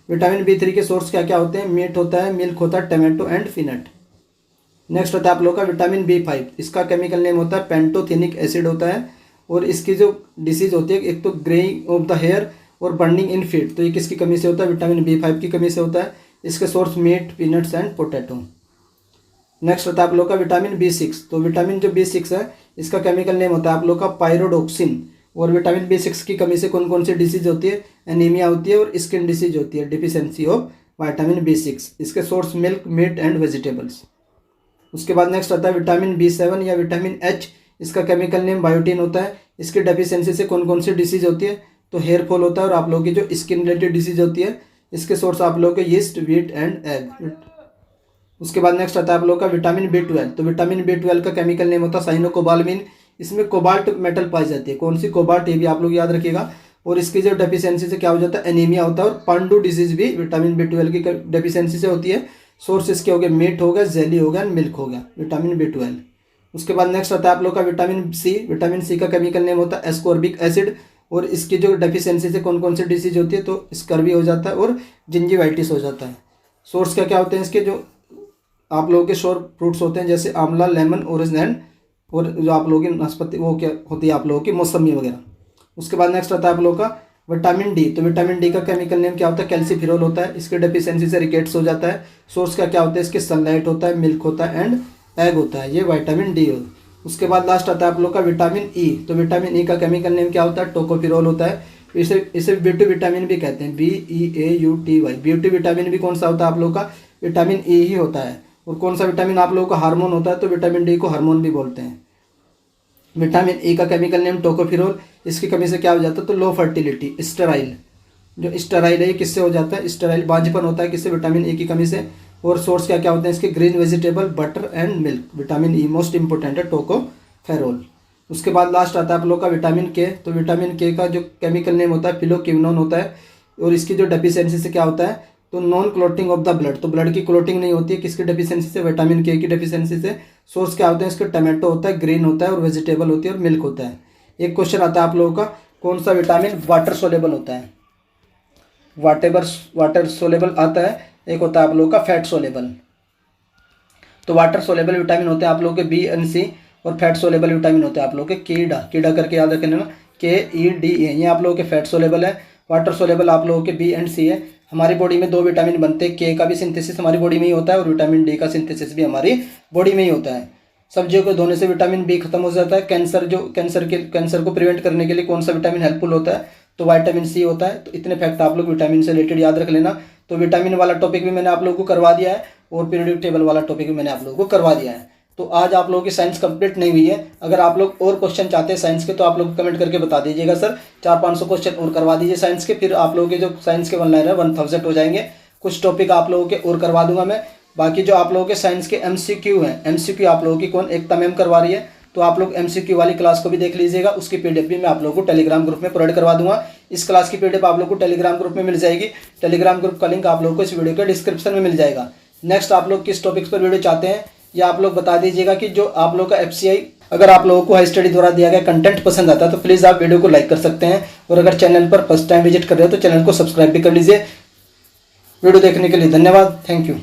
विटामिन बी3 के सोर्स क्या क्या होते हैं? मीट होता है, मिल्क होता है, टमाटो एंड पीनट। नेक्स्ट होता है आप लोग का विटामिन बी5। इसका केमिकल नेम होता है पेंटोथेनिक एसिड होता है। और इसकी जो डिसीज होती है एक तो ग्रेइंग ऑफ द हेयर और बर्निंग इन फीट, तो ये किसकी कमी से होता है? विटामिन बी5 की कमी से होता है। इसके source meat, peanuts and potato. Next होता है आप लोग का विटामिन बी6। तो विटामिन जो बी6 है इसका केमिकल नेम होता है आप लोग का पायरोडोक्सिन। और विटामिन बी6 की कमी से कौन कौन सी डिसीज होती है? एनीमिया होती है और स्किन डिसीज होती है, डिफिशियंसी ऑफ विटामिन बी6। इसके source milk, meat and vegetables. उसके बाद नेक्स्ट आता है विटामिन बी7 या विटामिन एच। इसका केमिकल नेम बायोटीन होता है। इसकी डेफिशिएंसी से कौन कौन सी डिसीज होती है? तो हेयर फॉल होता है और आप लोगों की जो स्किन रिलेटेड डिसीज होती है। इसके सोर्स आप लोगों के यीस्ट, व्हीट एंड एग। उसके बाद नेक्स्ट आता है आप लोग का विटामिन बी12। तो विटामिन बी12 का केमिकल नेम होता है साइनोकोबाल्मिन। इसमें कोबाल्ट मेटल पाई जाती है। कौन सी? कोबाल्ट। ये भी आप लोग याद रखिएगा। और इसकी जो डेफिशिएंसी से क्या हो जाता है? एनीमिया होता है। और पांडु डिजीज भी विटामिन बी12 की डेफिशिएंसी से होती है। सोर्स इसके हो गए मीट हो गया, जेली हो गया, मिल्क हो गया, विटामिन बी12। उसके बाद नेक्स्ट आता है आप लोग का विटामिन सी। विटामिन सी का केमिकल नेम होता है एस्कॉर्बिक एसिड। और इसकी जो डेफिशिएंसी से कौन कौन सी डिसीज होती है? तो स्कर्वी हो जाता है और जिंजिवाइटिस हो जाता है। सोर्स क्या क्या होते हैं इसके? जो आप लोगों के शोर फ्रूट्स होते हैं जैसे आंवला, लेमन, ऑरेंज एंड और जो आप लोगों की नाशपाती वो क्या होती है आप लोगों की? मौसमी वगैरह। उसके बाद नेक्स्ट आता है आप लोगों का विटामिन डी। तो विटामिन डी का केमिकल नेम क्या होता है? कैल्सीफिरोल होता है। इसके डेफिशिएंसी से रिकेट्स हो जाता है। सोर्स का क्या होता है इसके? सनलाइट होता है, मिल्क होता है एंड एग होता है। ये विटामिन डी हो। उसके बाद लास्ट आता है आप लोग का विटामिन ई। तो विटामिन ई का केमिकल नेम क्या होता है? टोकोफिरोल होता है। इसे ब्यूटी विटामिन भी कहते हैं, BEAUTY। ब्यूटी विटामिन भी कौन सा होता है आप लोग का? विटामिन ई ही होता है। और कौन सा विटामिन आप लोगों का हार्मोन होता है? तो विटामिन डी को हार्मोन भी बोलते हैं। विटामिन ई का केमिकल नेम टोकोफिरोल। इसकी कमी से क्या हो जाता है? तो लो फर्टिलिटी, स्टेराइल। जो स्टेराइल है ये किससे हो जाता है? स्टेराइल बांझपन होता है किससे? विटामिन ई की कमी से। और सोर्स क्या क्या होते हैं इसके? Green vegetable, butter and milk. Vitamin E most important है, टोकोफेरोल। उसके बाद लास्ट आता है आप लोग का विटामिन के। तो विटामिन के का जो केमिकल नेम होता है फिलोक्विनोन होता है। और इसकी जो डेफिशिएंसी से क्या होता है? तो non clotting of the blood. तो ब्लड की क्लोटिंग नहीं होती है किसकी डेफिशिएंसी से? विटामिन के की डेफिशिएंसी से। सोर्स क्या होते हैं इसके? टमाटो होता है, ग्रीन होता है और वेजिटेबल होती है और मिल्क होता है। एक क्वेश्चन आता है आप लोगों का कौन सा विटामिन वाटर सोलेबल होता है? वाटर सोलेबल आता है। एक होता है आप लोगों का फैट सोलेबल। तो वाटर सोलेबल विटामिन होते हैं आप लोगों के बी एंड सी। और फैट सोलेबल विटामिन होते हैं आप लोगों के कीड़ा करके याद रखने में, KEDA। ये आप लोगों के फैट सोलेबल है। वाटर सोलेबल आप लोगों के बी एंड सी है। हमारी बॉडी में दो विटामिन बनते हैं। के का भी सिंथेसिस हमारी बॉडी में ही होता है और विटामिन डी का सिंथेसिस भी हमारी बॉडी में ही होता है। सब्जियों को धोने से विटामिन बी खत्म हो जाता है। कैंसर को प्रिवेंट करने के लिए कौन सा विटामिन हेल्पफुल होता है? तो विटामिन सी होता है। तो इतने फैक्ट आप लोग विटामिन से रिलेटेड याद रख लेना। तो विटामिन वाला टॉपिक भी मैंने आप लोगों को करवा दिया है और पीरियोडिक टेबल वाला टॉपिक भी मैंने आप लोगों को करवा दिया है। तो आज आप लोगों की साइंस कंप्लीट नहीं हुई है। अगर आप लोग और क्वेश्चन चाहते हैं साइंस के तो आप लोग कमेंट करके बता दीजिएगा सर 400-500 क्वेश्चन और करवा दीजिए साइंस के। फिर आप लोगों के जो साइंस के 1 लाइनर 1000 हो जाएंगे। कुछ टॉपिक आप लोगों के और करवा दूंगा मैं। बाकी जो आप लोगों के साइंस के MCQ हैं, MCQ आप लोगों की कौन? एकता मैम करवा रही है। तो आप लोग MCQ वाली क्लास को भी देख लीजिएगा। उसकी PDF भी मैं आप लोगों को टेलीग्राम ग्रुप में प्रोवाइड करवा दूंगा। इस क्लास की PDF आप लोग को टेलीग्राम ग्रुप में मिल जाएगी। टेलीग्राम ग्रुप का लिंक आप लोगों को इस वीडियो के डिस्क्रिप्शन में मिल जाएगा। नेक्स्ट आप लोग किस टॉपिक्स पर वीडियो चाहते हैं या आप लोग बता दीजिएगा कि जो आप लोग का FCI अगर आप लोगों को हाई स्टडी द्वारा दिया गया कंटेंट पसंद आता है तो प्लीज़ आप वीडियो को लाइक कर सकते हैं। और अगर चैनल पर फर्स्ट टाइम विजिट कर रहे हो तो चैनल को सब्सक्राइब भी कर लीजिए। वीडियो देखने के लिए धन्यवाद। Thank you.